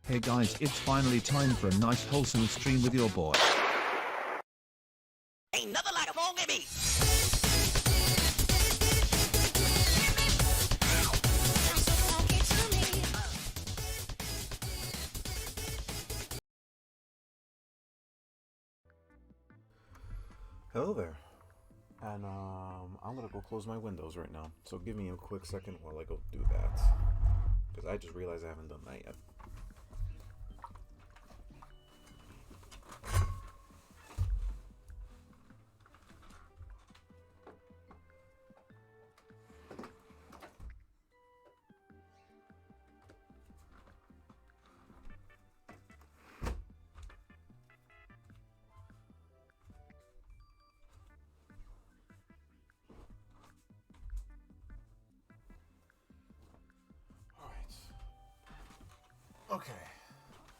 Hey guys, it's finally time for a nice wholesome stream with your boy. Ain't nothing like a funky beat. Hello there, and I'm gonna go close my windows right now. So give me a quick second while I go do that, because I just realized I haven't done that yet. Okay,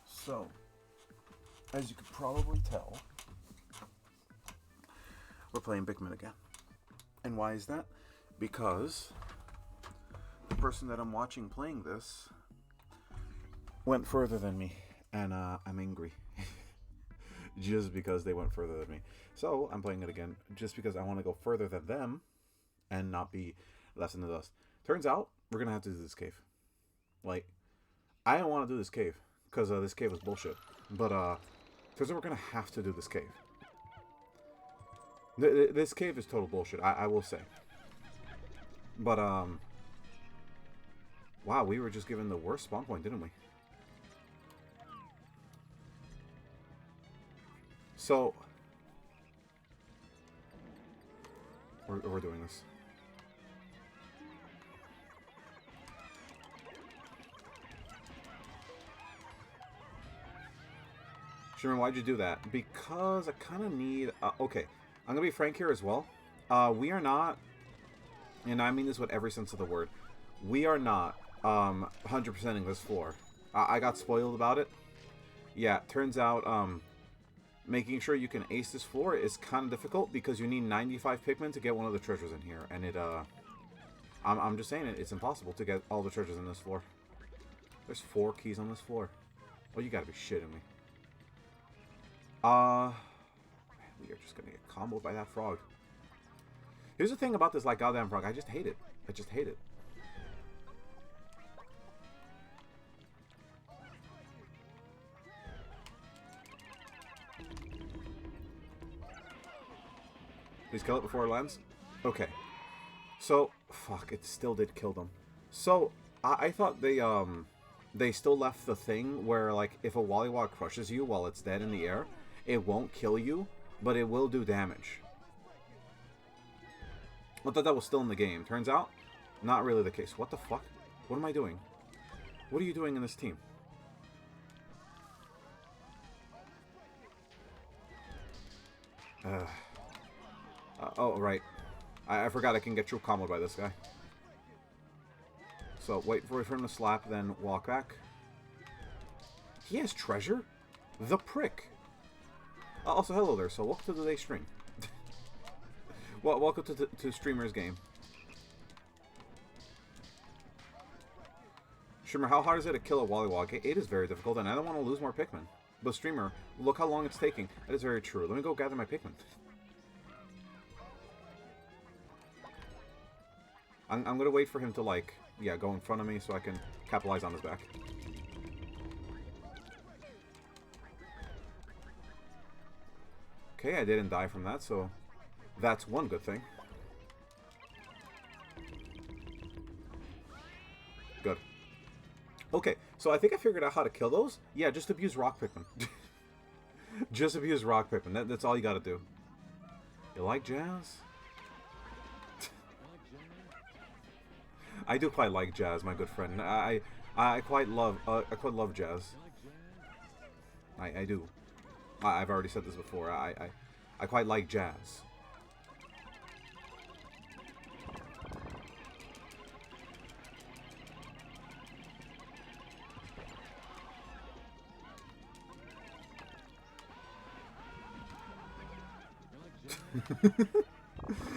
so as you could probably tell, we're playing Bikmin again. And why is that? Because the person that I'm watching playing this went further than me, and I'm angry. Just because they went further than me. So I'm playing it again just because I want to go further than them and not be less in the dust. Turns out we're going to have to do this cave. Like, I don't want to do this cave because this cave was bullshit. But turns out we're going to have to do this cave. This cave is total bullshit, I will say. But, wow, we were just given the worst spawn point, didn't we? So, we're doing this. Sherman, why'd you do that? Because I kind of need... okay, I'm going to be frank here as well. We are not, and I mean this with every sense of the word, we are not 100%ing this floor. I got spoiled about it. Yeah, turns out making sure you can ace this floor is kind of difficult because you need 95 Pikmin to get one of the treasures in here. And it, I'm just saying it's impossible to get all the treasures in this floor. There's 4 keys on this floor. Oh, you gotta be shitting me. We are just gonna get comboed by that frog. Here's the thing about this, like, goddamn frog. I just hate it. I just hate it. Please kill it before it lands. Okay. So, fuck, it still did kill them. So, I thought they still left the thing where, like, if a Wollywog crushes you while it's dead in the air, it won't kill you, but it will do damage. I thought that was still in the game. Turns out, not really the case. What the fuck? What am I doing? What are you doing in this team? Oh, right. I forgot I can get true comboed by this guy. So, wait for him to slap, then walk back. He has treasure? The prick. Also, hello there. So, welcome to today's stream. Well, welcome to Streamer's Game. Streamer, how hard is it to kill a Wollywog? It is very difficult, and I don't want to lose more Pikmin. But Streamer, look how long it's taking. That is very true. Let me go gather my Pikmin. I'm going to wait for him to, like, yeah, go in front of me so I can capitalize on his back. Okay, I didn't die from that, so that's one good thing. Good. Okay, so I think I figured out how to kill those. Yeah, just abuse rock Pikmin. Just abuse rock Pikmin. That's all you gotta do. You like jazz? I do quite like jazz, my good friend. I quite love jazz. I do. I've already said this before. I quite like jazz.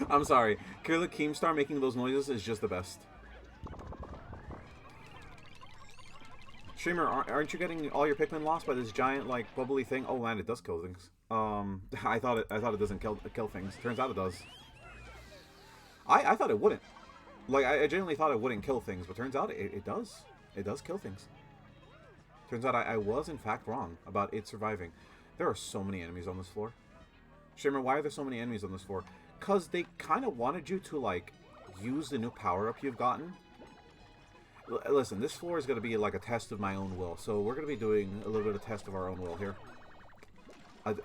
I'm sorry. Killer Keemstar making those noises is just the best. Streamer, aren't you getting all your Pikmin lost by this giant, like, bubbly thing? Oh man, it does kill things. I thought it doesn't kill things. Turns out it does. I thought it wouldn't. Like, I genuinely thought it wouldn't kill things, but turns out it does. It does kill things. Turns out I was, in fact, wrong about it surviving. There are so many enemies on this floor. Streamer, why are there so many enemies on this floor? Because they kind of wanted you to, like, use the new power-up you've gotten. Listen, this floor is going to be like a test of my own will, so we're going to be doing a little bit of test of our own will here.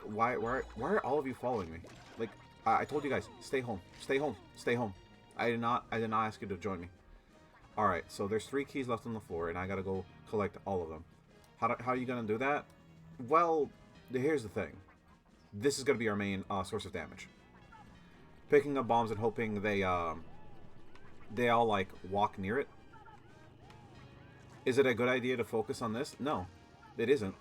Why are all of you following me? Like, I told you guys, stay home, stay home, stay home. I did not ask you to join me. All right, so there's 3 keys left on the floor, and I got to go collect all of them. How are you going to do that? Well, here's the thing. This is going to be our main source of damage. Picking up bombs and hoping they all like walk near it. Is it a good idea to focus on this? No, it isn't.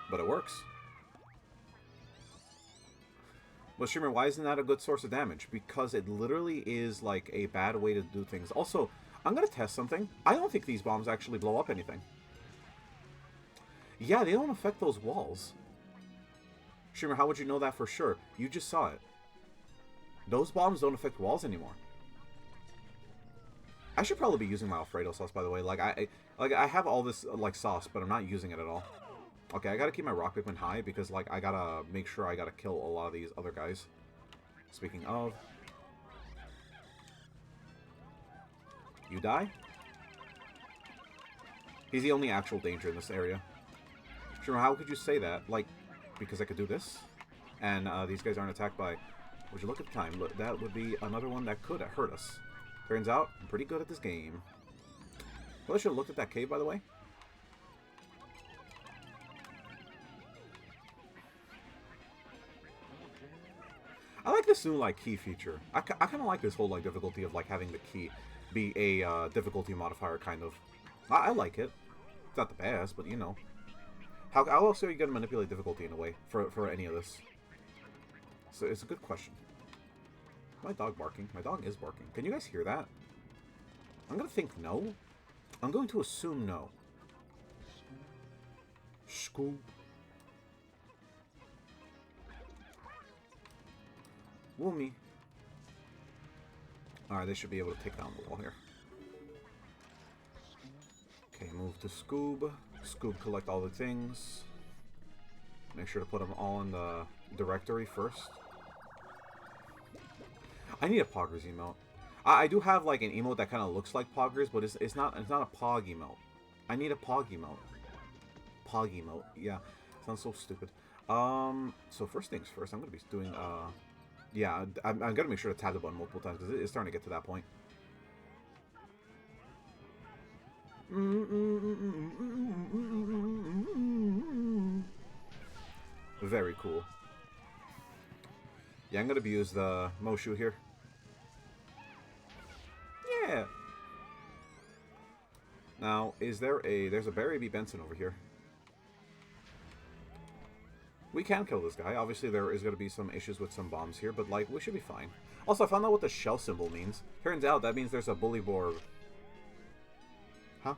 But it works. But streamer, why isn't that a good source of damage? Because it literally is like a bad way to do things. Also, I'm going to test something. I don't think these bombs actually blow up anything. Yeah, they don't affect those walls. Streamer, how would you know that for sure? You just saw it. Those bombs don't affect walls anymore. I should probably be using my Alfredo sauce, by the way. Like I have all this like sauce, but I'm not using it at all. Okay, I gotta keep my rock Pikmin high because like I gotta make sure I gotta kill a lot of these other guys. Speaking of, you die. He's the only actual danger in this area. Sure, how could you say that? Like, because I could do this, and these guys aren't attacked by. Would you look at the time? Look, that would be another one that could hurt us. Turns out, I'm pretty good at this game. Well, I should have looked at that cave, by the way. I like this new, like, key feature. I kind of like this whole, like, difficulty of, like, having the key be a difficulty modifier, kind of. I like it. It's not the best, but, you know. How else are you going to manipulate difficulty in a way for any of this? So, it's a good question. My dog barking. My dog is barking. Can you guys hear that? I'm going to think no. I'm going to assume no. Scoop. Woomy. Alright, they should be able to take down the wall here. Okay, move to Scoob. Scoob, collect all the things. Make sure to put them all in the directory first. I need a Poggers emote. I do have like an emote that kind of looks like Poggers, but it's not a Pog emote. I need a Pog emote. Pog emote. Yeah, sounds so stupid. So first things first, I'm gonna be doing yeah, I'm gonna make sure to tap the button multiple times because it's starting to get to that point. Very cool. Yeah, I'm gonna use the Moshu here. Yeah. Now, there's a Barry B. Benson over here. We can kill this guy. Obviously, there is going to be some issues with some bombs here, but, like, we should be fine. Also, I found out what the shell symbol means. Turns out that means there's a bully boar. Huh?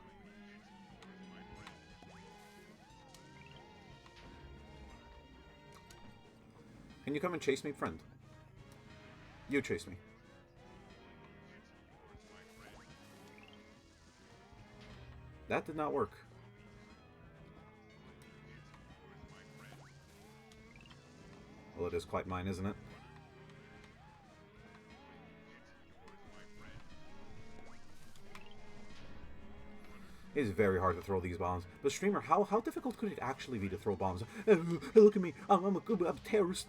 Can you come and chase me, friend? You chase me. That did not work. Well, it is quite mine, isn't it? It is very hard to throw these bombs. But streamer, how difficult could it actually be to throw bombs? Look at me, I'm a terrorist.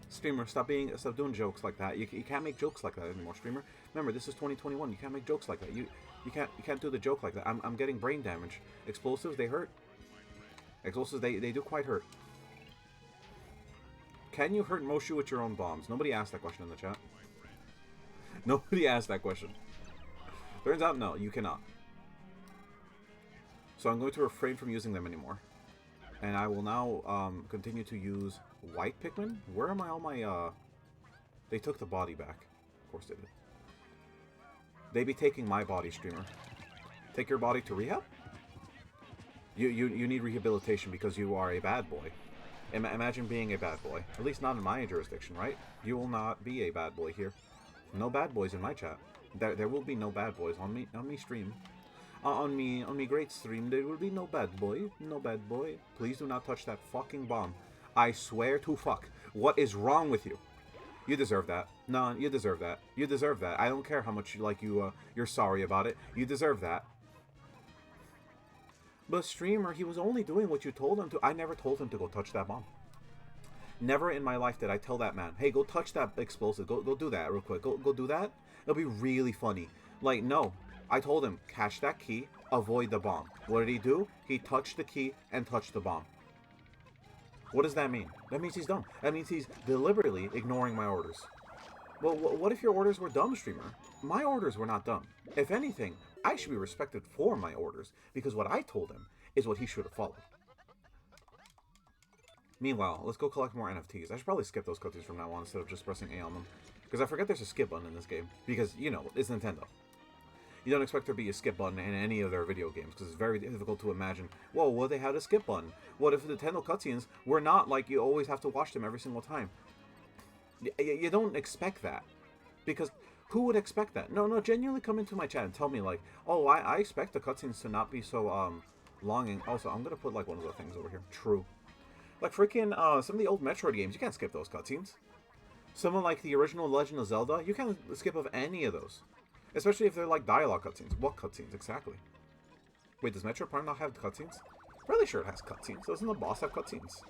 Streamer, stop doing jokes like that. You can't make jokes like that anymore, streamer. Remember, this is 2021. You can't make jokes like that. You can't do the joke like that. I'm getting brain damage. Explosives, they hurt. Explosives, they do quite hurt. Can you hurt Moshu with your own bombs? Nobody asked that question in the chat. Nobody asked that question. Turns out, no, you cannot. So I'm going to refrain from using them anymore. And I will now continue to use white Pikmin. Where am I all my... They took the body back. Of course they did. They be taking my body, streamer. Take your body to rehab? You need rehabilitation because you are a bad boy. Imagine being a bad boy. At least not in my jurisdiction, right? You will not be a bad boy here. No bad boys in my chat. There will be no bad boys on me stream. On me great stream, there will be no bad boy. No bad boy. Please do not touch that fucking bomb. I swear to fuck. What is wrong with you? You deserve that. No, you deserve that. You deserve that. I don't care how much you're sorry about it. You deserve that. But streamer, he was only doing what you told him to. I never told him to go touch that bomb. Never in my life did I tell that man, hey, go touch that explosive. Go do that real quick. Go do that. It'll be really funny. Like, no. I told him, catch that key, avoid the bomb. What did he do? He touched the key and touched the bomb. What does that mean? That means he's dumb. That means he's deliberately ignoring my orders. Well, what if your orders were dumb, streamer? My orders were not dumb. If anything, I should be respected for my orders, because what I told him is what he should have followed. Meanwhile, let's go collect more NFTs. I should probably skip those cutscenes from now on instead of just pressing A on them. Because I forget there's a skip button in this game. Because, you know, it's Nintendo. You don't expect there to be a skip button in any of their video games, because it's very difficult to imagine, whoa, what if they had a skip button? What if the Nintendo cutscenes were not like you always have to watch them every single time? You don't expect that. Because who would expect that? No, genuinely come into my chat and tell me, like, oh, I expect the cutscenes to not be so, longing. Also, I'm going to put, like, one of the things over here. True. Like, freaking, some of the old Metroid games, you can't skip those cutscenes. Some of, like, the original Legend of Zelda, you can't skip of any of those. Especially if they're, like, dialogue cutscenes. What cutscenes, exactly? Wait, does Metroid Prime not have cutscenes? Really sure it has cutscenes. Doesn't the boss have cutscenes?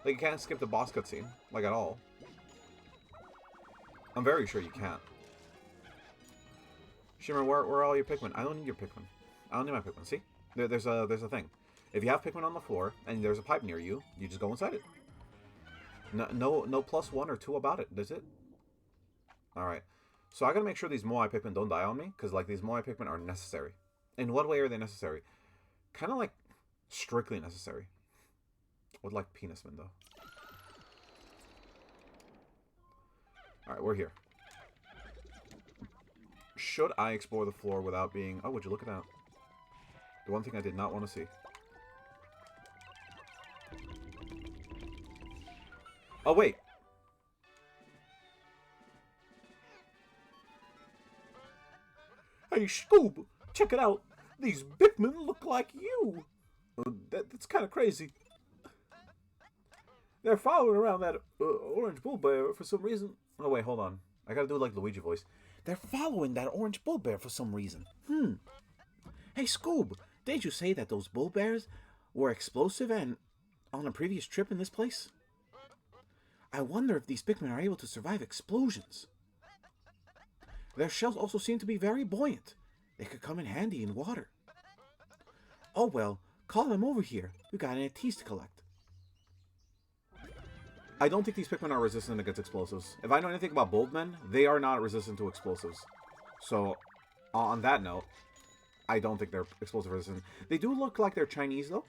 Like, you can't skip the boss cutscene. Like, at all. I'm very sure you can't. Shimmer, where are all your Pikmin? I don't need your Pikmin. I don't need my Pikmin. See? There's a thing. If you have Pikmin on the floor, and there's a pipe near you, you just go inside it. No plus 1 or 2 about it, does it? Alright. So I gotta make sure these Moai Pikmin don't die on me, because, like, these Moai Pikmin are necessary. In what way are they necessary? Kind of, like, strictly necessary. Would like Penisman, though. Alright, we're here. Should I explore the floor without being... Oh, would you look at that? The one thing I did not want to see. Oh, wait. Hey, Scoob! Check it out! These Bikmin look like you! That's kind of crazy. They're following around that orange bull bear for some reason. Oh, wait, hold on. I gotta do like Luigi voice. They're following that orange bull bear for some reason. Hey, Scoob, did you say that those bull bears were explosive and on a previous trip in this place? I wonder if these Pikmin are able to survive explosions. Their shells also seem to be very buoyant. They could come in handy in water. Oh well, call them over here. We got NFTs to collect. I don't think these Pikmin are resistant against explosives. If I know anything about Bulbmen, they are not resistant to explosives. So, on that note, I don't think they're explosive resistant. They do look like they're Chinese, though.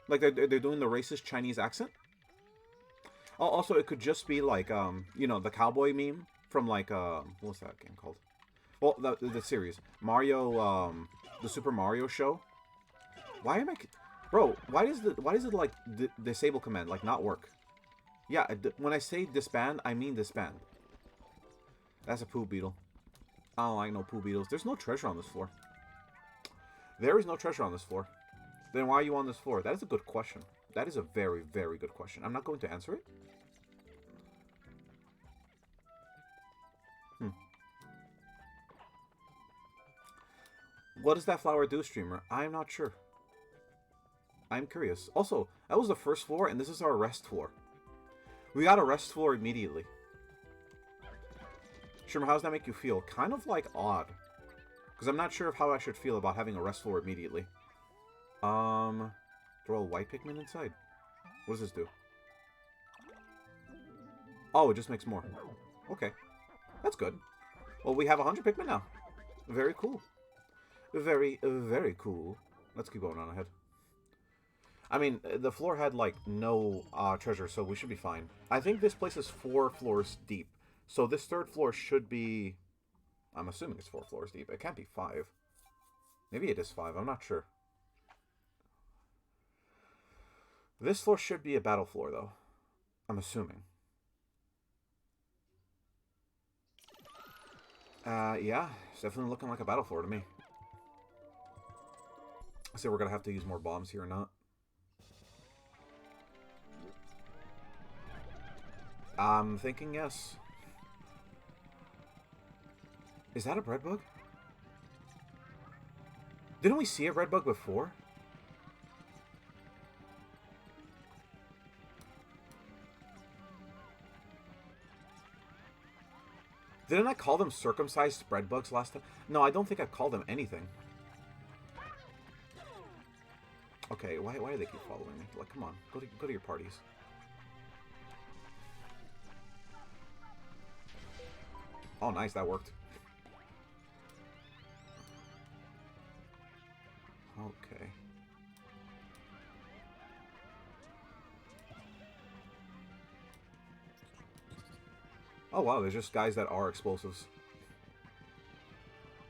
Like, they're doing the racist Chinese accent. Also, it could just be like, you know, the cowboy meme from, like, what's that game called? Well, the series. Mario, the Super Mario show. Why am I... Bro, why does it, like, disable command, like, not work? Yeah, when I say disband, I mean disband. That's a poo beetle. I don't like no poo beetles. There's no treasure on this floor. There is no treasure on this floor. Then why are you on this floor? That is a good question. That is a very, very good question. I'm not going to answer it. What does that flower do, streamer? I'm not sure. I'm curious. Also, that was the first floor, and this is our rest floor. We got a rest floor immediately. Streamer, how does that make you feel? Kind of, like, odd. Because I'm not sure of how I should feel about having a rest floor immediately. Throw a white Pikmin inside. What does this do? Oh, it just makes more. Okay. That's good. Well, we have 100 Pikmin now. Very cool. Very, very cool. Let's keep going on ahead. I mean, the floor had, like, no treasure, so we should be fine. I think this place is 4 floors deep. So this third floor should be... I'm assuming it's 4 floors deep. It can't be 5. Maybe it is 5. I'm not sure. This floor should be a battle floor, though. I'm assuming. Yeah. It's definitely looking like a battle floor to me. So we're going to have to use more bombs here or not. I'm thinking yes. Is that a bread bug? Didn't we see a red bug before? Didn't I call them circumcised bread bugs last time? No, I don't think I called them anything. Okay, why do they keep following me? Like, come on, go to your parties. Oh, nice, that worked. Okay. Oh wow, there's just guys that are explosives.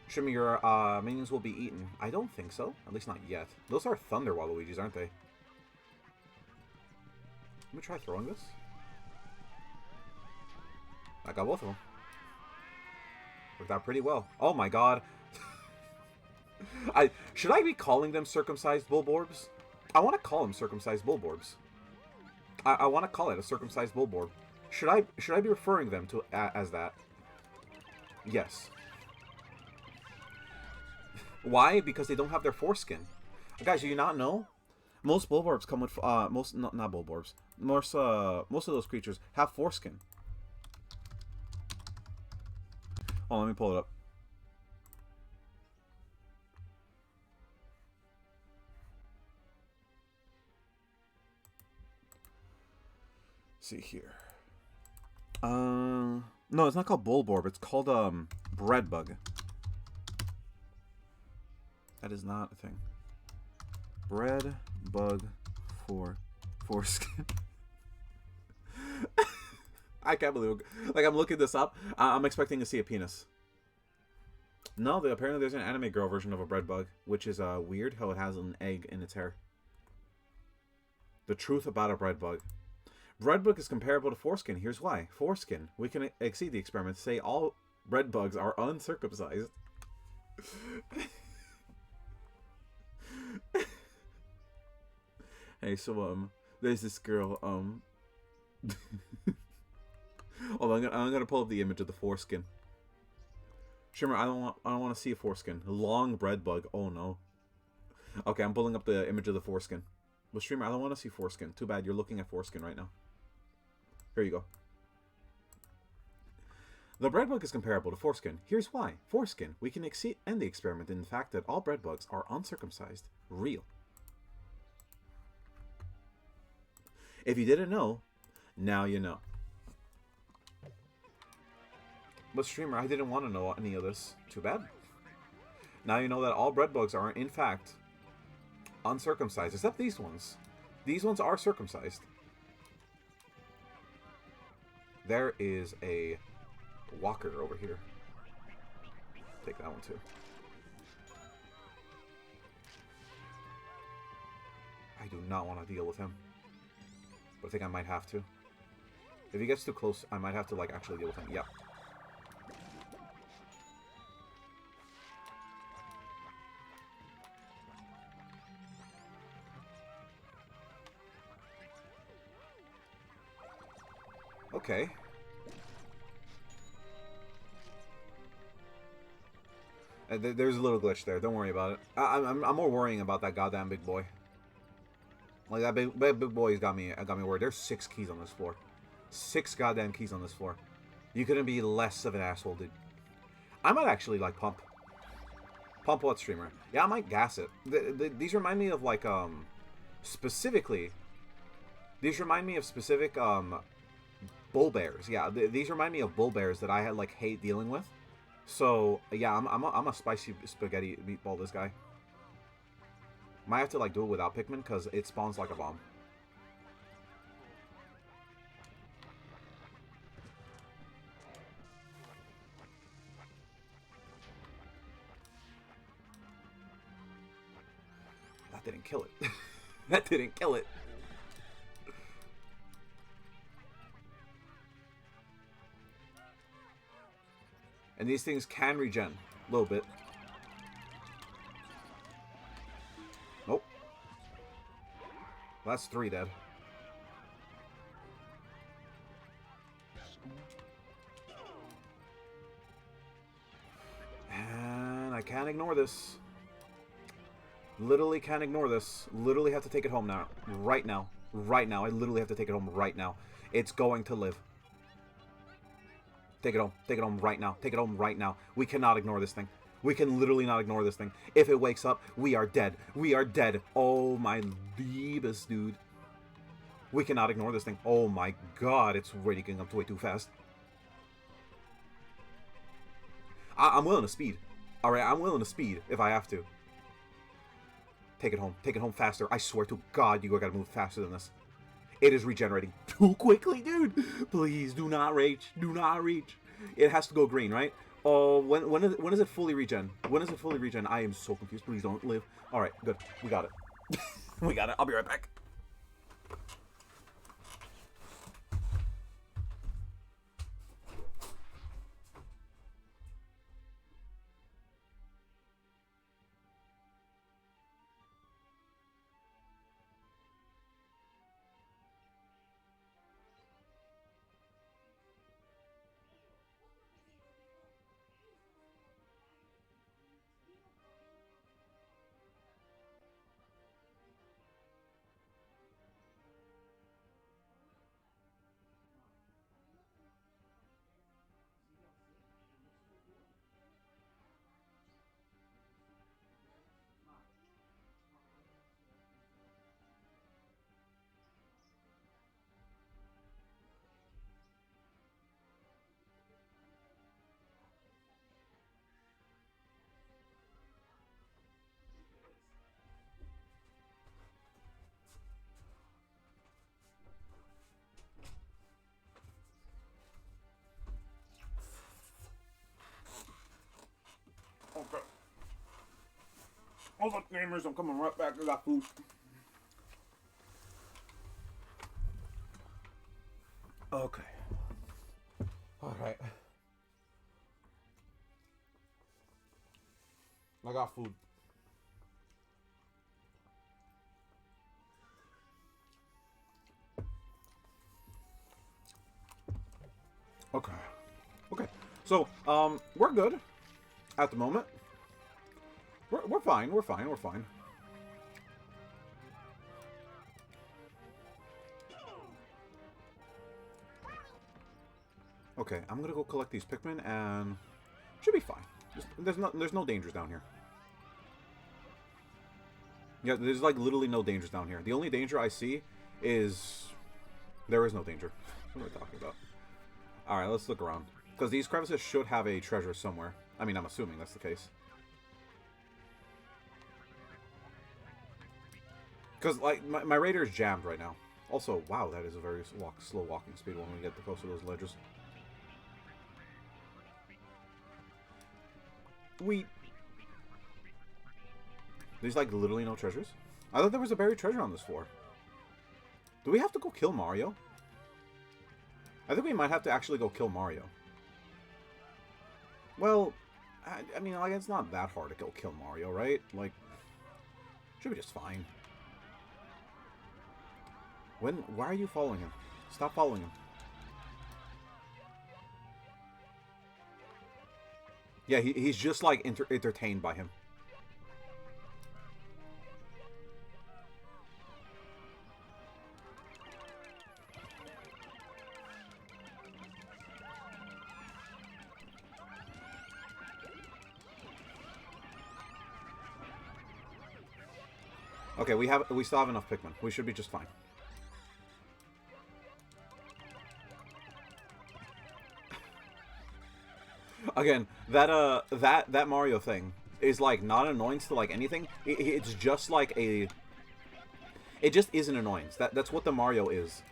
Show me your minions will be eaten. I don't think so. At least not yet. Those are Thunder Waluigis, aren't they? Let me try throwing this. I got both of them. Worked out pretty well. Oh my god. Should I be calling them circumcised Bulborbs? I want to call them circumcised Bulborbs. I want to call it a circumcised Bulborb. Should I be referring them to as that? Yes. Why? Because they don't have their foreskin. Guys, do you not know? Most Bulborbs come with most not Bulborbs. Most of those creatures have foreskin. Oh, let me pull it up. See here. No, it's not called Bulborb. It's called bread bug. That is not a thing. Bread bug foreskin. I can't believe it. Like, I'm looking this up. I'm expecting to see a penis. No, apparently there's an anime girl version of a bread bug, which is weird how it has an egg in its hair. The truth about a bread bug. Bread bug is comparable to foreskin. Here's why. Foreskin. We can exceed the experiment. Say all bread bugs are uncircumcised. Hey, so there's this girl. Hold on, I'm gonna pull up the image of the foreskin. Shimmer, I don't want to see a foreskin. Long bread bug. Oh no. Okay, I'm pulling up the image of the foreskin. But Streamer, I don't want to see foreskin. Too bad, you're looking at foreskin right now. Here you go. The bread bug is comparable to foreskin. Here's why. Foreskin. We can end the experiment in the fact that all bread bugs are uncircumcised. Real. If you didn't know, now you know. But Streamer, I didn't want to know any of this. Too bad. Now you know that all bread bugs are, in fact, uncircumcised. Except these ones. These ones are circumcised. There is a walker over here. Take that one too. I do not want to deal with him. But I think I might have to. If he gets too close, I might have to, like, actually deal with him. Yep. Okay. There's a little glitch there. Don't worry about it. I'm more worrying about that goddamn big boy. Like, that big boy's got me worried. There's 6 keys on this floor. 6 goddamn keys on this floor. You couldn't be less of an asshole, dude. I might actually, like, pump. Pump what, Streamer? Yeah, I might gas it. These remind me of, like, specifically... These remind me of specific, bull bears. Yeah, these remind me of bull bears that I had, like, hate dealing with. So, yeah, I'm a spicy spaghetti meatball, this guy. Might have to, like, do it without Pikmin, because it spawns like a bomb. that didn't kill it. That didn't kill it. And these things can regen a little bit. Nope. That's 3 dead. And I can't ignore this. Literally can't ignore this. Literally have to take it home now. Right now. Right now. I literally have to take it home right now. It's going to live. Take it home. Take it home right now. Take it home right now. We cannot ignore this thing. We can literally not ignore this thing. If it wakes up, we are dead. We are dead. Oh my liebes, dude. We cannot ignore this thing. Oh my god, it's waking up way too fast. I'm willing to speed. Alright, I'm willing to speed if I have to. Take it home. Take it home faster. I swear to God, you gotta move faster than this. It is regenerating too quickly, dude. Please, do not reach. Do not reach. It has to go green, right? Oh, when is it fully regen? When is it fully regen? I am so confused. Please don't live. Alright, good. We got it. We got it. I'll be right back. Okay. Hold up, gamers. I'm coming right back. I got food. Okay. Alright. I got food. Okay. Okay. So, we're good. At the moment. We're fine. We're fine. We're fine. Okay, I'm gonna go collect these Pikmin and should be fine. There's no dangers down here. Yeah, there's like literally no dangers down here. The only danger I see is there is no danger. What am I talking about? All right, let's look around because these crevices should have a treasure somewhere. I mean, I'm assuming that's the case. Because, like, my radar is jammed right now. Also, wow, that is a very slow walking speed when we get close to those ledges. There's, like, literally no treasures? I thought there was a buried treasure on this floor. Do we have to go kill Mario? I think we might have to actually go kill Mario. Well, I mean, like, it's not that hard to go kill Mario, right? Like, should be just fine. Why are you following him? Stop following him. Yeah, he's just, like, entertained by him. Okay, we still have enough Pikmin. We should be just fine. Again, that Mario thing is like not an annoyance to like anything. It's just like it just is an annoyance. That's what the Mario is.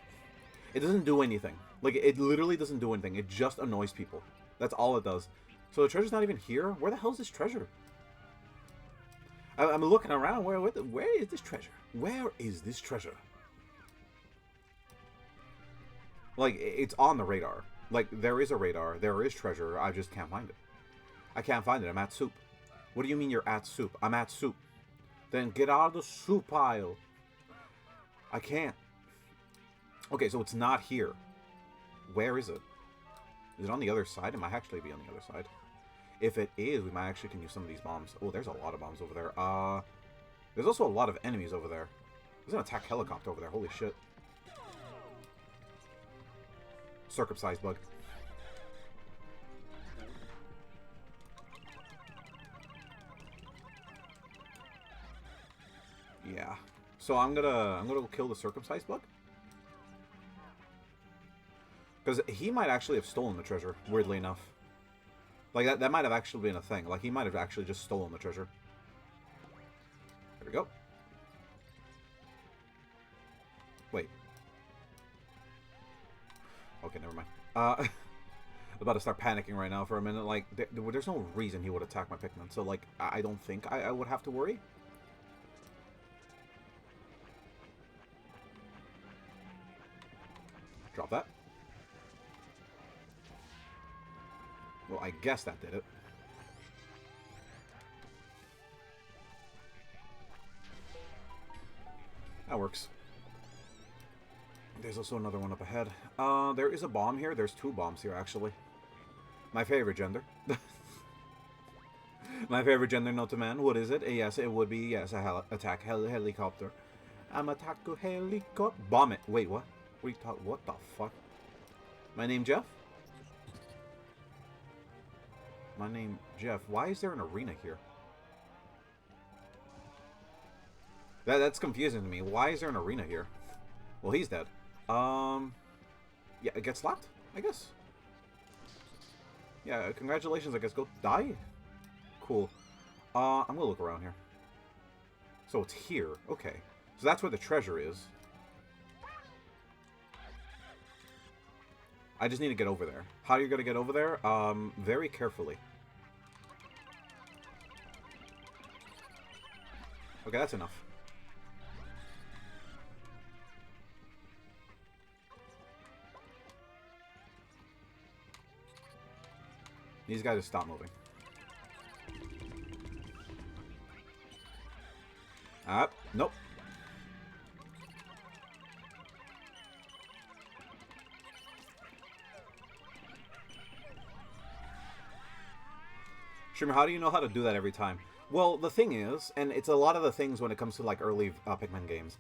It doesn't do anything. Like it literally doesn't do anything. It just annoys people. That's all it does. So the treasure's not even here. Where the hell is this treasure? I'm looking around. Where is this treasure? Where is this treasure? Like, it's on the radar. Like, there is a radar. There is treasure. I just can't find it. I can't find it. I'm at soup. What do you mean you're at soup? I'm at soup. Then get out of the soup pile. I can't. Okay, so it's not here. Where is it? Is it on the other side? It might actually be on the other side. If it is, we might actually can use some of these bombs. Oh, there's a lot of bombs over there. There's also a lot of enemies over there. There's an attack helicopter over there. Holy shit. Circumcised bug. Yeah. So I'm gonna kill the circumcised bug. Because he might actually have stolen the treasure, weirdly enough. Like, that might have actually been a thing. Like, he might have actually just stolen the treasure. There we go. Wait. Okay, never mind. I'm about to start panicking right now for a minute. Like, there's no reason he would attack my Pikmin. So, like, I don't think I would have to worry. Drop that. Well, I guess that did it. That works. There's also another one up ahead. There is a bomb here. There's two bombs here, actually. My favorite gender. My favorite gender, not a man. What is it? Yes, it would be, yes, a attack helicopter. I'm attack a helicopter. Bomb it. Wait, what? What are you talking? What the fuck? My name Jeff? My name Jeff. Why is there an arena here? That's confusing to me. Why is there an arena here? Well, he's dead. Yeah, it gets slapped, I guess. Yeah, congratulations, I guess. Go die. Cool. I'm gonna look around here. So it's here. Okay. So that's where the treasure is. I just need to get over there. How are you gonna get over there? Very carefully. Okay, that's enough. These guys just stop moving. Nope. Shimmer, how do you know how to do that every time? Well, the thing is, and it's a lot of the things when it comes to, like, early Pikmin games,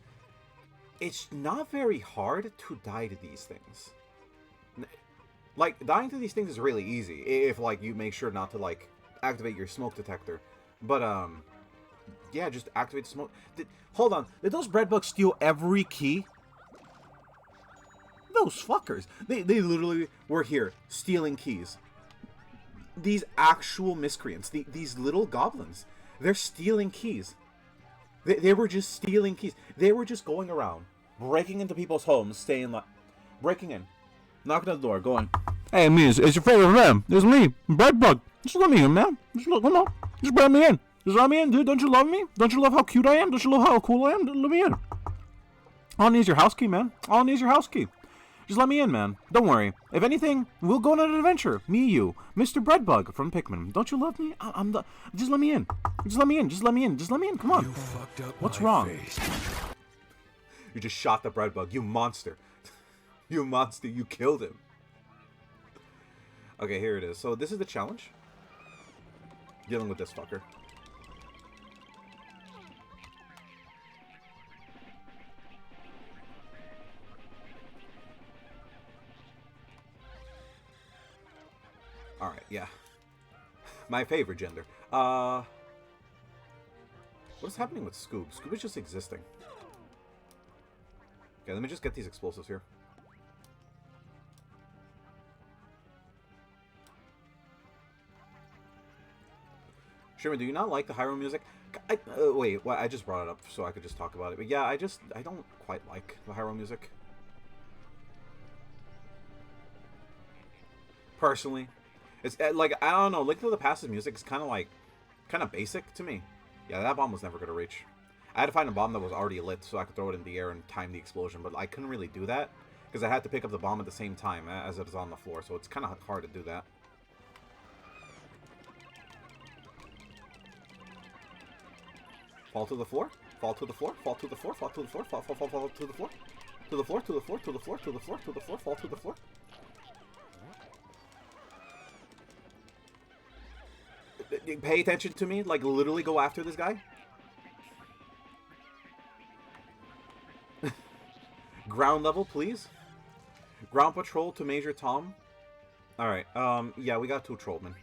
it's not very hard to die to these things. Like, dying to these things is really easy, if, like, you make sure not to, like, activate your smoke detector. But, yeah, just activate the smoke. Hold on, did those bread bugs steal every key? Those fuckers. They literally were here, stealing keys. These actual miscreants, these little goblins, they're stealing keys. They were just stealing keys. They were just going around, breaking into people's homes, staying like, breaking in, knocking on the door, going, "Hey, me, it's your favorite man. It's me, Bread Bug. Just let me in, man. Come on. Just let me in. Just let me in, dude. Don't you love me? Don't you love how cute I am? Don't you love how cool I am? Let me in. All I need is your house key, man. All I need is your house key. Just let me in, man. Don't worry. If anything, we'll go on an adventure. Me, you, Mr. Breadbug from Pikmin. Don't you love me? I'm the. Just let me in. Just let me in. Just let me in. Just let me in. Come on. You fucked up. What's my wrong? Face. You just shot the Breadbug. You monster. You monster. You killed him. Okay, here it is. So this is the challenge. Dealing with this fucker. Alright, yeah. My favorite gender. What is happening with Scoob? Scoob is just existing. Okay, let me just get these explosives here. Sherman, do you not like the Hyrule music? Wait, well, I just brought it up so I could just talk about it. But yeah, I don't quite like the Hyrule music. Personally. It's like, I don't know, Link to the Past's music is kind of basic to me. Yeah, that bomb was never going to reach. I had to find a bomb that was already lit so I could throw it in the air and time the explosion, but I couldn't really do that because I had to pick up the bomb at the same time as it was on the floor, so it's kind of hard to do that. Fall to the floor, fall to the floor, fall to the floor, fall to the floor, fall to the floor. To the floor, to the floor, to the floor, to the floor, to the floor, fall to the floor. Pay attention to me, like literally go after this guy. Ground level, please. Ground patrol to Major Tom. Alright, yeah, we got 2 trollmen.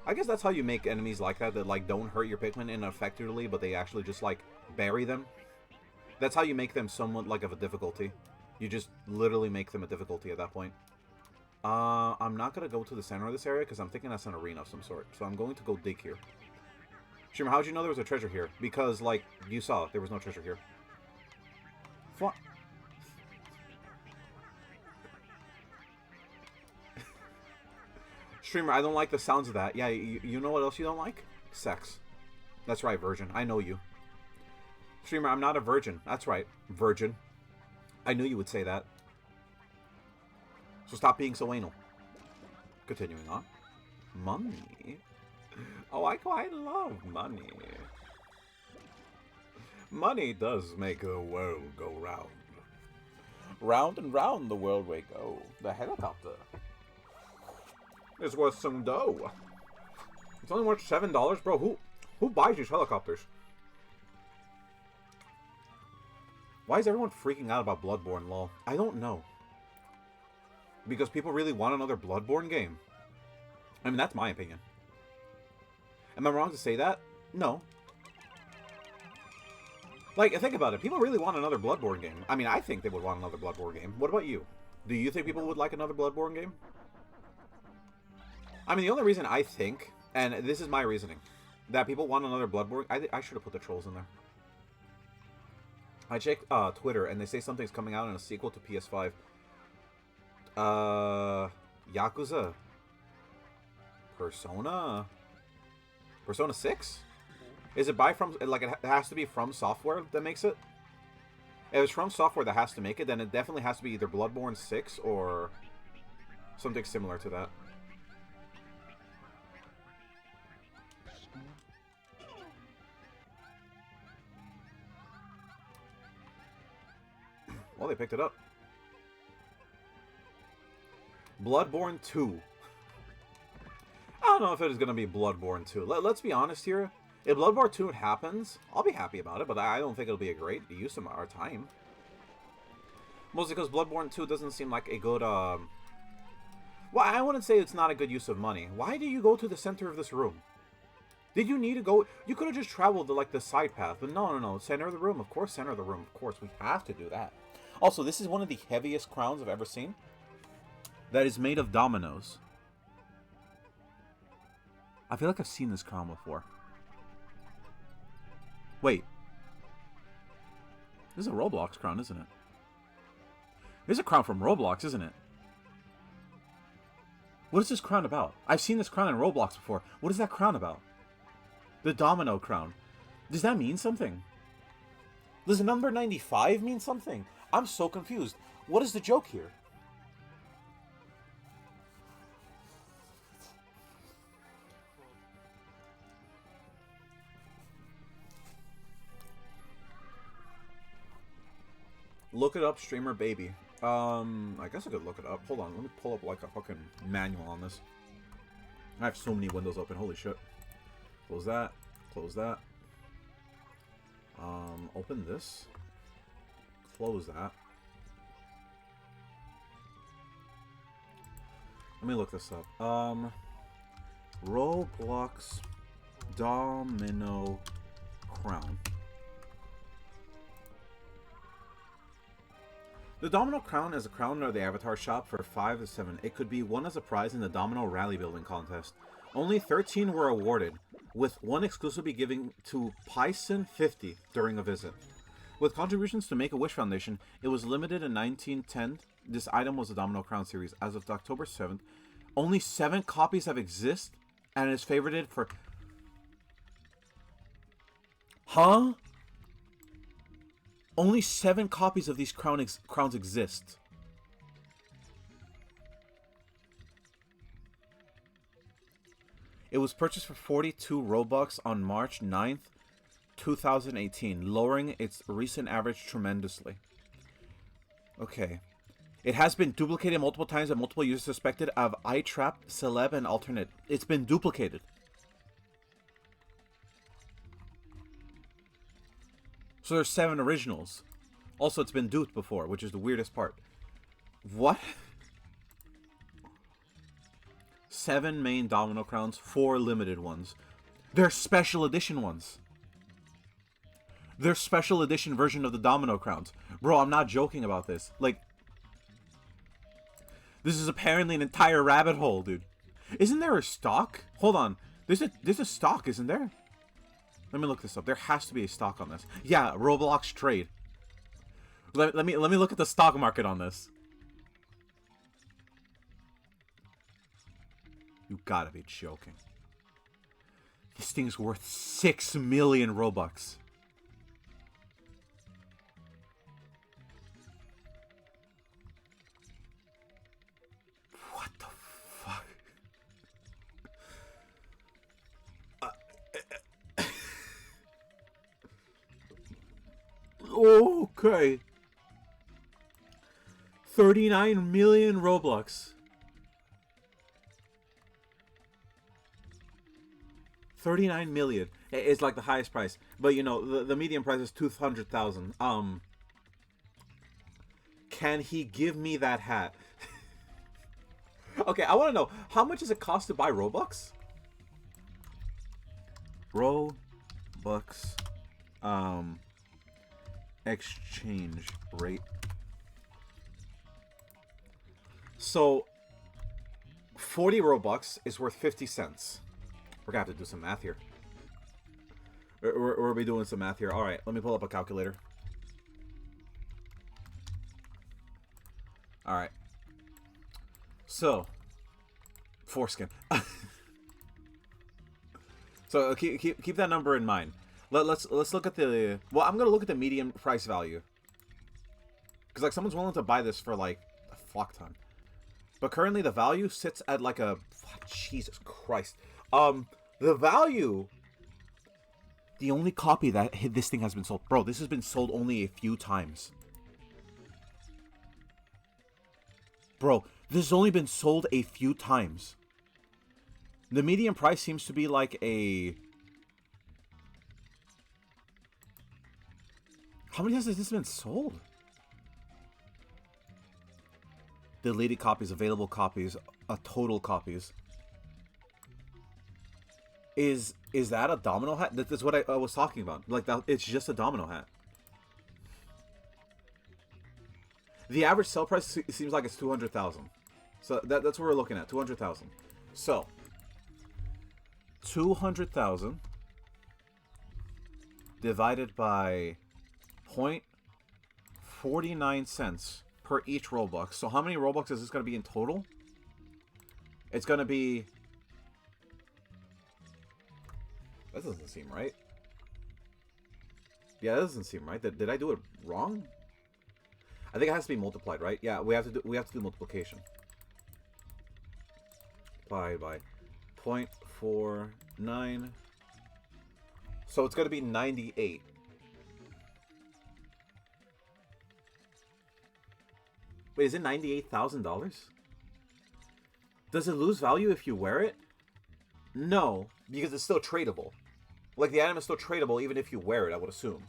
I guess that's how you make enemies like that like, don't hurt your Pikmin ineffectively, but they actually just, like, bury them. That's how you make them somewhat, like, of a difficulty. You just literally make them a difficulty at that point. I'm not gonna go to the center of this area, because I'm thinking that's an arena of some sort. So I'm going to go dig here. Shimmer, how'd you know there was a treasure here? Because, like, you saw, there was no treasure here. Fuck. Streamer, I don't like the sounds of that. Yeah, you know what else you don't like? Sex. That's right, virgin. I know you. Streamer, I'm not a virgin. That's right, virgin. I knew you would say that. So stop being so anal. Continuing on. Money. Oh, I quite love money. Money does make the world go round. Round and round the world may go. The helicopter is worth some dough. It's only worth $7, bro. Who buys these helicopters? Why is everyone freaking out about Bloodborne, lol? I don't know. Because people really want another Bloodborne game. I mean, that's my opinion. Am I wrong to say that? No. Like, think about it. People really want another Bloodborne game. I mean, I think they would want another Bloodborne game. What about you? Do you think people would like another Bloodborne game? I mean, the only reason I think, and this is my reasoning, that people want another Bloodborne... I should have put the trolls in there. I checked Twitter, and they say something's coming out in a sequel to PS5. Yakuza? Persona? Persona 6? Is it from... Like, it has to be From Software that makes it? If it's From Software that has to make it, then it definitely has to be either Bloodborne 6 or something similar to that. Well, they picked it up. Bloodborne 2. I don't know if it is going to be Bloodborne 2. Let's be honest here. If Bloodborne 2 happens, I'll be happy about it, but I don't think it'll be a great use of our time. Mostly because Bloodborne 2 doesn't seem like a good, Well, I wouldn't say it's not a good use of money. Why do you go to the center of this room? Did you need to go? You could have just traveled to, like, the side path, but no. Center of the room, of course, center of the room, of course. We have to do that. Also, this is one of the heaviest crowns I've ever seen. That is made of dominoes. I feel like I've seen this crown before. Wait. This is a Roblox crown, isn't it? This is a crown from Roblox, isn't it? What is this crown about? I've seen this crown in Roblox before. What is that crown about? The domino crown. Does that mean something? Does the number 95 mean something? I'm so confused. What is the joke here? Look it up, streamer baby. I guess I could look it up. Hold on, let me pull up like a fucking manual on this. I have so many windows open, holy shit. Close that, close that. Open this. Close that. Let me look this up. Roblox Domino Crown. The Domino Crown is a crown of the Avatar shop for 5 to 7. It could be won as a prize in the Domino Rally Building Contest. Only 13 were awarded, with one exclusively given to Pyson50 during a visit. With contributions to Make-A-Wish Foundation, it was limited in 1910. This item was the Domino Crown series. As of October 7th, only 7 copies have exist, and it is favorited for... Huh? Only 7 copies of these crowns exist. It was purchased for 42 Robux on March 9th, 2018, lowering its recent average tremendously. Okay. It has been duplicated multiple times and multiple users suspected of eye trap, celeb, and alternate. It's been duplicated. So there's 7 originals. Also, it's been duped before, which is the weirdest part. What? 7 main domino crowns, 4 limited ones. They're special edition ones. They're special edition version of the domino crowns. Bro, I'm not joking about this. Like, this is apparently an entire rabbit hole, dude. Isn't there a stock? Hold on. There's a stock, isn't there? Let me look this up. There has to be a stock on this. Yeah, Roblox trade. Let me look at the stock market on this. You gotta be joking. This thing's worth 6 million Robux. What the fuck? Okay. 39 million Robux. 39 million. It's like the highest price. But you know, the median price is 200,000. Can he give me that hat? Okay, I want to know, how much does it cost to buy Robux? Robux exchange rate. So 40 Robux is worth 50 cents. We're gonna have to do some math here. We'll be doing some math here. Alright, let me pull up a calculator. Alright. So, foreskin. So keep that number in mind. Let's look at the... Well, I'm gonna look at the median price value. Because like someone's willing to buy this for like a fuck ton. But currently the value sits at like a... Jesus Christ. The value... The only copy that this thing has been sold... Bro, this has been sold only a few times. Bro, this has only been sold a few times. The median price seems to be like a... How many times has this been sold? Deleted copies, available copies, total copies. Is that a domino hat? That's what I was talking about. Like, it's just a domino hat. The average sell price seems like it's 200,000. So that's what we're looking at, 200,000. So 200,000 divided by 0.49 cents per each Robux. So how many Robux is this going to be in total? It's going to be... That doesn't seem right. Yeah, that doesn't seem right. Did I do it wrong? I think it has to be multiplied, right? Yeah, we have to do multiplication. By 0.49. So it's going to be 98. Wait, is it $98,000? Does it lose value if you wear it? No, because it's still tradable. Like, the item is still tradable even if you wear it, I would assume.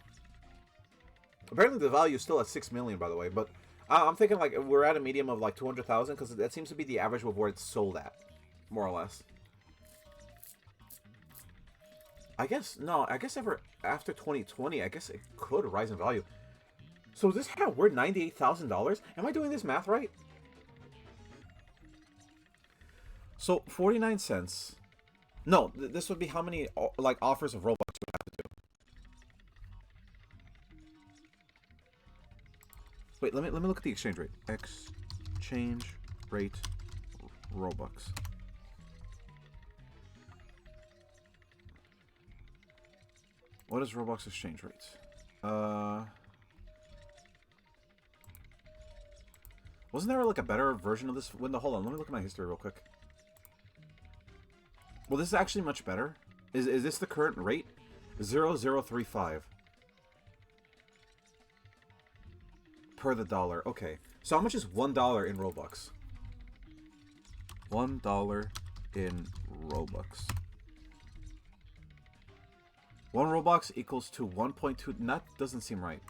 Apparently the value is still at 6 million, by the way, but I'm thinking, like, we're at a medium of, like, 200,000, because that seems to be the average of where it's sold at, more or less. I guess, no, I guess after 2020, I guess it could rise in value. So is this hat worth $98,000? Am I doing this math right? So 49 cents. No, this would be how many like offers of Robux we have to do. Wait, let me look at the exchange rate. Exchange rate Robux. What is Roblox exchange rates? Wasn't there like a better version of this window? Hold on, let me look at my history real quick. Well, this is actually much better. Is this the current rate? 0.035 per the dollar. Okay, so how much is $1 in Robux? $1 in Robux. 1 Robux equals to 1.2. That doesn't seem right.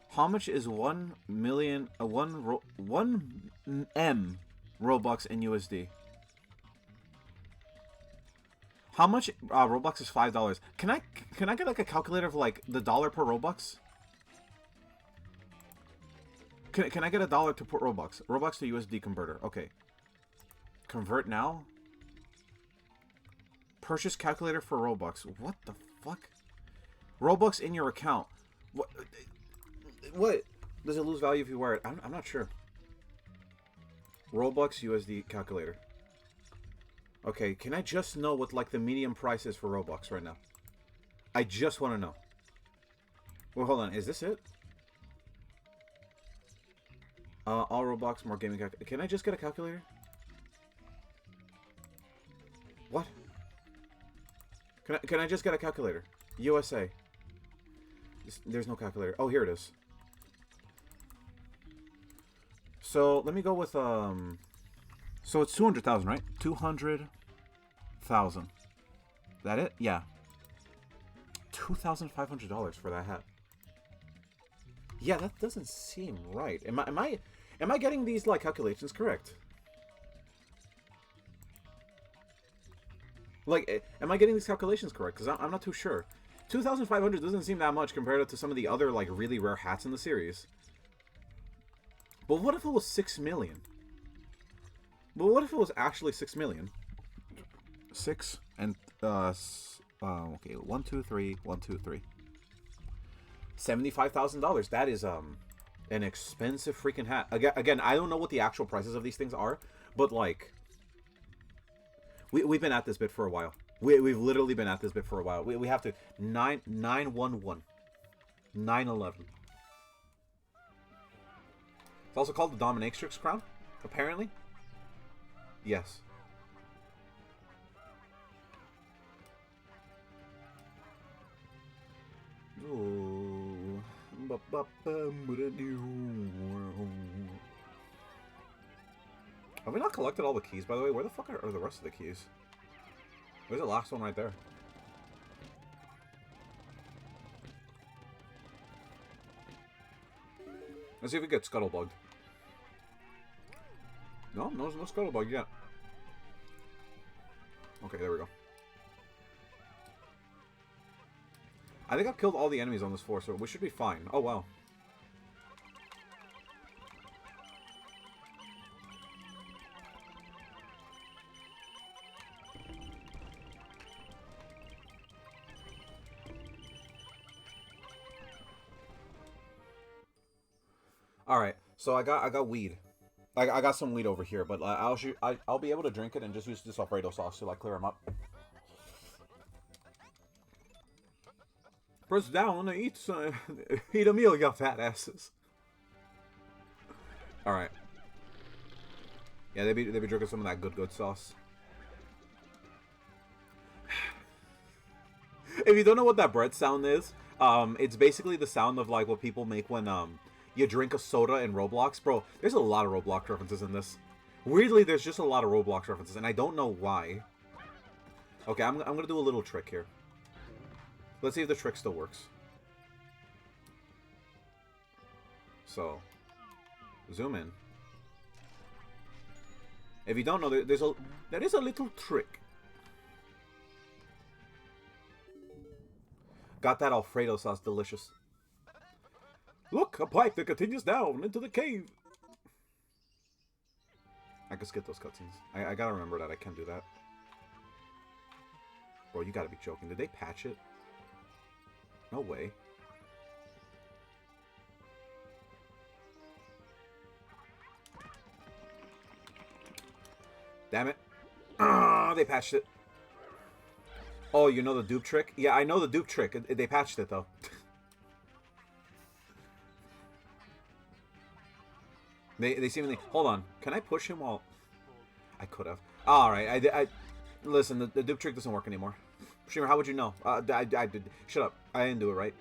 How much is 1 million? 1 M Robux in USD? How much Robux is $5? Can I get like a calculator of like the dollar per Robux? Can I get $1 to put Robux? Robux to USD converter. Okay. Convert now. Purchase calculator for Robux. What the fuck? Robux in your account. What? What? Does it lose value if you wear it? I'm not sure. Robux USD calculator. Okay, can I just know what like the medium price is for Robux right now? I just want to know. Well, hold on. Is this it? All Robux, more gaming calculator. Can I just get a calculator? What? Can I just get a calculator? USA. There's no calculator. Oh, here it is. So let me go with So it's 200,000, right? 200,000. That it? Yeah. $2,500 for that hat. Yeah, that doesn't seem right. Am I getting these like calculations correct? Like, am I getting these calculations correct? Because I'm not too sure. 2,500 doesn't seem that much compared to some of the other like really rare hats in the series. But what if it was 6 million? But what if it was actually 6 million? 6 and okay, 1, 2, 3, 1, 2, 3. $75,000. That is an expensive freaking hat. Again, I don't know what the actual prices of these things are, but like, we've been at this bit for a while. We've literally been at this bit for a while. We have to 911, 911. It's also called the Dominatrix crown, apparently. Yes. Ooh. Have we not collected all the keys, by the way? Where the fuck are the rest of the keys? Where's the last one right there? Let's see if we get Scuttlebugged. No, no Scuttlebug yet. Okay, there we go. I think I've killed all the enemies on this floor, so we should be fine. Oh, wow. All right, so I got weed. I got some weed over here, but I'll be able to drink it and just use this Alfredo sauce to like clear them up. Press down and eat a meal, you fat asses. All right. Yeah, they be drinking some of that good sauce. If you don't know what that bread sound is, it's basically the sound of like what people make when you drink a soda in Roblox. Bro, there's a lot of Roblox references in this. Weirdly, there's just a lot of Roblox references, and I don't know why. Okay, I'm gonna do a little trick here. Let's see if the trick still works. So, zoom in. If you don't know, there is a little trick. Got that Alfredo sauce, delicious. Look, a pipe that continues down into the cave. I can skip those cutscenes. I gotta remember that I can't do that. Bro, you gotta be joking. Did they patch it? No way. Damn it. Ah, they patched it. Oh, you know the dupe trick? Yeah, I know the dupe trick. They patched it, though. They seemingly... Hold on. Can I push him while... I could have. Alright, listen, the dupe trick doesn't work anymore. Streamer, how would you know? I did... Shut up. I didn't do it right.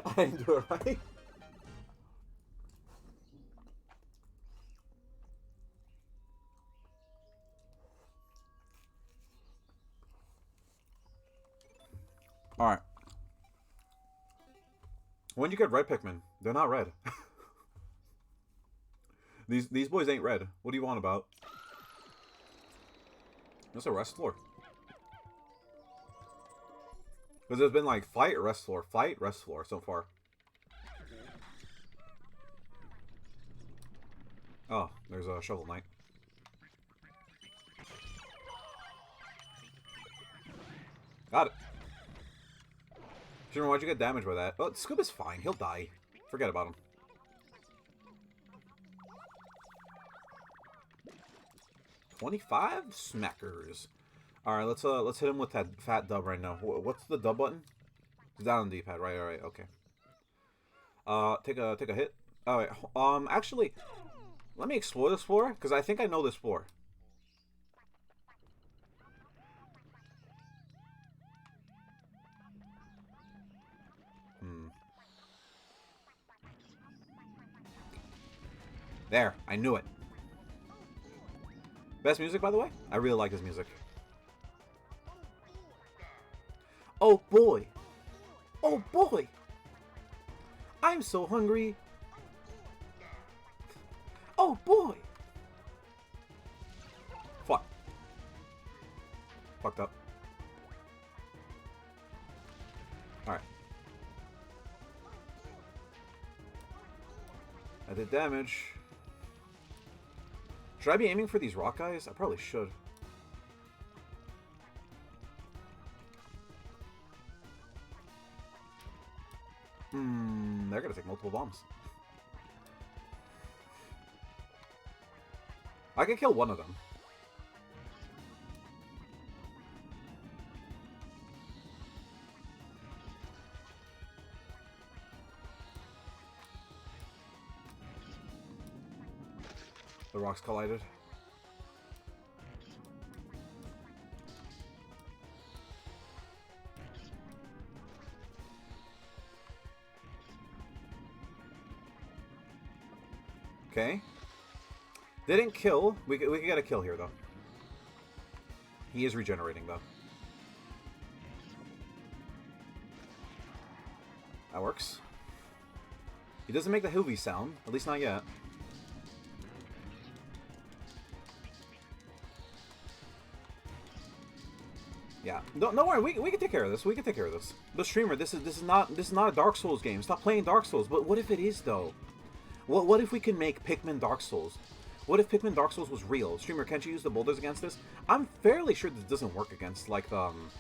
I didn't do it right. Alright. When'd you get red Pikmin? They're not red. These boys ain't red. What do you want about? That's a rest floor. Because there's been like fight, rest floor so far. Oh, there's a Shovel Knight. Got it. Jimmer, why'd you get damaged by that? Oh, Scoop is fine. He'll die. Forget about him. $25 smackers. All right, let's hit him with that fat dub right now. What's the dub button? It's down on the D-pad. Right, all right, okay. Take a hit. All right. Actually, let me explore this floor because I think I know this floor. There, I knew it. Best music, by the way? I really like his music. Oh boy! Oh boy! I'm so hungry! Oh boy! Fuck. Fucked up. Alright. I did damage. Should I be aiming for these rock guys? I probably should. They're gonna take multiple bombs. I can kill one of them. The rocks collided. Okay. They didn't kill. We can get a kill here, though. He is regenerating, though. That works. He doesn't make the Hoovy sound. At least not yet. Yeah. Don't worry. We can take care of this. We can take care of this. But streamer, this is not a Dark Souls game. Stop playing Dark Souls. But what if it is, though? What if we can make Pikmin Dark Souls? What if Pikmin Dark Souls was real? Streamer, can't you use the boulders against this? I'm fairly sure this doesn't work against, like, I'm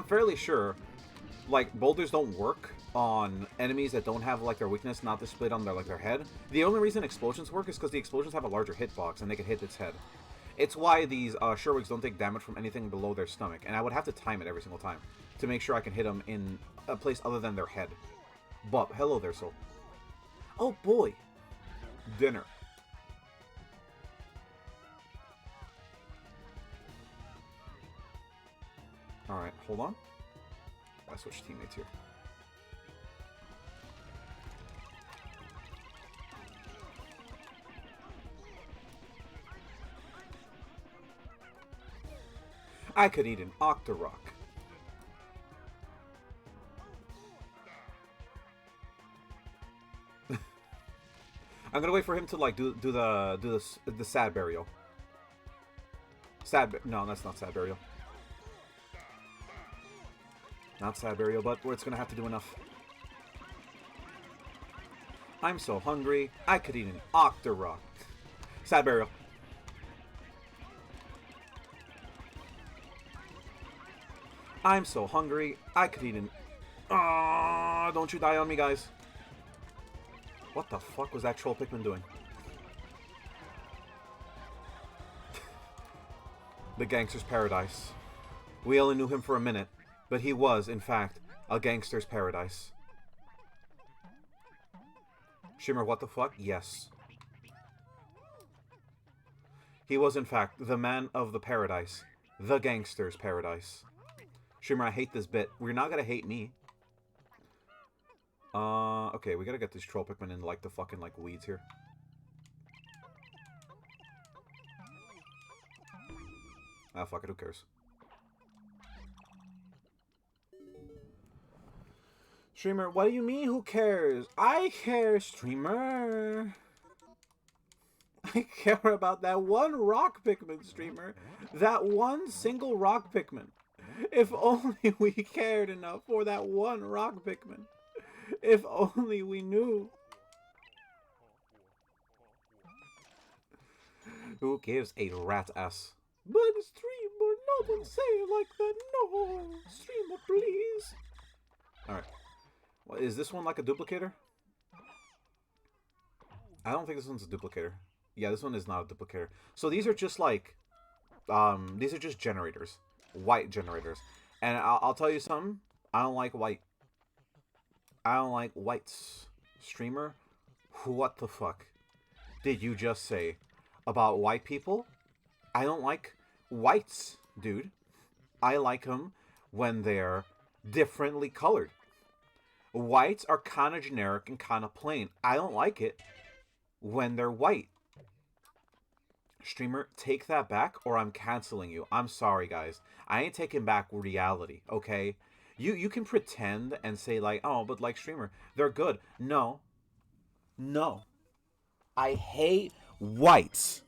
fairly sure, like, boulders don't work on enemies that don't have, like, their weakness not displayed on their head. The only reason explosions work is because the explosions have a larger hitbox and they can hit its head. It's why these Sherwigs don't take damage from anything below their stomach. And I would have to time it every single time to make sure I can hit them in a place other than their head. But, hello there, soul. Oh boy. Dinner. Alright, hold on. I switched teammates here. I could eat an Octorok. I'm gonna wait for him to like do the sad burial. No, that's not sad burial. Not sad burial, but it's gonna have to do enough. I'm so hungry, I could eat an Octorok. Sad burial. I'm so hungry, I could eat an... Ah, don't you die on me, guys. What the fuck was that troll Pikmin doing? The gangster's paradise. We only knew him for a minute, but he was, in fact, a gangster's paradise. Shimmer, what the fuck? Yes. He was, in fact, the man of the paradise. The gangster's paradise. Shimmer, I hate this bit. We're not gonna hate me. Okay, we gotta get these troll Pikmin into, like, the fucking, like, weeds here. Ah, fuck it, who cares? Streamer, what do you mean, who cares? I care, streamer. I care about that one rock Pikmin, streamer. That one single rock Pikmin. If only we cared enough for that one rock Pikmin. If only we knew. Who gives a rat ass? But streamer, no, don't say it like that. No, streamer, please. Alright. Well, is this one like a duplicator? I don't think this one's a duplicator. Yeah, this one is not a duplicator. So these are just like, these are just generators. White generators. And I'll tell you something. I don't like white. I don't like whites. Streamer, what the fuck did you just say about white people? I don't like whites, dude. I like them when they're differently colored. Whites are kind of generic and kind of plain. I don't like it when they're white. Streamer, take that back or I'm canceling you. I'm sorry, guys. I ain't taking back reality, okay? You can pretend and say, like, oh, but, like, streamer, they're good. No. No. I hate whites.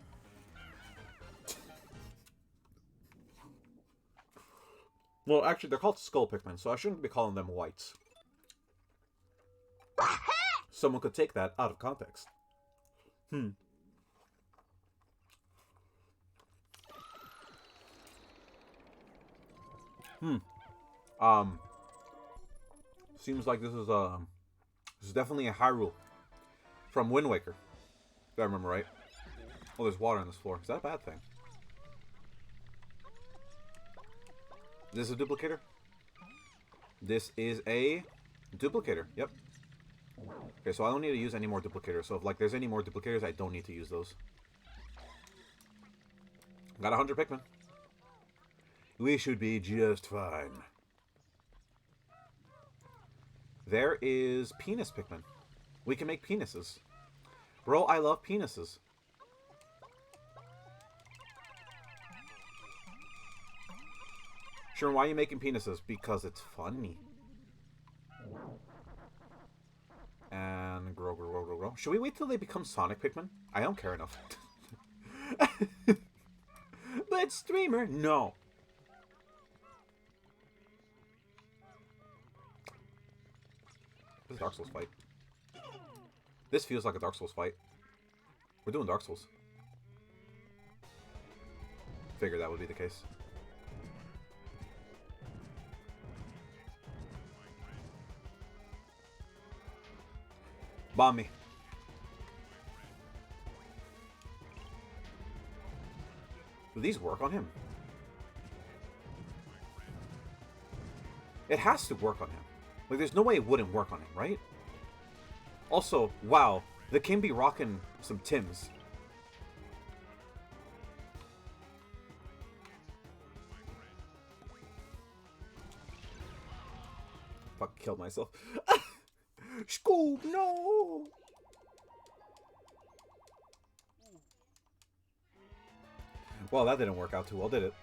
Well, actually, they're called skull Pikmin, so I shouldn't be calling them whites. Someone could take that out of context. Seems like this is definitely a Hyrule from Wind Waker. If I remember right. Oh, there's water on this floor. Is that a bad thing? This is a duplicator? This is a duplicator. Yep. Okay, so I don't need to use any more duplicators. So if, like, there's any more duplicators, I don't need to use those. Got 100 Pikmin. We should be just fine. There is penis Pikmin. We can make penises. Bro, I love penises. Sure, why are you making penises? Because it's funny. And grow, grow, grow, grow, grow. Should we wait till they become Sonic Pikmin? I don't care enough. But streamer, no. This is a Dark Souls fight. This feels like a Dark Souls fight. We're doing Dark Souls. Figured that would be the case. Bomb me. Do these work on him? It has to work on him. Like, there's no way it wouldn't work on him, right? Also, wow, the King be rocking some Tims. Fuck, killed myself. Scoop, no! Well, that didn't work out too well, did it?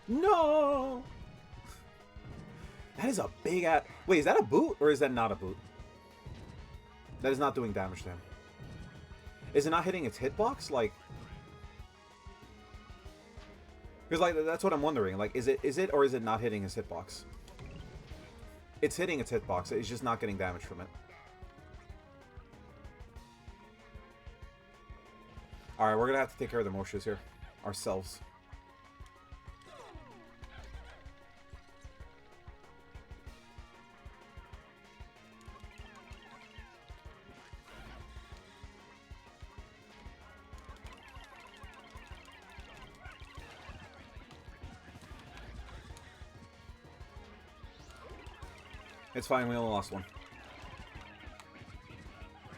No! That is a big ass... Wait, is that a boot or is that not a boot? That is not doing damage to him. Is it not hitting its hitbox? Like... Because, like, that's what I'm wondering. Like, is it or is it not hitting his hitbox? It's hitting its hitbox. It's just not getting damage from it. Alright, we're gonna have to take care of the Moshas here. Ourselves. It's fine, we only lost one.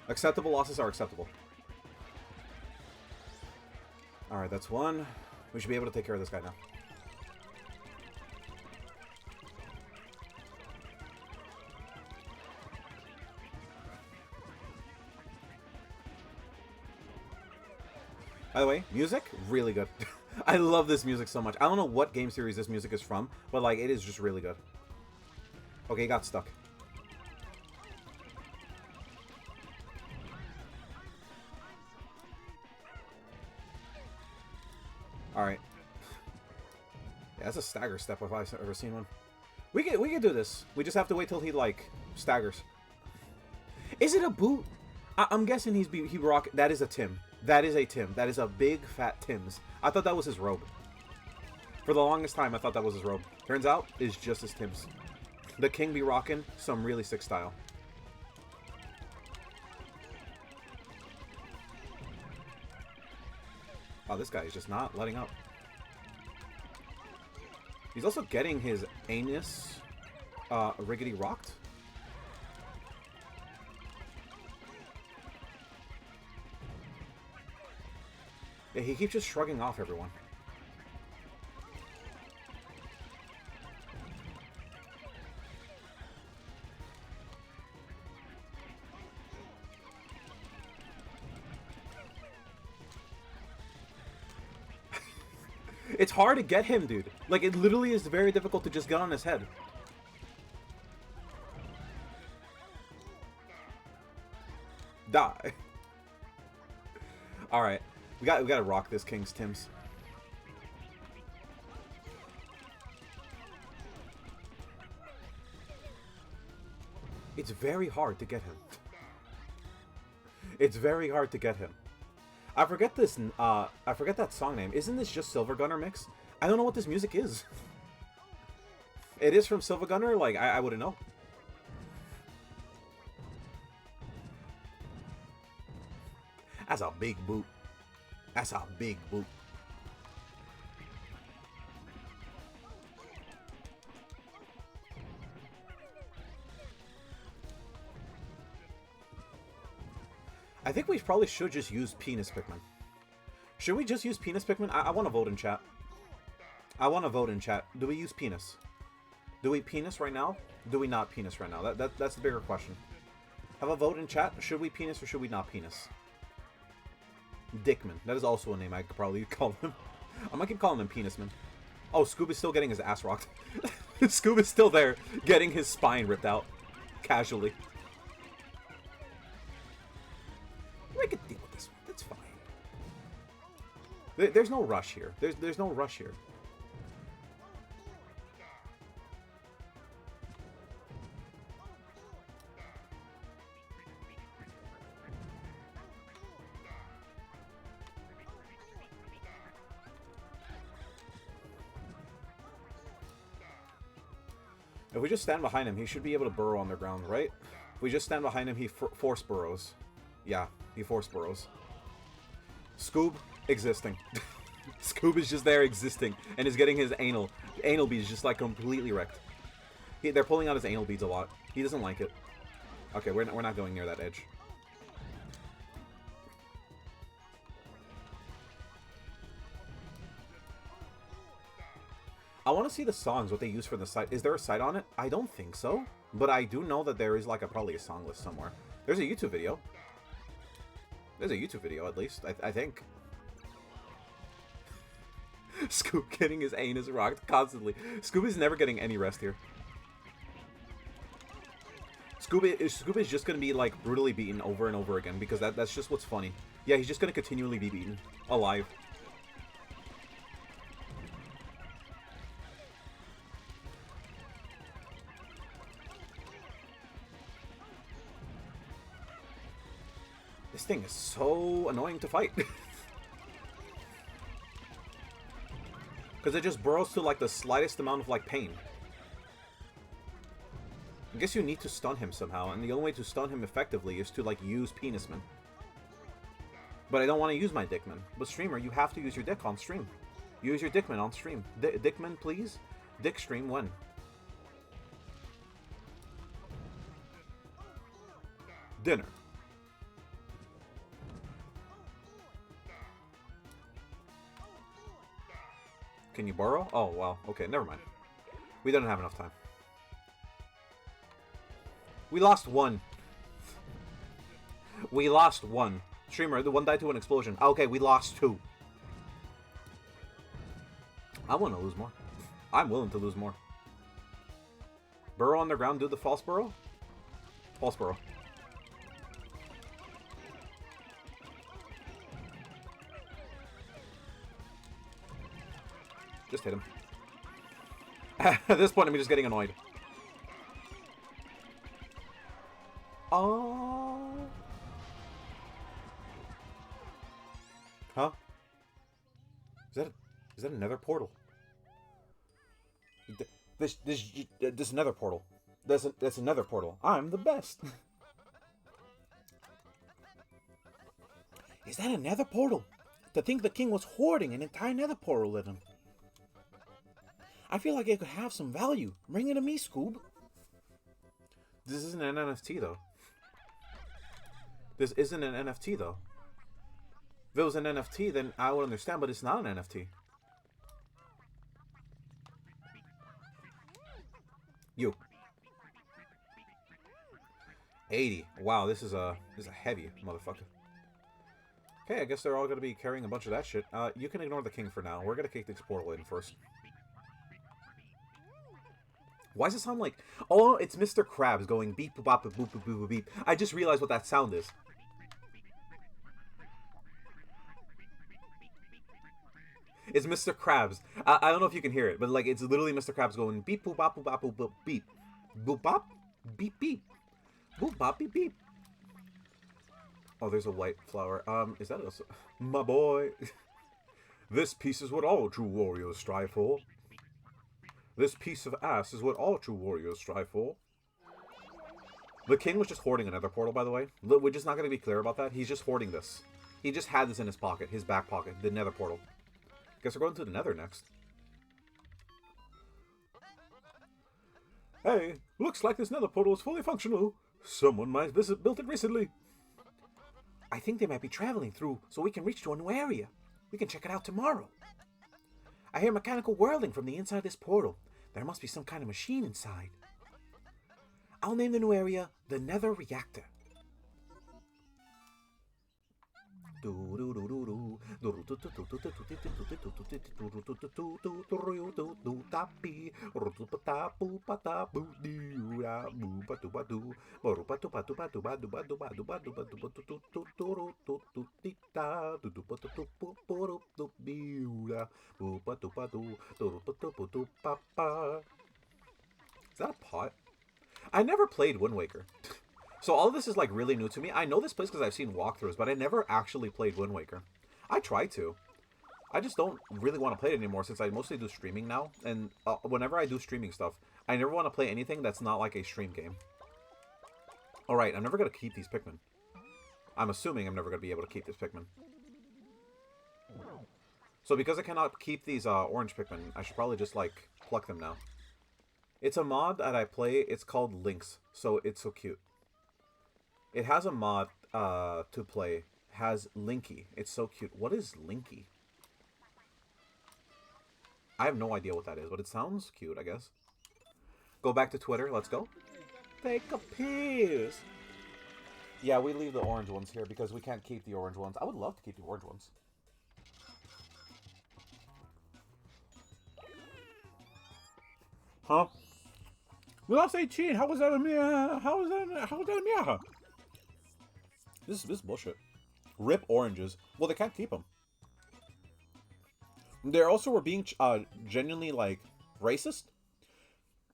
Acceptable losses are acceptable. Alright, that's one. We should be able to take care of this guy now. By the way, music, really good. I love this music so much. I don't know what game series this music is from, but like, it is just really good. Okay, he got stuck. Alright. Yeah, that's a stagger step if I've ever seen one. We can do this. We just have to wait till he, like, staggers. Is it a boot? I'm guessing he rock. That is a Tim. That is a Tim. That is a big, fat Tim's. I thought that was his robe. For the longest time, I thought that was his robe. Turns out, it's just his Tim's. The king be rocking some really sick style. Oh, this guy is just not letting up. He's also getting his anus riggedy rocked. Yeah, he keeps just shrugging off everyone. It's hard to get him, dude. Like, it literally is very difficult to just get on his head. Die. Alright. We gotta rock this King's Tims. It's very hard to get him. It's very hard to get him. I forget this, I forget that song name. Isn't this just Silver Gunner mix? I don't know what this music is. It is from Silver Gunner? Like, I wouldn't know. That's a big boot. That's a big boot. I think we probably should just use Penis Pikmin. Should we just use Penis Pikmin? I want to vote in chat. I want to vote in chat. Do we use Penis? Do we Penis right now? Do we not Penis right now? That's the bigger question. Have a vote in chat. Should we Penis or should we not Penis? Dickman. That is also a name I could probably call him. I might keep calling him Penisman. Oh, Scoob is still getting his ass rocked. Scoob is still there, getting his spine ripped out. Casually. We could deal with this one. That's fine. There's no rush here. There's no rush here. If we just stand behind him, he should be able to burrow on the ground, right? If we just stand behind him, he force burrows. Yeah, he force burrows. Scoob, existing. Scoob is just there existing, and is getting his anal beads just like completely wrecked. They're pulling out his anal beads a lot. He doesn't like it. Okay, we're not going near that edge. I want to see the songs, what they use for the site. Is there a site on it? I don't think so. But I do know that there is like probably a song list somewhere. There's a YouTube video. There's a YouTube video at least, I think. Scoob getting his anus rocked constantly. Scoob is never getting any rest here. Scoob is just going to be like brutally beaten over and over again because that's just what's funny. Yeah, he's just going to continually be beaten. Alive. This thing is so annoying to fight. Because it just burrows to like the slightest amount of like pain. I guess you need to stun him somehow, and the only way to stun him effectively is to like use Penisman. But I don't want to use my Dickman. But streamer, you have to use your dick on stream. Use your Dickman on stream. Dickman, please. Dick stream when? dinner. Can you borrow? Oh, wow. Okay, never mind. We didn't have enough time. We lost one. We lost one. Streamer, the one died to an explosion. Okay, we lost two. I want to lose more. I'm willing to lose more. Burrow underground, do the false burrow? False burrow. Just hit him. At this point, I'm just getting annoyed. Oh. Huh? Is that another portal? This another portal. That's another portal. I'm the best. Is that another portal? To think the king was hoarding an entire nether portal in him. I feel like it could have some value. Bring it to me, Scoob. This isn't an NFT, though. This isn't an NFT, though. If it was an NFT, then I would understand, but it's not an NFT. You. 80. Wow, this is a heavy motherfucker. Okay, I guess they're all going to be carrying a bunch of that shit. You can ignore the king for now. We're going to kick this portal in first. Why does it sound like... Oh, it's Mr. Krabs going beep, boop, bop, boop, boop, boop, boop, beep. I just realized what that sound is. It's Mr. Krabs. I don't know if you can hear it, but like it's literally Mr. Krabs going beep, boop, bop, boop, bop, boop, boop, beep. Boop, bop, beep, beep. Boop, bop, beep, beep. Oh, there's a white flower. Is that also... My boy. This piece is what all true warriors strive for. This piece of ass is what all true warriors strive for. The king was just hoarding another portal, by the way. We're just not going to be clear about that. He's just hoarding this. He just had this in his pocket, his back pocket, the nether portal. Guess we're going to the nether next. Hey, looks like this nether portal is fully functional. Someone might have built it recently. I think they might be traveling through so we can reach to a new area. We can check it out tomorrow. I hear mechanical whirling from the inside of this portal. There must be some kind of machine inside. I'll name the new area the Nether Reactor. Is that a pot? I never played Wind Waker. So all of this is like really new to me. I know this place because I've seen walkthroughs, but I never actually played Wind Waker. I tried to. I just don't really want to play it anymore since I mostly do streaming now. And whenever I do streaming stuff, I never want to play anything that's not like a stream game. Alright, I'm never going to keep these Pikmin. I'm assuming I'm never going to be able to keep this Pikmin. So because I cannot keep these orange Pikmin, I should probably just like pluck them now. It's a mod that I play. It's called Lynx. So it's so cute. It has a mod to play. Has Linky. It's so cute. What is Linky? I have no idea what that is, but it sounds cute, I guess. Go back to Twitter. Let's go. Take a piece. Yeah, we leave the orange ones here because we can't keep the orange ones. I would love to keep the orange ones. Huh? We lost 18. How was that a mirror? How was that a mirror? This is bullshit. Rip oranges. Well, they can't keep them. They also were being genuinely like racist.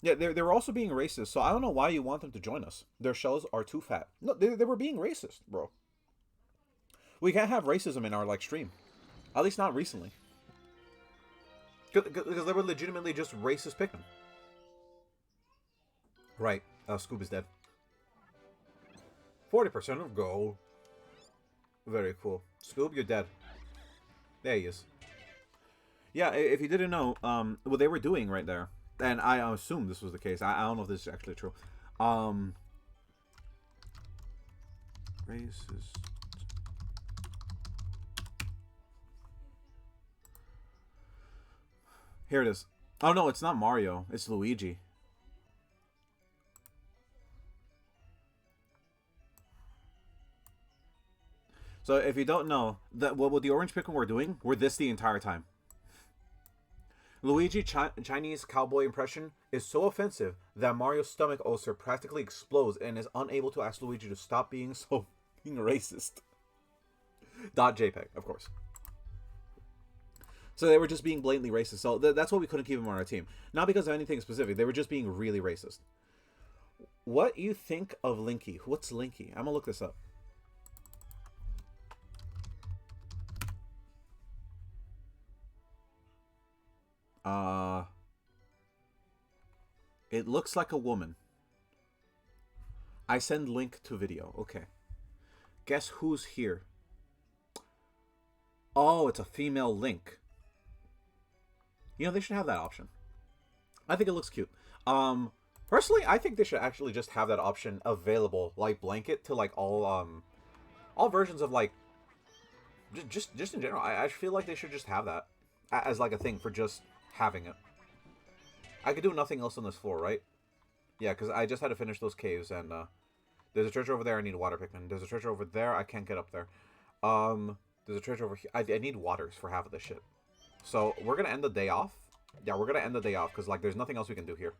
Yeah, they were also being racist. So I don't know why you want them to join us. Their shells are too fat. No, they were being racist, bro. We can't have racism in our like stream. At least not recently. Because they were legitimately just racist Pikmin. Right. Scoob is dead. 40% of gold. Very cool. Scoob, you're dead. There he is. Yeah, if you didn't know, what they were doing right there, and I assume this was the case. I don't know if this is actually true. Racist. Here it is. Oh no, it's not Mario. It's Luigi. So if you don't know, that what the orange Pikmin were doing, were this the entire time. Luigi Chinese cowboy impression is so offensive that Mario's stomach ulcer practically explodes and is unable to ask Luigi to stop being so being racist. .jpg, of course. So they were just being blatantly racist. So that's why we couldn't keep him on our team. Not because of anything specific. They were just being really racist. What you think of Linky? What's Linky? I'm gonna look this up. It looks like a woman. I send link to video. Okay. Guess who's here? Oh, it's a female Link. You know, they should have that option. I think it looks cute. Personally, I think they should actually just have that option available, like blanket to like all versions of like just in general. I feel like they should just have that as like a thing for just having it. I could do nothing else on this floor, right? Yeah, because I just had to finish those caves, and there's a treasure over there. I need a water Pikmin. There's a treasure over there. I can't get up there. There's a treasure over here. I need waters for half of this shit. So we're gonna end the day off. Yeah, we're gonna end the day off because like there's nothing else we can do here.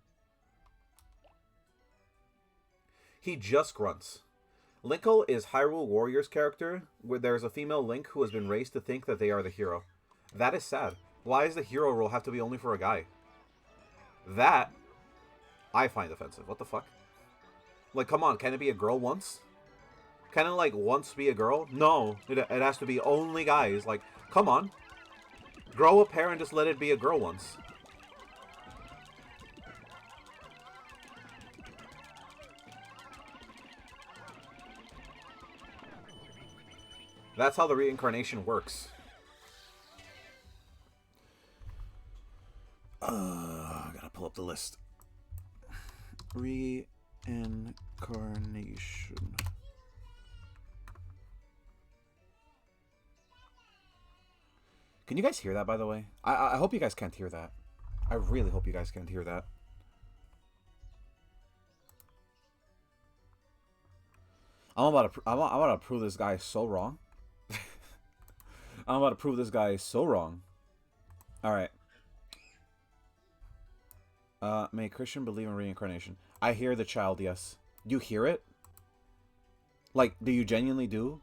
He just grunts. Linkle is Hyrule Warriors character where there's a female Link who has been raised to think that they are the hero. That is sad. Why does the hero role have to be only for a guy? That I find offensive. What the fuck? Like, come on, can it be a girl once? Can it, like, once be a girl? No, it has to be only guys. Like, come on. Grow a pair and just let it be a girl once. That's how the reincarnation works. I gotta pull up the list. Reincarnation. Can you guys hear that, by the way? I hope you guys can't hear that. I really hope you guys can't hear that. I'm about to prove this guy so wrong. I'm about to prove this guy so wrong. All right. May a Christian believe in reincarnation? I hear the child, yes. Do you hear it? Like, do you genuinely do?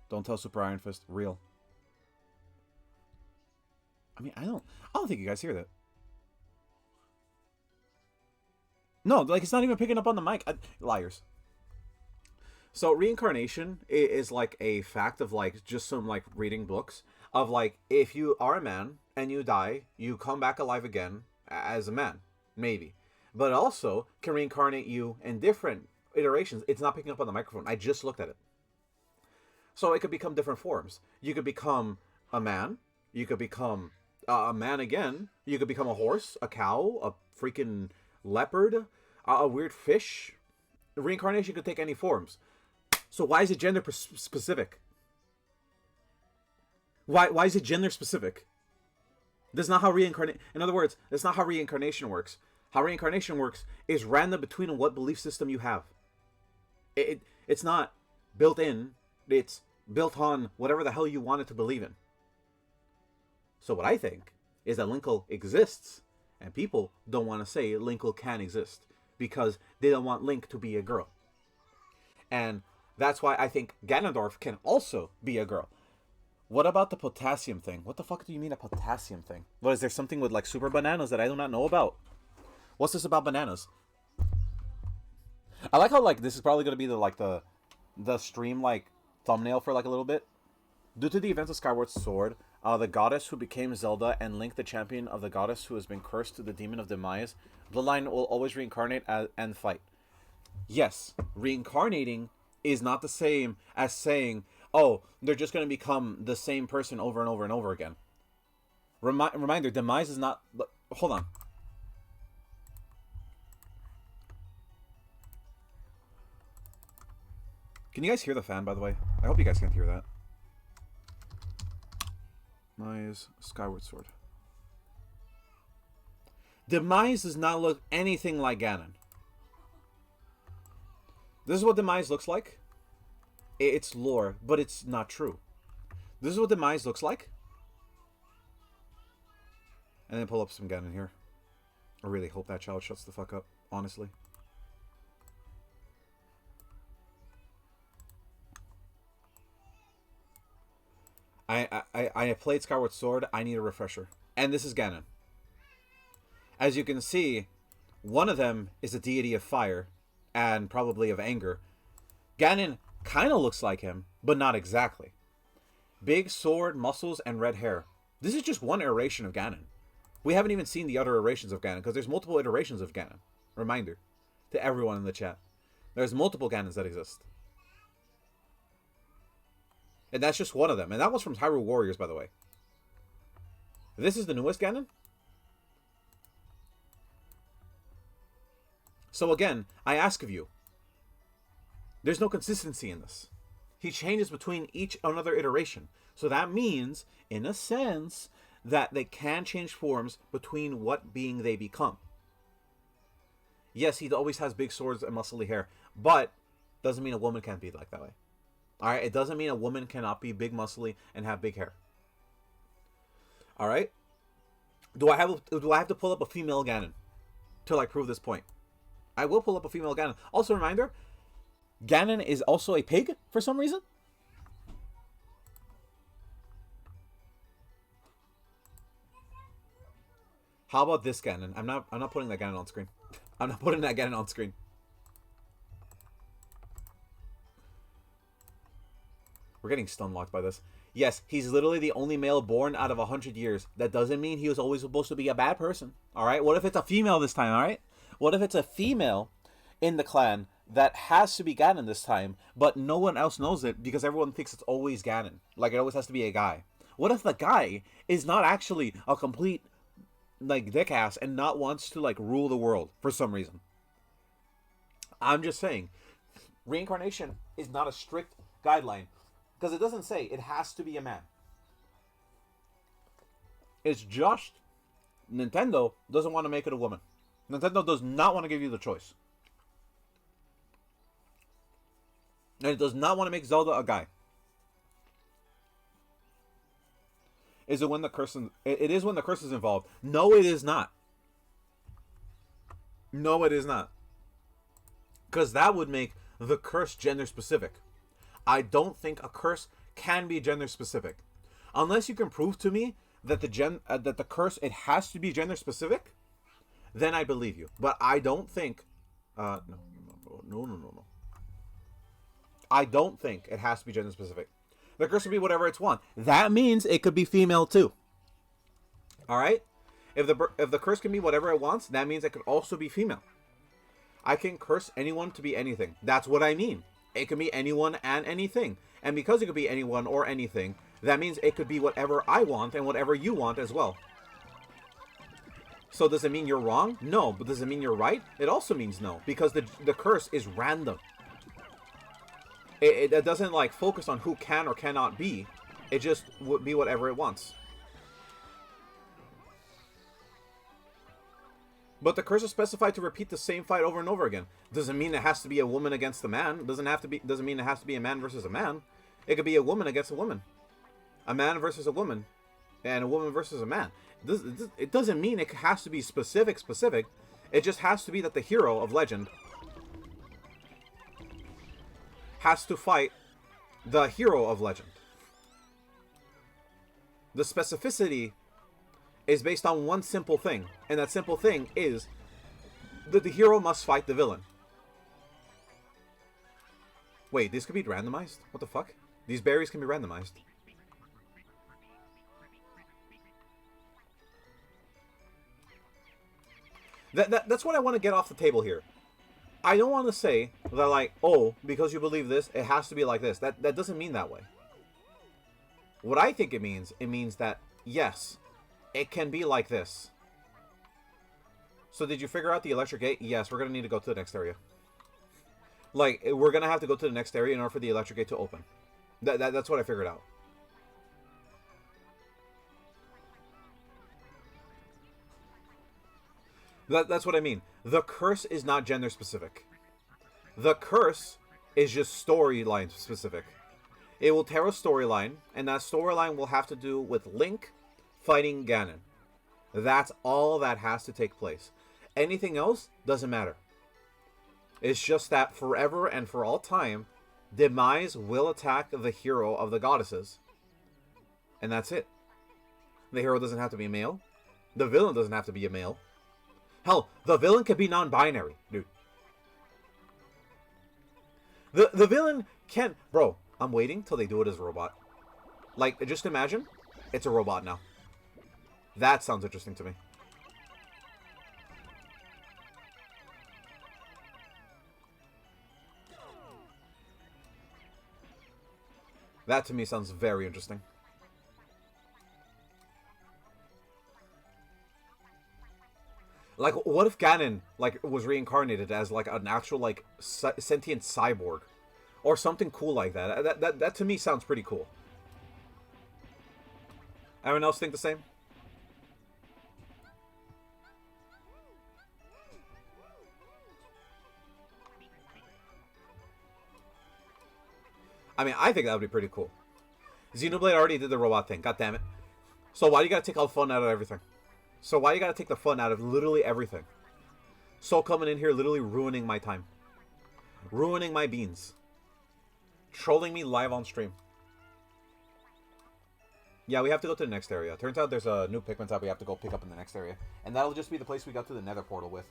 Don't tell Super Iron Fist. Real. I mean, I don't think you guys hear that. No, like, it's not even picking up on the mic. Liars. So reincarnation is like a fact of like just some like reading books of like if you are a man and you die, you come back alive again as a man, maybe. But also can reincarnate you in different iterations. It's not picking up on the microphone. I just looked at it. So it could become different forms. You could become a man. You could become a man again. You could become a horse, a cow, a freaking leopard, a weird fish. Reincarnation could take any forms. So why is it gender specific? Why is it gender specific? That's not how reincarnation. In other words, that's not how reincarnation works. How reincarnation works is random between what belief system you have. It's not built in. It's built on whatever the hell you want it to believe in. So what I think is that Linkle exists, and people don't want to say Linkle can exist because they don't want Link to be a girl. And that's why I think Ganondorf can also be a girl. What about the potassium thing? What the fuck do you mean a potassium thing? What, is there something with like super bananas that I do not know about? What's this about bananas? I like how like this is probably gonna be the stream like thumbnail for like a little bit. Due to the events of Skyward Sword, the goddess who became Zelda and Link the champion of the goddess who has been cursed to the demon of demise, Bloodline will always reincarnate and fight. Yes, reincarnating is not the same as saying, oh, they're just going to become the same person over and over and over again. Reminder, demise is not... Hold on. Can you guys hear the fan, by the way? I hope you guys can't hear that. Demise, Skyward Sword. Demise does not look anything like Ganon. This is what Demise looks like. It's lore, but it's not true. This is what Demise looks like. And then pull up some Ganon here. I really hope that child shuts the fuck up, honestly. I played Skyward Sword. I need a refresher. And this is Ganon. As you can see, one of them is a deity of fire and probably of anger. Ganon kind of looks like him, but not exactly. Big sword, muscles, and red hair. This is just one iteration of Ganon. We haven't even seen the other iterations of Ganon, because there's multiple iterations of Ganon. Reminder to everyone in the chat. There's multiple Ganons that exist. And that's just one of them. And that was from Hyrule Warriors, by the way. This is the newest Ganon. So again, I ask of you, there's no consistency in this. He changes between each another iteration. So that means, in a sense, that they can change forms between what being they become. Yes, he always has big swords and muscly hair, but doesn't mean a woman can't be like that way. Alright, it doesn't mean a woman cannot be big muscly and have big hair. Alright? Do I have to pull up a female Ganon to like prove this point? I will pull up a female Ganon. Also, reminder, Ganon is also a pig for some reason. How about this Ganon? I'm not putting that Ganon on screen. I'm not putting that Ganon on screen. We're getting stun locked by this. Yes, he's literally the only male born out of 100 years. That doesn't mean he was always supposed to be a bad person. Alright? What if it's a female this time, alright? What if it's a female in the clan that has to be Ganon this time, but no one else knows it because everyone thinks it's always Ganon? Like, it always has to be a guy. What if the guy is not actually a complete, like, dick-ass and not wants to, like, rule the world for some reason? I'm just saying, reincarnation is not a strict guideline because it doesn't say it has to be a man. It's just Nintendo doesn't want to make it a woman. Nintendo does not want to give you the choice. And it does not want to make Zelda a guy. Is it when the curse... It is when the curse is involved. No, it is not. No, it is not. Because that would make the curse gender specific. I don't think a curse can be gender specific. Unless you can prove to me that the curse, it has to be gender specific, then I believe you. But I don't think... No. I don't think it has to be gender specific. The curse can be whatever it's want. That means it could be female too. Alright? If the curse can be whatever it wants, that means it could also be female. I can curse anyone to be anything. That's what I mean. It can be anyone and anything. And because it could be anyone or anything, that means it could be whatever I want and whatever you want as well. So does it mean you're wrong? No. But does it mean you're right? It also means no. Because the curse is random. It doesn't like focus on who can or cannot be. It just would be whatever it wants. But the curse is specified to repeat the same fight over and over again. Doesn't mean it has to be a woman against a man. Doesn't mean it has to be a man versus a man. It could be a woman against a woman. A man versus a woman. And a woman versus a man. It doesn't mean it has to be specific. It just has to be that the hero of legend has to fight the hero of legend. The specificity is based on one simple thing, and that simple thing is that the hero must fight the villain. Wait, these could be randomized? What the fuck? These berries can be randomized. That's what I want to get off the table here. I don't want to say that, like, oh, because you believe this, it has to be like this. That doesn't mean that way. What I think it means that, yes, it can be like this. So did you figure out the electric gate? Yes, we're going to need to go to the next area. Like, we're going to have to go to the next area in order for the electric gate to open. That's what I figured out. That's what I mean. The curse is not gender specific. The curse is just storyline specific. It will tear a storyline, and that storyline will have to do with Link fighting Ganon. That's all that has to take place. Anything else doesn't matter. It's just that forever and for all time, Demise will attack the hero of the goddesses. And that's it. The hero doesn't have to be a male. The villain doesn't have to be a male. Hell, the villain could be non-binary, dude. The villain can... Bro, I'm waiting till they do it as a robot. Like, just imagine, it's a robot now. That sounds interesting to me. That to me sounds very interesting. Like, what if Ganon, like, was reincarnated as, like, an actual, like, sentient cyborg? Or something cool like that. That to me sounds pretty cool. Everyone else think the same? I mean, I think that would be pretty cool. Xenoblade already did the robot thing. God damn it. So why do you gotta take all the fun out of everything? So why you gotta take the fun out of literally everything? Soul coming in here literally ruining my time. Ruining my beans. Trolling me live on stream. Yeah, we have to go to the next area. Turns out there's a new Pikmin type we have to go pick up in the next area. And that'll just be the place we got to the Nether portal with.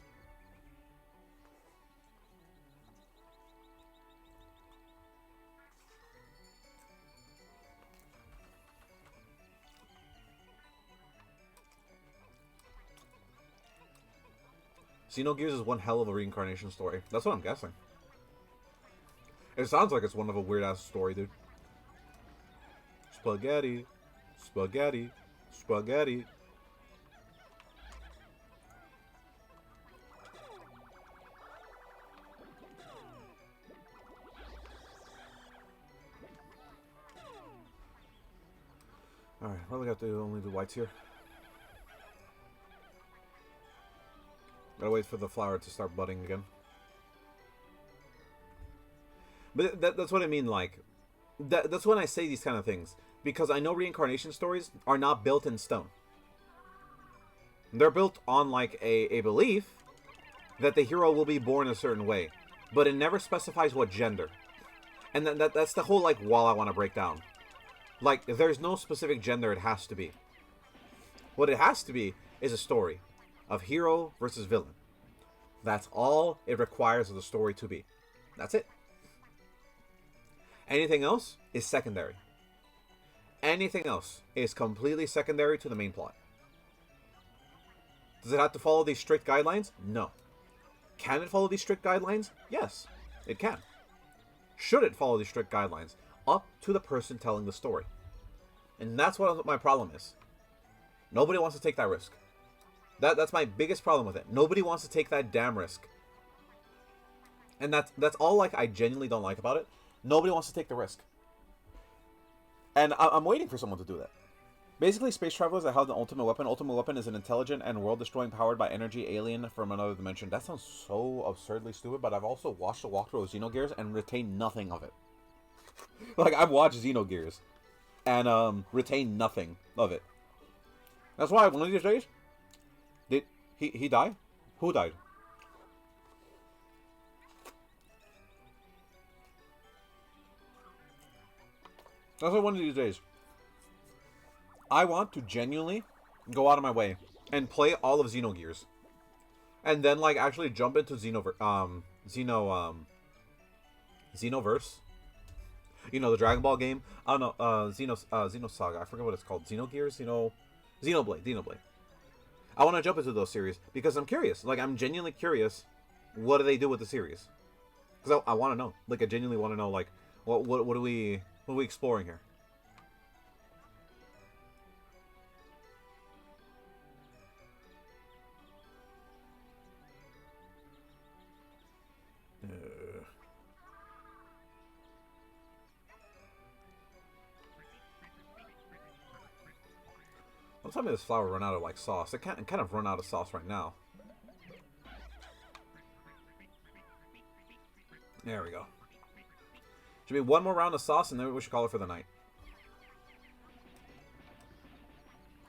Xenogears is one hell of a reincarnation story. That's what I'm guessing. It sounds like it's one of a weird-ass story, dude. Spaghetti. Spaghetti. Spaghetti. Alright, what do we got to do? Only the whites here. Gotta wait for the flower to start budding again. But that's what I mean, like... That's when I say these kind of things. Because I know reincarnation stories are not built in stone. They're built on, like, a belief that the hero will be born a certain way. But it never specifies what gender. And that's the whole, like, wall I want to break down. Like, there's no specific gender it has to be. What it has to be is a story of hero versus villain. That's all it requires of the story to be. That's it. Anything else is secondary. Anything else is completely secondary to the main plot. Does it have to follow these strict guidelines? No. Can it follow these strict guidelines? Yes, it can. Should it follow these strict guidelines? Up to the person telling the story. And that's what my problem is. Nobody wants to take that risk. That's my biggest problem with it. Nobody wants to take that damn risk. And that's all, like, I genuinely don't like about it. Nobody wants to take the risk. And I'm waiting for someone to do that. Basically, space travelers that have the ultimate weapon. Ultimate weapon is an intelligent and world-destroying powered by energy alien from another dimension. That sounds so absurdly stupid, but I've also watched the walkthrough of Xenogears and retained nothing of it. Like, I've watched Xenogears and retained nothing of it. That's why one of these days... Did he die? Who died? That's why one of these days I want to genuinely go out of my way and play all of Xenogears. And then, like, actually jump into Xenoverse. You know, the Dragon Ball game? I don't know, Xenosaga. I forget what it's called. Xenogears? Xenoblade. I want to jump into those series because I'm curious. Like, I'm genuinely curious. What do they do with the series? Because I want to know. Like, I genuinely want to know, like, what are we exploring here? Don't tell me this flower run out of like sauce. It can't kind of run out of sauce right now. There we go. Should be one more round of sauce and then we should call it for the night.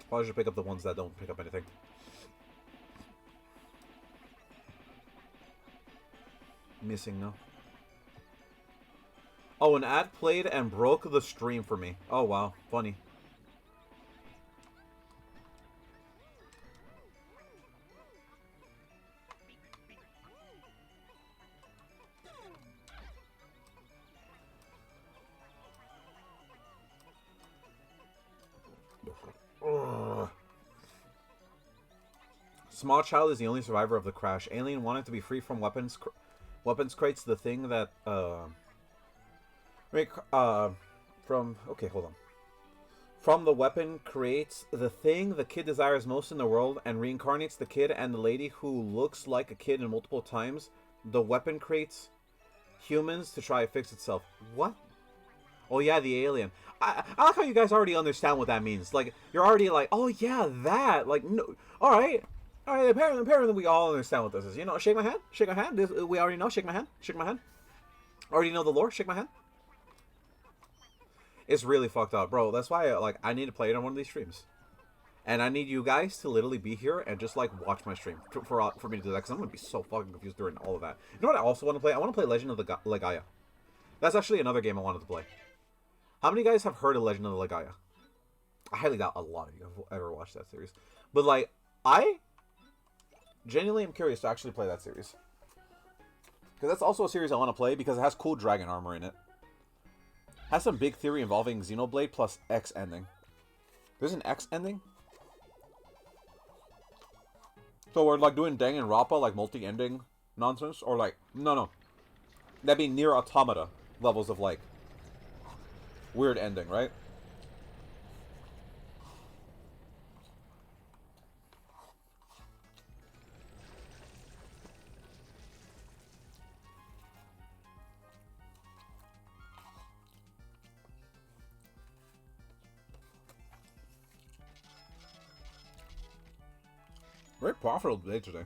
Probably should pick up the ones that don't pick up anything. Missing, no. Oh, an ad played and broke the stream for me. Oh, wow. Funny. Ugh. Small child is the only survivor of the crash. Alien wanted to be free from weapons crates. The thing that from the weapon creates the thing the kid desires most in the world and reincarnates the kid and the lady who looks like a kid in multiple times. The weapon creates humans to try to fix itself. What? Oh yeah, the alien. I like how you guys already understand what that means. Like, you're already like, oh yeah, that. Like, no. Alright, apparently we all understand what this is. You know, shake my hand. Shake my hand. We already know. Shake my hand. Shake my hand. Already know the lore. Shake my hand. It's really fucked up, bro. That's why, like, I need to play it on one of these streams. And I need you guys to literally be here and just, like, watch my stream for me to do that. Because I'm going to be so fucking confused during all of that. You know what I also want to play? I want to play Legend of the Legaia. That's actually another game I wanted to play. How many of you guys have heard of Legend of the Legaia? I highly doubt a lot of you have ever watched that series. But, like, I genuinely am curious to actually play that series. Because that's also a series I want to play because it has cool dragon armor in it. Has some big theory involving Xenoblade plus X ending. There's an X ending? So we're like doing Danganronpa like multi-ending nonsense? Or like, no. That'd be Nier Automata levels of like weird ending, right? Very profitable day today.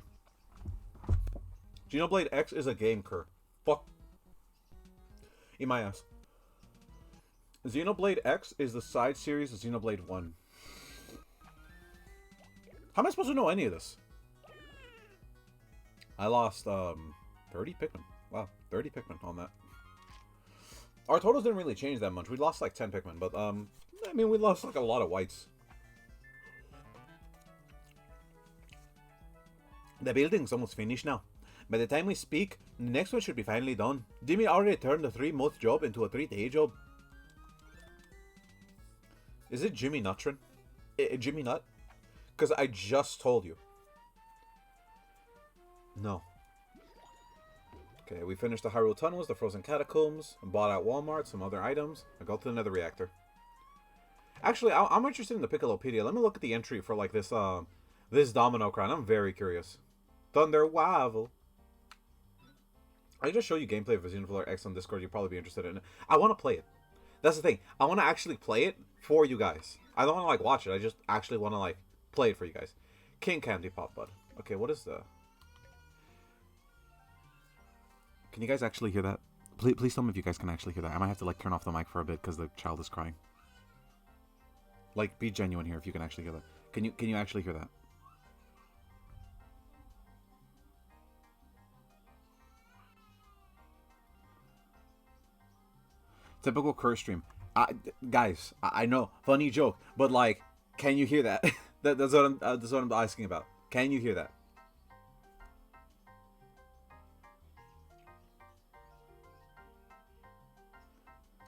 Xenoblade X is a game, Kerr. Fuck. Eat my ass. Xenoblade X is the side series of Xenoblade 1. How am I supposed to know any of this? I lost 30 Pikmin. Wow, 30 Pikmin on that. Our totals didn't really change that much. We lost like 10 Pikmin, but I mean we lost like a lot of whites. The building's almost finished now. By the time we speak, the next one should be finally done. Jimmy already turned the 3-month job into a 3-day job. Is it Jimmy Nutrin? Jimmy Nut? Because I just told you. No. Okay, we finished the Hyrule Tunnels, the Frozen Catacombs, bought at Walmart some other items. I go to the Nether Reactor. Actually, I'm interested in the Piccolopedia. Let me look at the entry for like this this Domino Crown. I'm very curious. Thunder Wavel. I just show you gameplay of Xenoblade X on Discord. You'll probably be interested in it. I want to play it. That's the thing. I want to actually play it for you guys. I don't want to like watch it. I just actually want to like play it for you guys. King Candy Pop Bud. Okay, what is the... Can you guys actually hear that? Please tell me if you guys can actually hear that. I might have to like turn off the mic for a bit because the child is crying. Like, be genuine here if you can actually hear that. Can you actually hear that? Typical curse stream. Guys, I know, funny joke, but like, can you hear that? that's what I'm asking about. Can you hear that?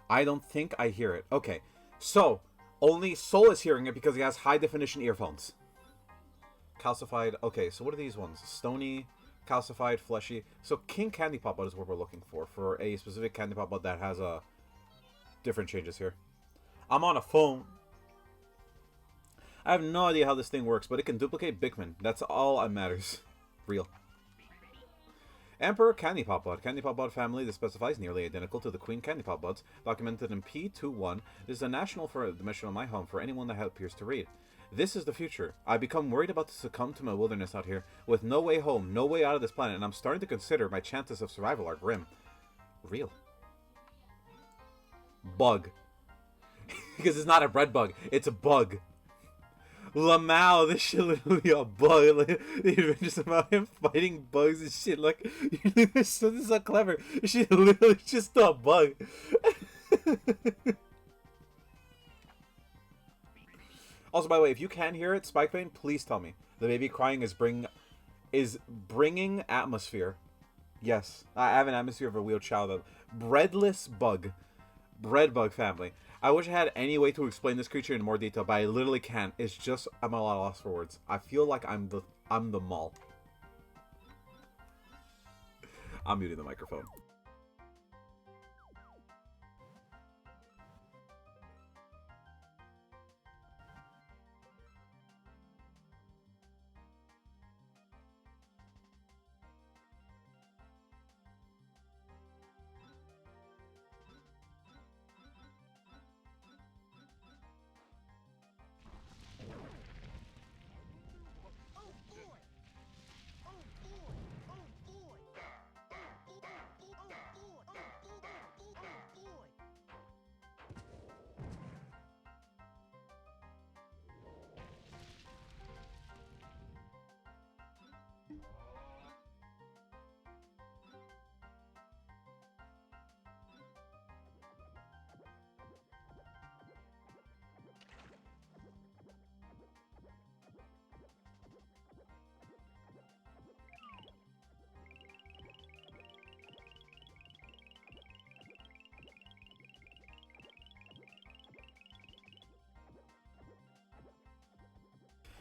I don't think I hear it. Okay, so only Soul is hearing it because he has high definition earphones. Calcified. Okay, so what are these ones? Stony, calcified, fleshy. So King Candy Pop Bud is what we're looking for a specific Candy Pop Bud that has a different changes here. I'm on a phone. I have no idea how this thing works, but it can duplicate Bikmin. That's all that matters. Real. Emperor Candy Pop Bud. Candy Pop Bud family that specifies nearly identical to the Queen Candy Pop Buds, documented in P21. This is a national for dimension on my home for anyone that appears to read. This is the future. I become worried about to succumb to my wilderness out here, with no way home, no way out of this planet, and I'm starting to consider my chances of survival are grim. Real. Bug. Because it's not a bread bug, it's a bug. Lamau, this shit literally a bug. Like, the adventures about him fighting bugs and shit. Like, this is so clever. She's literally just a bug. Also, by the way, if you can hear it, Spikebane, please tell me. The baby crying is bringing atmosphere. Yes, I have an atmosphere of a wheeled child. Breadless bug. Bread bug family. I wish I had any way to explain this creature in more detail, but I literally can't. It's just, I'm at a loss for words. I feel like I'm the mall. I'm muting the microphone.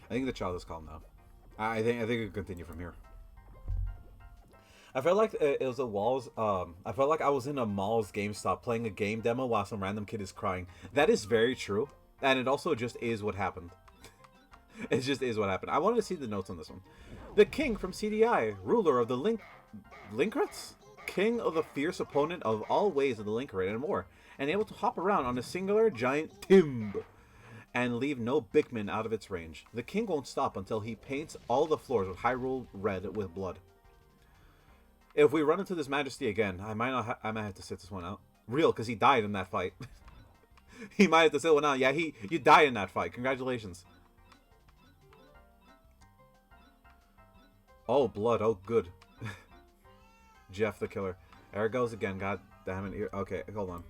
I think the child is calm now. I think we can continue from here. I felt like it was a Walls. I felt like I was in a mall's GameStop playing a game demo while some random kid is crying. That is very true, and it also just is what happened. It just is what happened. I wanted to see the notes on this one. The king from CDI, ruler of the Linkrats, king of the fierce opponent of all ways of the Linkrat and more, and able to hop around on a singular giant timb and leave no Bikmin out of its range. The king won't stop until he paints all the floors with Hyrule red with blood. If we run into this majesty again, I might have to sit this one out. Real, because he died in that fight. He might have to sit one out. Yeah, you died in that fight. Congratulations. Oh, blood. Oh, good. Jeff the killer. There it goes again. God damn it. Here. Okay, hold on.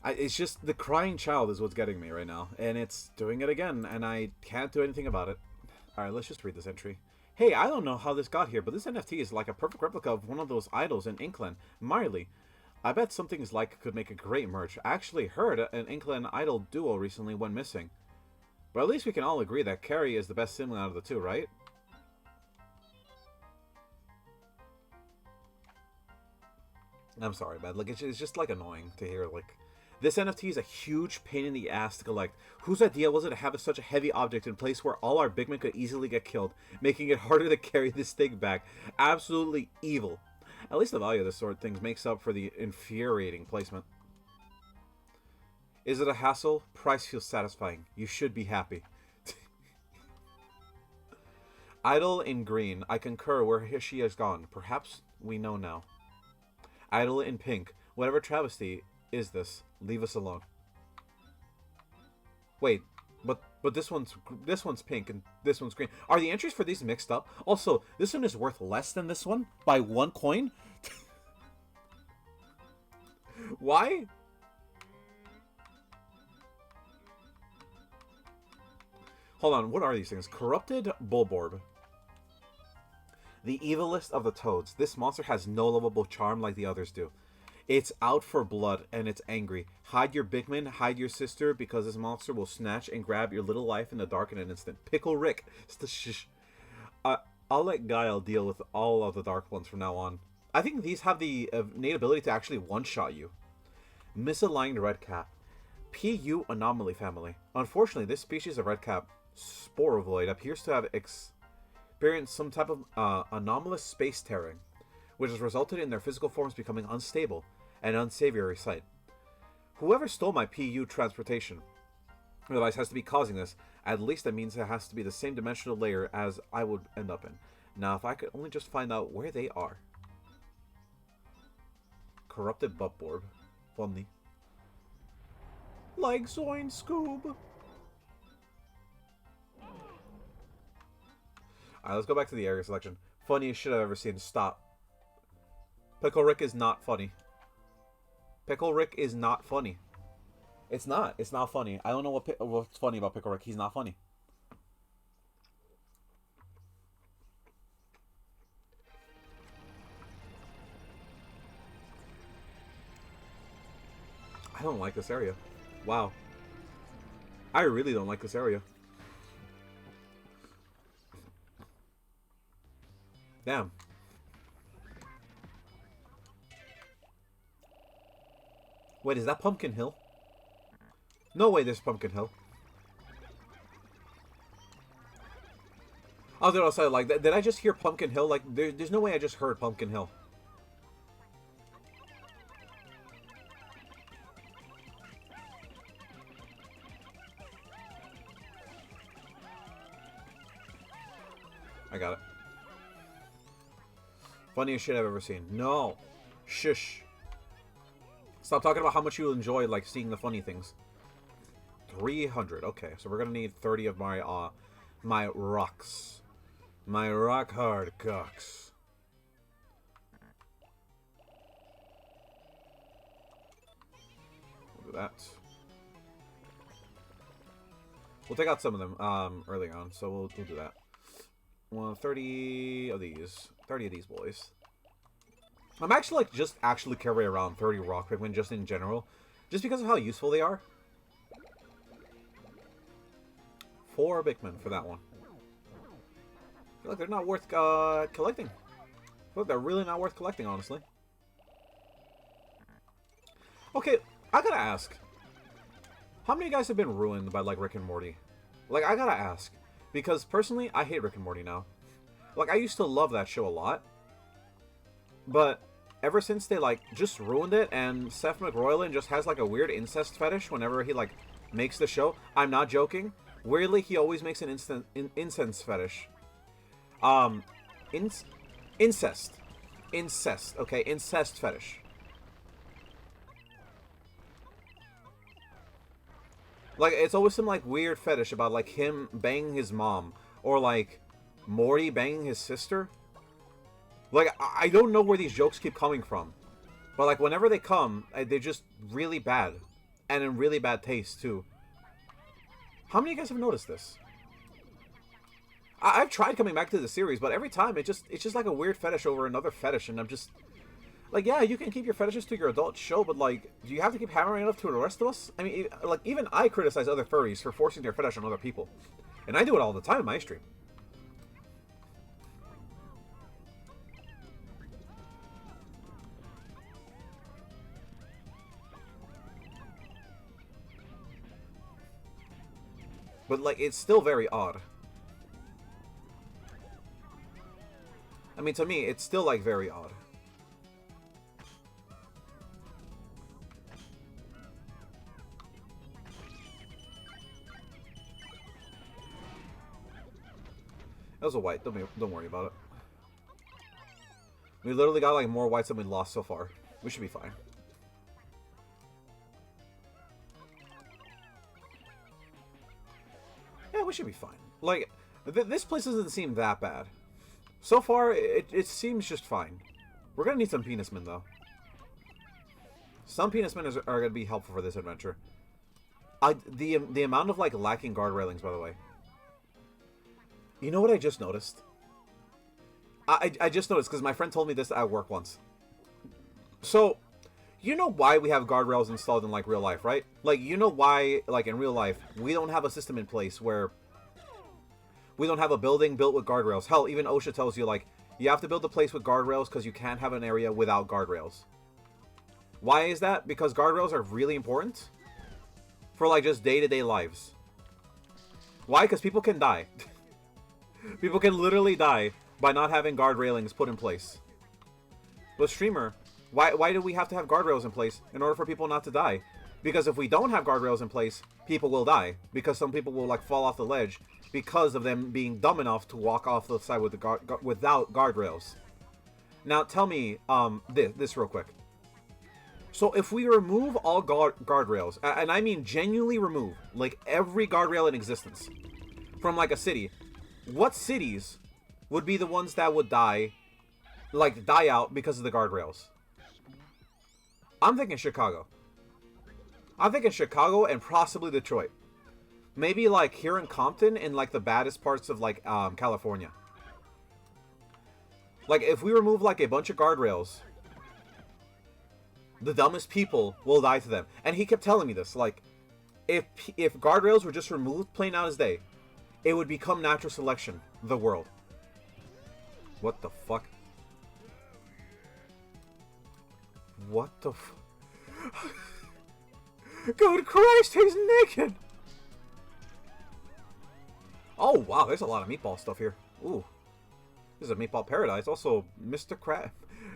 It's just the crying child is what's getting me right now, and it's doing it again, and I can't do anything about it. Alright, let's just read this entry. Hey, I don't know how this got here, but this NFT is like a perfect replica of one of those idols in Inkland, Marley. I bet something like could make a great merch. I actually heard an Inkland idol duo recently went missing. But at least we can all agree that Carrie is the best sibling out of the two, right? I'm sorry, man. Like, it's just like annoying to hear, like... This NFT is a huge pain in the ass to collect. Whose idea was it to have such a heavy object in a place where all our big men could easily get killed, making it harder to carry this thing back? Absolutely evil. At least the value of this sort of things makes up for the infuriating placement. Is it a hassle? Price feels satisfying. You should be happy. Idol in green. I concur where she has gone. Perhaps we know now. Idol in pink. Whatever travesty is this? Leave us alone. Wait, but this one's pink and this one's green. Are the entries for these mixed up? Also, this one is worth less than this one by 1 coin? Why? Hold on, what are these things? Corrupted Bulborb. The evilest of the toads. This monster has no lovable charm like the others do. It's out for blood, and it's angry. Hide your Bigman, hide your sister, because this monster will snatch and grab your little life in the dark in an instant. Pickle Rick. I'll let Guile deal with all of the dark ones from now on. I think these have the innate ability to actually one-shot you. Misaligned Redcap. PU Anomaly family. Unfortunately, this species of Redcap, Sporovoid, appears to have experienced some type of anomalous space tearing, which has resulted in their physical forms becoming unstable and unsavory sight. Whoever stole my PU transportation device has to be causing this. At least that means it has to be the same dimensional layer as I would end up in. Now, if I could only just find out where they are. Corrupted butt orb. Funny. Like Zoin Scoob. Alright, let's go back to the area selection. Funniest shit I've ever seen. Stop. Pickle Rick is not funny. Pickle Rick is not funny. It's not. It's not funny. I don't know what's funny about Pickle Rick. He's not funny. I don't like this area. Wow. I really don't like this area. Damn. Wait, is that Pumpkin Hill? No way there's Pumpkin Hill. I was outside like, did I just hear Pumpkin Hill? Like, there's no way I just heard Pumpkin Hill. I got it. Funniest shit I've ever seen. No. Shush. Stop talking about how much you enjoy, like, seeing the funny things. 300. Okay, so we're gonna need 30 of my, my rocks. My rock hard cocks. We'll do that. We'll take out some of them, early on, so we'll do that. Well, 30 of these. 30 of these boys. I'm actually, like, just actually carry around 30 rock Pikmin just in general. Just because of how useful they are. 4 Bikmin for that one. I feel like they're not worth collecting. I feel like they're really not worth collecting, honestly. Okay, I gotta ask. How many of you guys have been ruined by, like, Rick and Morty? Like, I gotta ask. Because, personally, I hate Rick and Morty now. Like, I used to love that show a lot. But ever since they, like, just ruined it, and Seth MacFarlane just has, like, a weird incest fetish whenever he, like, makes the show. I'm not joking. Weirdly, he always makes an incense fetish. Incest. Incest, okay? Incest fetish. Like, it's always some, like, weird fetish about, like, him banging his mom. Or, like, Morty banging his sister. Like, I don't know where these jokes keep coming from. But, like, whenever they come, they're just really bad. And in really bad taste, too. How many of you guys have noticed this? I've tried coming back to the series, but every time, it's just like a weird fetish over another fetish, and I'm just... Like, yeah, you can keep your fetishes to your adult show, but, like, do you have to keep hammering it up to the rest of us? I mean, like, even I criticize other furries for forcing their fetish on other people. And I do it all the time in my stream. But, like, it's still very odd. I mean, to me, it's still, like, very odd. That was a white. Don't worry about it. We literally got, like, more whites than we lost so far. We should be fine. Yeah, we should be fine. Like, this place doesn't seem that bad. So far, it seems just fine. We're gonna need some penismen, though. Some penismen are gonna be helpful for this adventure. The amount of, like, lacking guard railings, by the way. You know what I just noticed? I just noticed, because my friend told me this at work once. So, you know why we have guardrails installed in, like, real life, right? Like, you know why, like, in real life, we don't have a system in place where we don't have a building built with guardrails. Hell, even OSHA tells you, like, you have to build a place with guardrails because you can't have an area without guardrails. Why is that? Because guardrails are really important for, like, just day-to-day lives. Why? Because people can die. People can literally die by not having guard railings put in place. But streamer, why do we have to have guardrails in place in order for people not to die? Because if we don't have guardrails in place, people will die. Because some people will like fall off the ledge because of them being dumb enough to walk off the side with the without guardrails. Now tell me this real quick. So if we remove all guardrails, and I mean genuinely remove, like every guardrail in existence from like a city, what cities would be the ones that would die out because of the guardrails? I'm thinking Chicago. I'm thinking Chicago and possibly Detroit. Maybe like here in Compton and like the baddest parts of like California. Like if we remove like a bunch of guardrails, the dumbest people will die to them. And he kept telling me this, like if guardrails were just removed plain out as day, it would become natural selection, the world. What the fuck? What the Good Christ, he's naked! Oh, wow, there's a lot of meatball stuff here. Ooh. This is a meatball paradise. Also, Mr. Crab.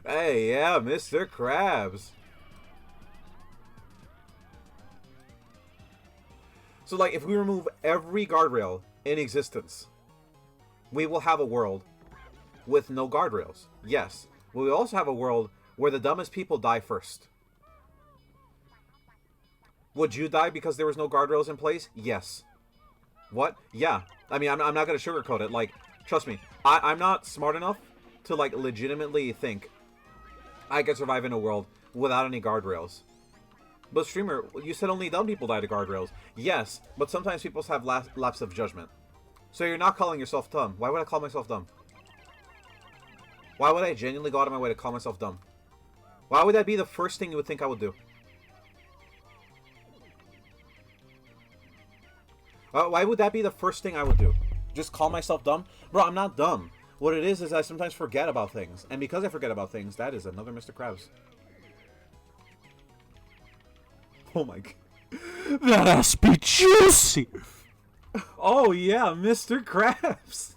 Hey, yeah, Mr. Krabs. So, like, if we remove every guardrail in existence, we will have a world with no guardrails. Yes. We will also have a world where the dumbest people die first. Would you die because there was no guardrails in place? Yes. What? Yeah. I mean, I'm not going to sugarcoat it. Like, trust me, I'm not smart enough to, like, legitimately think I could survive in a world without any guardrails. But, streamer, you said only dumb people die to guardrails. Yes, but sometimes people have lapse of judgment. So you're not calling yourself dumb. Why would I call myself dumb? Why would I genuinely go out of my way to call myself dumb? Why would that be the first thing you would think I would do? Why would that be the first thing I would do? Just call myself dumb? Bro, I'm not dumb. What it is I sometimes forget about things. And because I forget about things, that is another Mr. Krabs. Oh my god. That ass be juicy! Oh yeah, Mr. Krabs!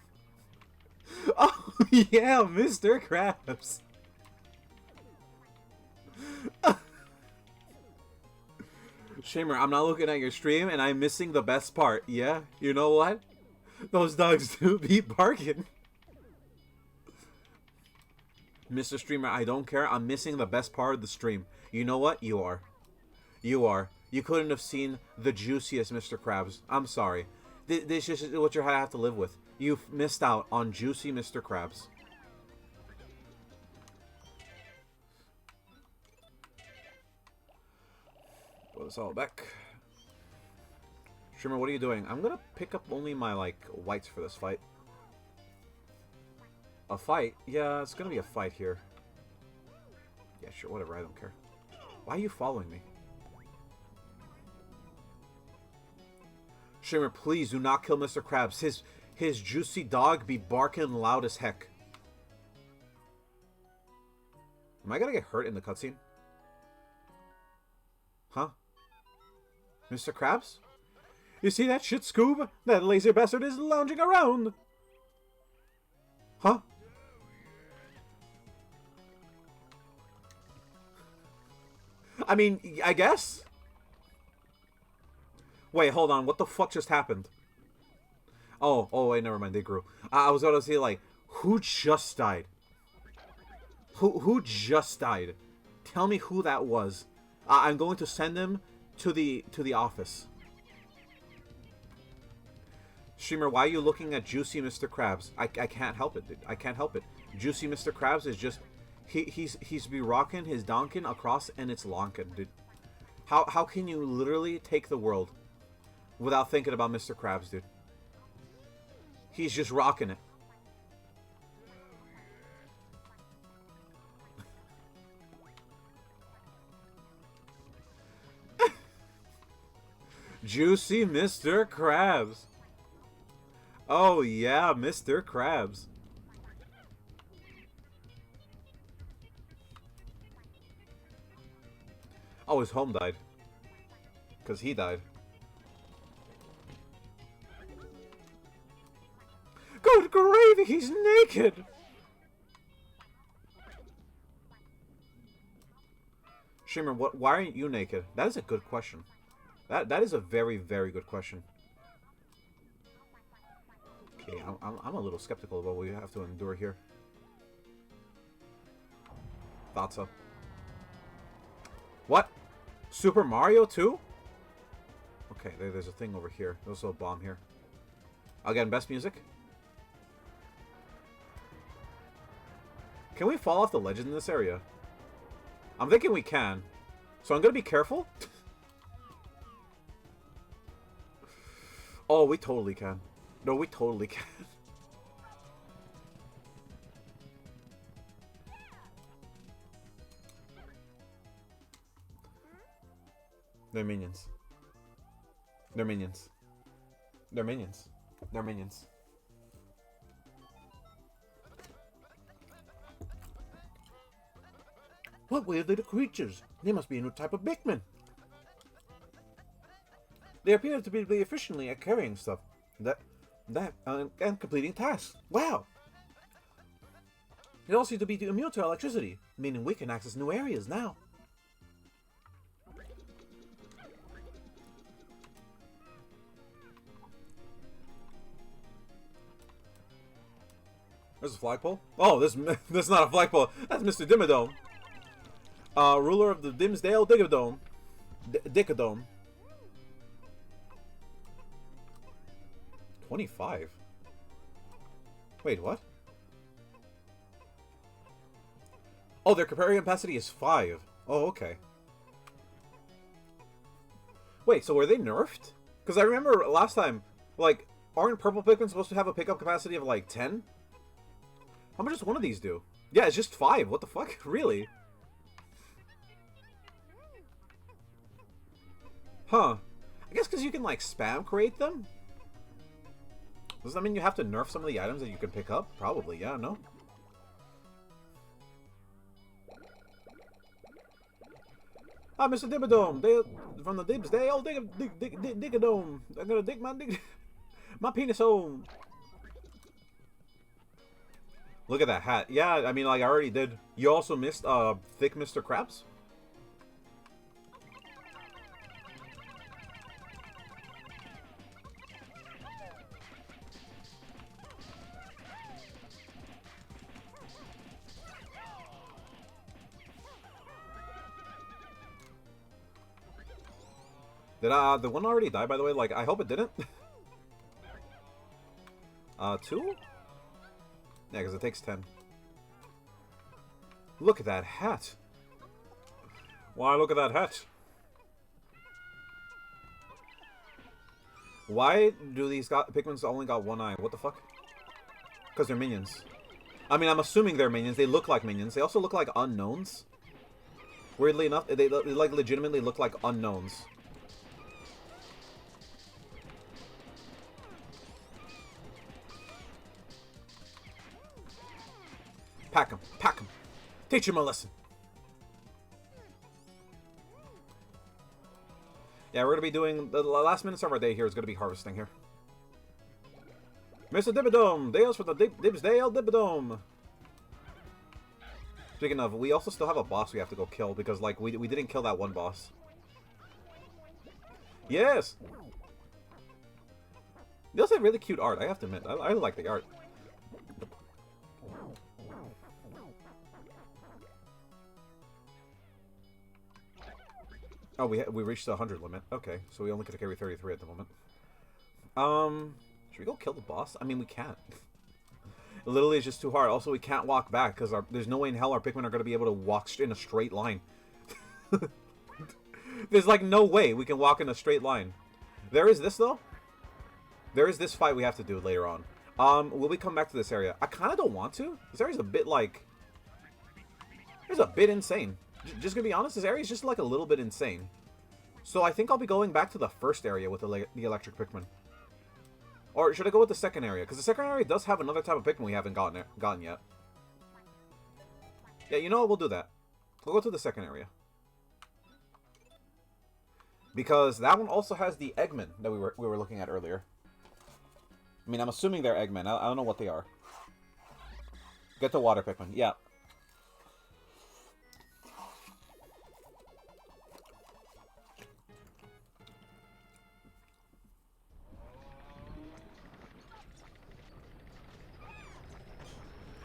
Oh yeah, Mr. Krabs! Shamer, I'm not looking at your stream and I'm missing the best part. Yeah, you know what? Those dogs do be barking. Mr. Streamer, I don't care. I'm missing the best part of the stream. You know what? You are. You are. You couldn't have seen the juiciest Mr. Krabs. I'm sorry. This is just what you have to live with. You've missed out on juicy Mr. Krabs. Put this all back. Streamer, what are you doing? I'm gonna pick up only my, like, whites for this fight. A fight? Yeah, it's gonna be a fight here. Yeah, sure, whatever, I don't care. Why are you following me? Streamer, please do not kill Mr. Krabs. His juicy dog be barking loud as heck. Am I gonna get hurt in the cutscene? Huh? Mr. Krabs? You see that shit, Scoob? That lazy bastard is lounging around! Huh? I mean, I guess? Wait, hold on. What the fuck just happened? Oh, wait, never mind. They grew. I was going to say, like, who just died? Who just died? Tell me who that was. I'm going to send them to the office. Streamer, why are you looking at Juicy Mr. Krabs? I can't help it, dude. I can't help it. Juicy Mr. Krabs is just... He's be rocking his donkin across and it's lonkin, dude. How can you literally take the world without thinking about Mr. Krabs, dude? He's just rocking it. Juicy Mr. Krabs. Oh yeah, Mr. Krabs. Oh, his home died. Because he died. Good gravy, he's naked! Shimmer, why aren't you naked? That is a good question. That is a very, very good question. Okay, I'm a little skeptical about what we have to endure here. Thought so. What? Super Mario 2? Okay, there's a thing over here. There's also a bomb here. Again, best music. Can we fall off the ledges in this area? I'm thinking we can. So I'm gonna be careful. Oh, we totally can. No, we totally can. They're minions. They're minions. They're minions. They're minions. What weird little creatures? They must be a new type of Bikmin. They appear to be really efficiently at carrying stuff. And completing tasks. Wow! They also seem to be immune to electricity, meaning we can access new areas now. There's a flagpole? Oh, this is not a flagpole. That's Mr. Dimmadome. Ruler of the Dimsdale Dickadome. Dickadome. 25? Wait, what? Oh, their carrying capacity is 5. Oh, okay. Wait, so were they nerfed? Because I remember last time, like, aren't purple Pikmin supposed to have a pickup capacity of, like, 10? How much does one of these do? Yeah, it's just 5. What the fuck? Really? Huh. I guess because you can, like, spam create them? Does that mean you have to nerf some of the items that you can pick up? Probably, yeah, no? Ah, Mr. Dibbadome, from the Dibs, Digadome. I'm gonna dig my penis home. Look at that hat. Yeah, I mean, like, I already did. You also missed, Thick Mr. Krabs? Did the one already die, by the way? Like, I hope it didn't. 2? Yeah, because it takes 10. Look at that hat. Why, look at that hat. Why do these Pikmins only got one eye? What the fuck? Because they're minions. I mean, I'm assuming they're minions. They look like minions. They also look like unknowns. Weirdly enough, they like legitimately look like unknowns. Pack him. Pack him. Teach him a lesson. Yeah, we're going to be doing... The last minutes of our day here is going to be harvesting here. Mr. Dibbadome! Dales for the Dibsdale Dibbadome! Speaking of, we also still have a boss we have to go kill because, like, we didn't kill that one boss. Yes! They also have really cute art, I have to admit. I like the art. Oh, we reached the 100 limit. Okay, so we only could carry 33 at the moment. Should we go kill the boss? I mean, we can't. Literally, it's just too hard. Also, we can't walk back because there's no way in hell our Pikmin are going to be able to walk in a straight line. There's, like, no way we can walk in a straight line. There is this, though. There is this fight we have to do later on. Will we come back to this area? I kind of don't want to. This area's a bit, like... It's a bit insane. Just gonna be honest, this area is just, like, a little bit insane. So I think I'll be going back to the first area with the electric Pikmin. Or should I go with the second area? Because the second area does have another type of Pikmin we haven't gotten yet. Yeah, you know what? We'll do that. We'll go to the second area. Because that one also has the Eggman that we were looking at earlier. I mean, I'm assuming they're Eggmen. I don't know what they are. Get the water Pikmin. Yeah.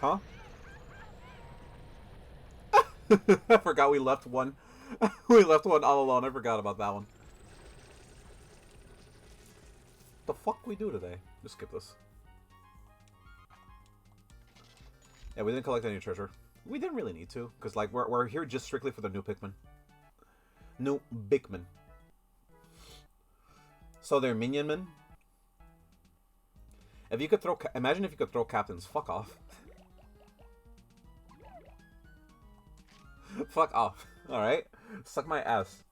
Huh? I forgot we left one. We left one all alone. I forgot about that one. The fuck we do today? Just skip this. Yeah, we didn't collect any treasure. We didn't really need to, because like we're here just strictly for the new Pikmin. New Bikmin. So they're minionmen. If you could throw, imagine if you could throw captains. Fuck off. Fuck off. All right, suck my ass.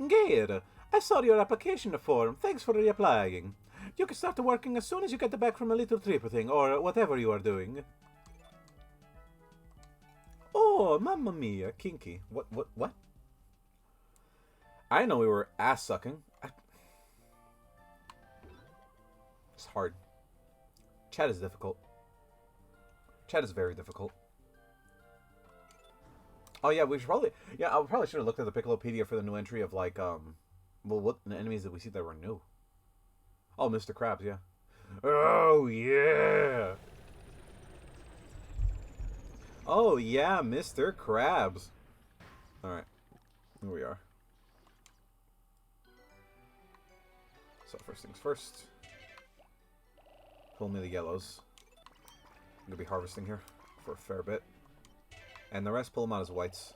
Good. I saw your application form. Thanks for reapplying. You can start working as soon as you get back from a little trip thing, or whatever you are doing. Oh, mamma mia, kinky. What? I know we were ass sucking. It's hard. Chat is difficult. Chat is very difficult. Oh yeah, we should probably. Yeah, I probably should have looked at the Piccolopedia for the new entry of like well, what enemies did we see that were new? Oh, Mr. Krabs, yeah. Oh yeah. Oh yeah, Mr. Krabs. All right, here we are. So first things first. Pull me the yellows. I'm gonna be harvesting here for a fair bit. And the rest, pull them out as whites.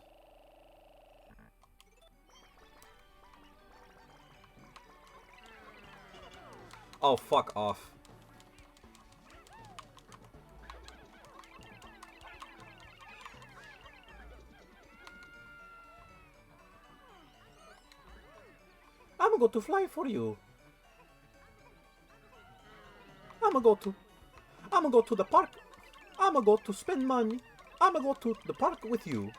Oh, fuck off. I'm going to fly for you. I'm gonna go to the park. I'm gonna go to spend money. I'm gonna go to the park with you.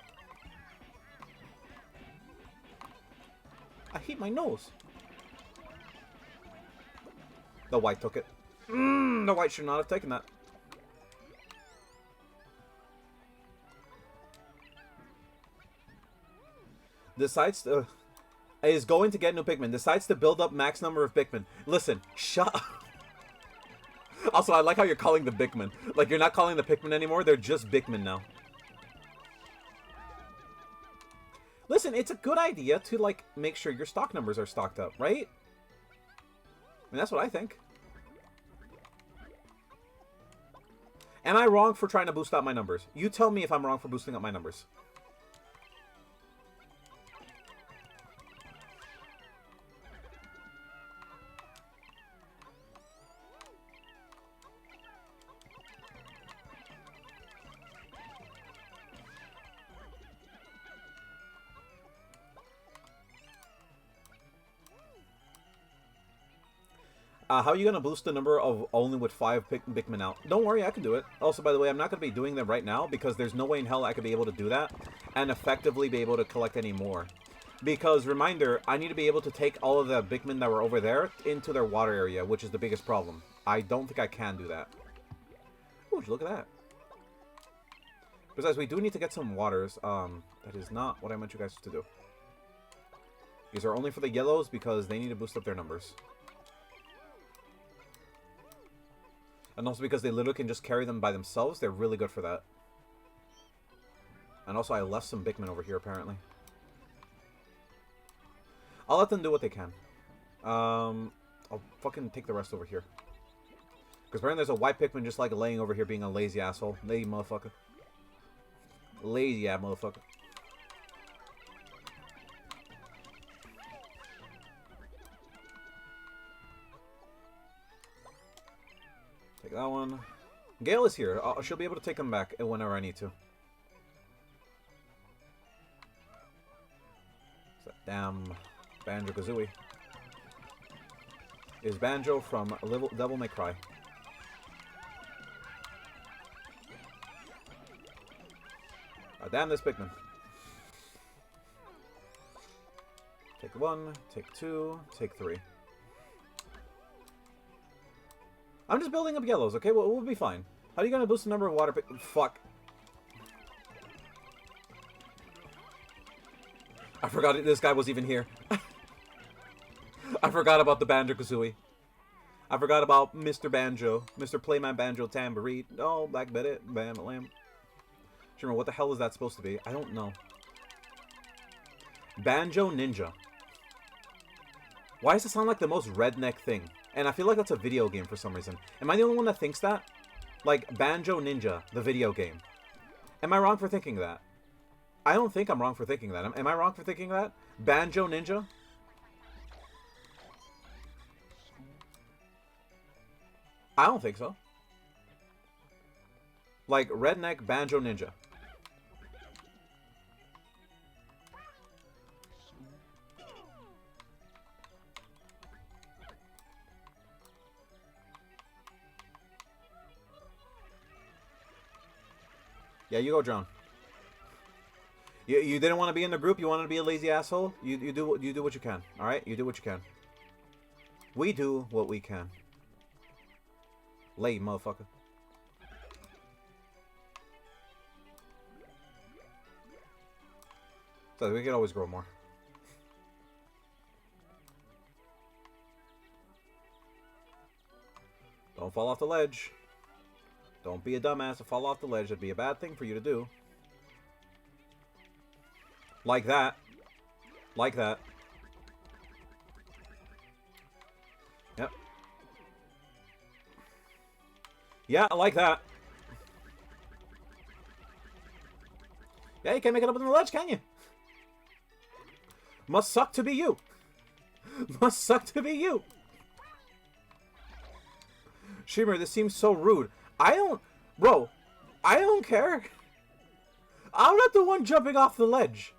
I hit my nose. The white took it. The white should not have taken that. Decides to... is going to get new Pikmin. Decides to build up max number of Pikmin. Listen, shut up. Also, I like how you're calling the Bikmin. Like, you're not calling the Pikmin anymore. They're just Bikmin now. Listen, it's a good idea to, like, make sure your stock numbers are stocked up, right? I mean, that's what I think. Am I wrong for trying to boost up my numbers? You tell me if I'm wrong for boosting up my numbers. How are you going to boost the number of only with 5 Bikmin out? Don't worry, I can do it. Also, by the way, I'm not going to be doing them right now because there's no way in hell I could be able to do that and effectively be able to collect any more. Because, reminder, I need to be able to take all of the Bikmin that were over there into their water area, which is the biggest problem. I don't think I can do that. Ooh, look at that. Besides, we do need to get some waters. That is not what I meant you guys to do. These are only for the yellows because they need to boost up their numbers. And also because they literally can just carry them by themselves, they're really good for that. And also I left some Bikmin over here, apparently. I'll let them do what they can. I'll fucking take the rest over here. Because apparently there's a white Pikmin just like laying over here being a lazy asshole. Lazy motherfucker. Lazy ass motherfucker. Take that one. Gale is here. She'll be able to take them back whenever I need to. It's that damn Banjo-Kazooie. Is Banjo from Devil May Cry. Oh, damn this Pikmin. Take 1, take 2, take 3. I'm just building up yellows, okay? We'll be fine. How are you gonna boost the number of water... Fuck. I forgot this guy was even here. I forgot about the Banjo-Kazooie. I forgot about Mr. Banjo. Mr. Playman Banjo Tambourine. Oh, Black Betty. Bam, lamb. Shimmer, what the hell is that supposed to be? I don't know. Banjo Ninja. Why does it sound like the most redneck thing? And I feel like that's a video game for some reason. Am I the only one that thinks that? Like, Banjo Ninja, the video game. Am I wrong for thinking that? I don't think I'm wrong for thinking that. Am I wrong for thinking that? Banjo Ninja? I don't think so. Like, redneck Banjo Ninja. Yeah, you go, John. You didn't want to be in the group. You wanted to be a lazy asshole. You do what you can. All right, you do what you can. We do what we can. Lay, motherfucker. So we can always grow more. Don't fall off the ledge. Don't be a dumbass to fall off the ledge. That'd be a bad thing for you to do. Like that. Like that. Yep. Yeah, like that. Yeah, you can't make it up on the ledge, can you? Must suck to be you. Must suck to be you. Shimmer, this seems so rude. Bro, I don't care. I'm not the one jumping off the ledge.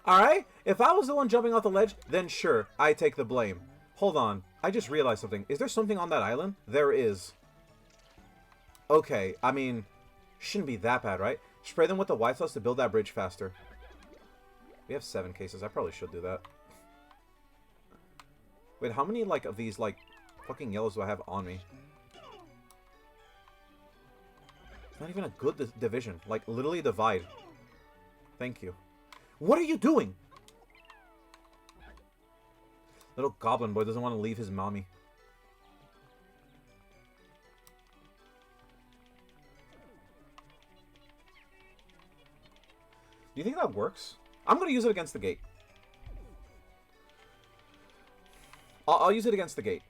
Alright? If I was the one jumping off the ledge, then sure, I take the blame. Hold on. I just realized something. Is there something on that island? There is. Okay, I mean, shouldn't be that bad, right? Spray them with the white sauce to build that bridge faster. We have 7 cases. I probably should do that. Wait, how many, like, of these, like, fucking yellows do I have on me? It's not even a good division. Like, literally divide. Thank you. What are you doing? Little goblin boy doesn't want to leave his mommy. Do you think that works? I'm going to use it against the gate. I'll use it against the gate.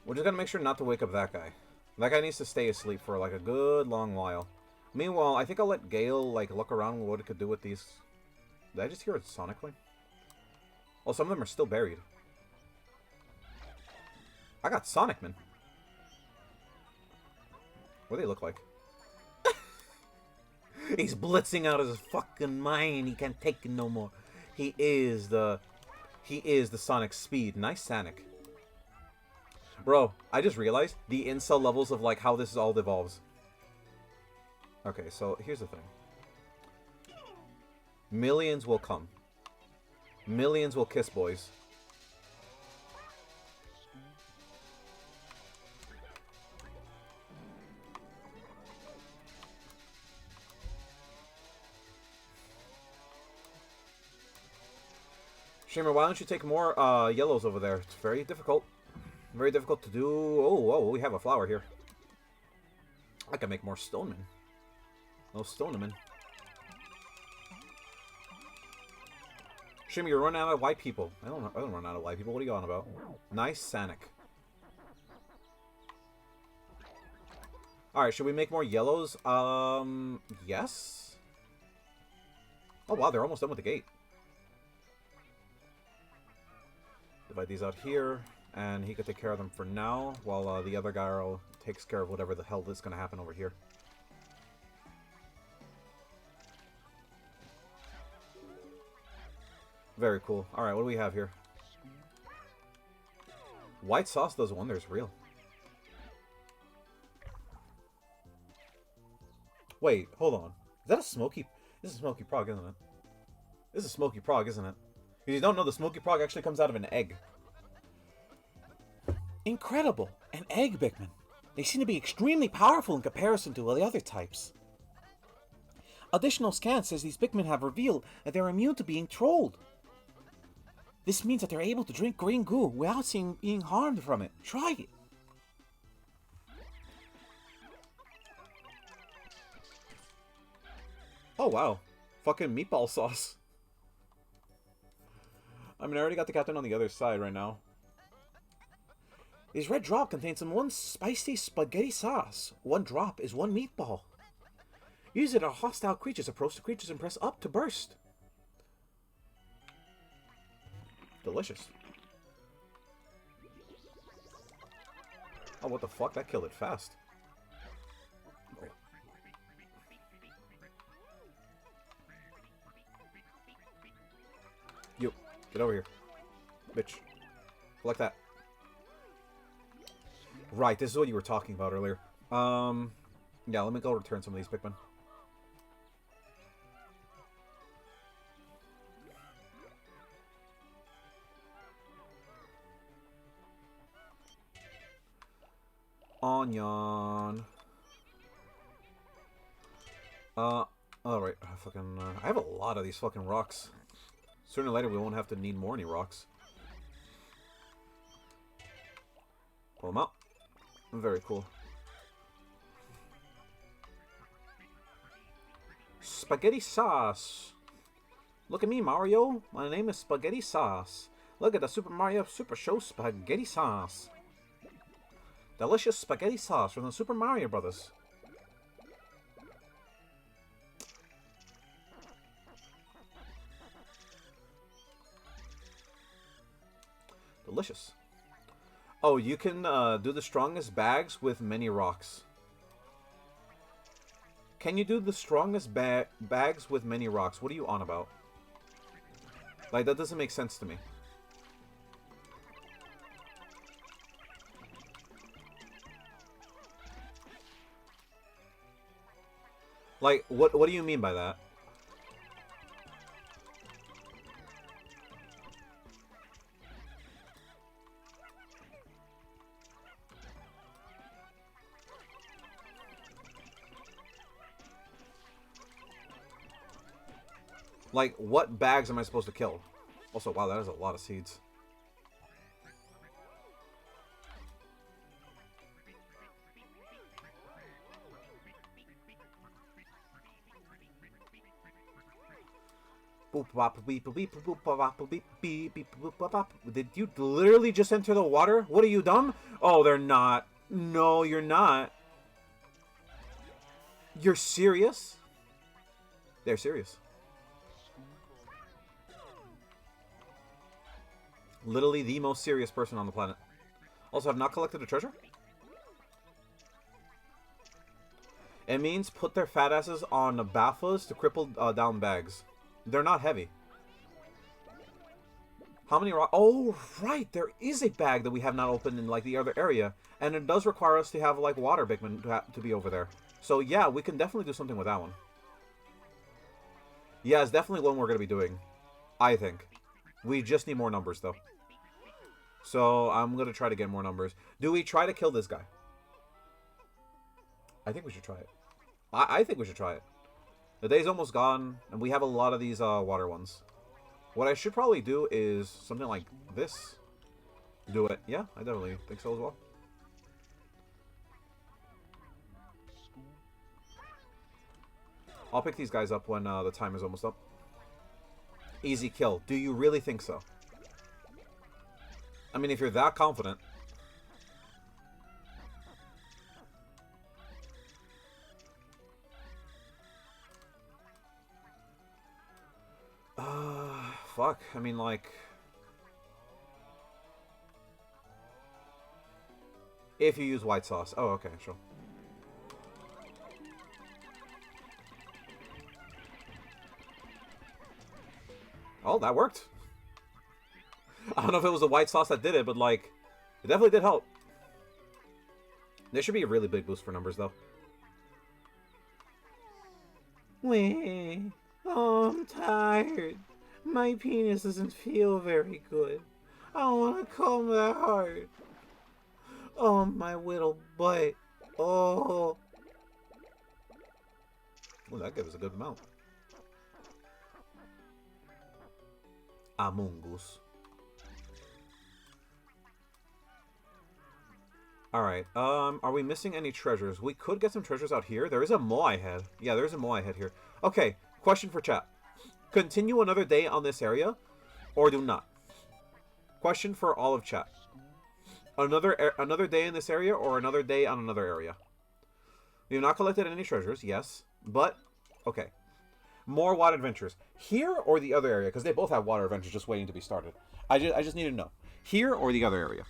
We're just going to make sure not to wake up that guy. That guy needs to stay asleep for like a good long while. Meanwhile, I think I'll let Gale like look around what it could do with these. Did I just hear it sonically? Oh, some of them are still buried. I got Sonicman. What do they look like? He's blitzing out his fucking mind. He can't take it no more. He is the Sonic speed. Nice Sonic. Bro, I just realized the incel levels of like how this all evolves. Okay, so here's the thing. Millions will come. Millions will kiss boys. Shamer, why don't you take more yellows over there? It's very difficult. Very difficult to do. Oh, we have a flower here. I can make more stonemen. No stonemen. Shimmy, you're running out of white people. I don't run out of white people. What are you on about? Nice Sonic. Alright, should we make more yellows? Yes? Oh wow, they're almost done with the gate. Divide these out here, and he could take care of them for now, while the other guy takes care of whatever the hell is going to happen over here. Very cool. Alright, what do we have here? White sauce does wonders, real. Wait, hold on. Is that a Smoky? This is a Smoky Prog, isn't it? This is a Smoky Prog, isn't it? If you don't know, the smoky frog actually comes out of an egg. Incredible! An egg, Bikmin. They seem to be extremely powerful in comparison to all the other types. Additional scans says these Bikmin have revealed that they're immune to being trolled. This means that they're able to drink green goo without being harmed from it. Try it. Oh, wow. Fucking meatball sauce. I mean, I already got the captain on the other side right now. This red drop contains some one spicy spaghetti sauce. One drop is one meatball. Use it on hostile creatures. Approach the creatures and press up to burst. Delicious. Oh, what the fuck? That killed it fast. You, get over here. Bitch. Like that. Right, this is what you were talking about earlier. Yeah, let me go return some of these Pikmin. Onion. Alright, I have a lot of these fucking rocks. Sooner or later we won't have to need more any rocks. Pull them out. Very cool. Spaghetti sauce. Look at me, Mario. My name is Spaghetti Sauce. Look at the Super Mario Super Show Spaghetti Sauce. Delicious spaghetti sauce from the Super Mario Brothers. Delicious. Oh, you can do the strongest bags with many rocks. Can you do the strongest bags with many rocks? What are you on about? Like, that doesn't make sense to me. Like, what do you mean by that? Like, what bags am I supposed to kill? Also, wow, that is a lot of seeds. Did you literally just enter the water? What are you, dumb? Oh, they're not. No, you're not. You're serious? They're serious. Literally the most serious person on the planet. Also, have not collected a treasure? It means put their fat asses on baffles to cripple down bags. They're not heavy. How many rock? Oh, right. There is a bag that we have not opened in, like, the other area. And it does require us to have, like, water Bikmin to be over there. So, yeah, we can definitely do something with that one. Yeah, it's definitely one we're going to be doing. I think. We just need more numbers, though. So, I'm going to try to get more numbers. Do we try to kill this guy? I think we should try it. I think we should try it. The day's almost gone, and we have a lot of these water ones. What I should probably do is something like this. Do it. Yeah, I definitely think so as well. I'll pick these guys up when the time is almost up. Easy kill. Do you really think so? I mean, if you're that confident. Fuck. I mean, like... If you use white sauce. Oh, okay, sure. Oh, that worked. I don't know if it was the white sauce that did it, but, like, it definitely did help. There should be a really big boost for numbers, though. Wait. Oh, I'm tired. My penis doesn't feel very good. I want to comb that hard. Oh, my little butt. Oh. Well, that gives a good amount. Among Us. Alright, are we missing any treasures? We could get some treasures out here. There is a Moai head. Yeah, there's a Moai head here. Okay, question for chat. Continue another day on this area, or do not? Question for all of chat. Another day in this area, or another day on another area? We have not collected any treasures, yes. But, okay. More water adventures. Here or the other area? Because they both have water adventures just waiting to be started. I just need to know. Here or the other area?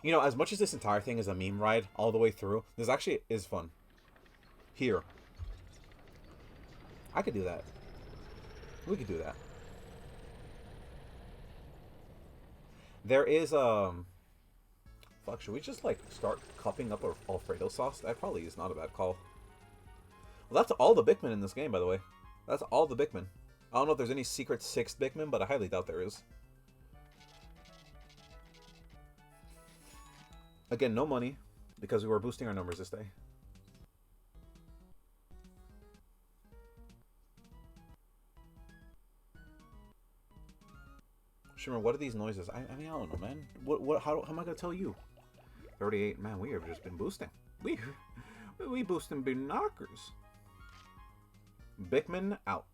You know, as much as this entire thing is a meme ride all the way through, this actually is fun. Here. I could do that. We could do that. There is, fuck, should we just, like, start cupping up our Alfredo sauce? That probably is not a bad call. Well, that's all the Bikmin in this game, by the way. That's all the Bikmin. I don't know if there's any secret sixth Bikmin, but I highly doubt there is. Again, no money, because we were boosting our numbers this day. Shimmer, what are these noises? I mean, I don't know, man. How am I gonna tell you? 38, man, we have just been boosting. We boosting big knockers. Bikmin out.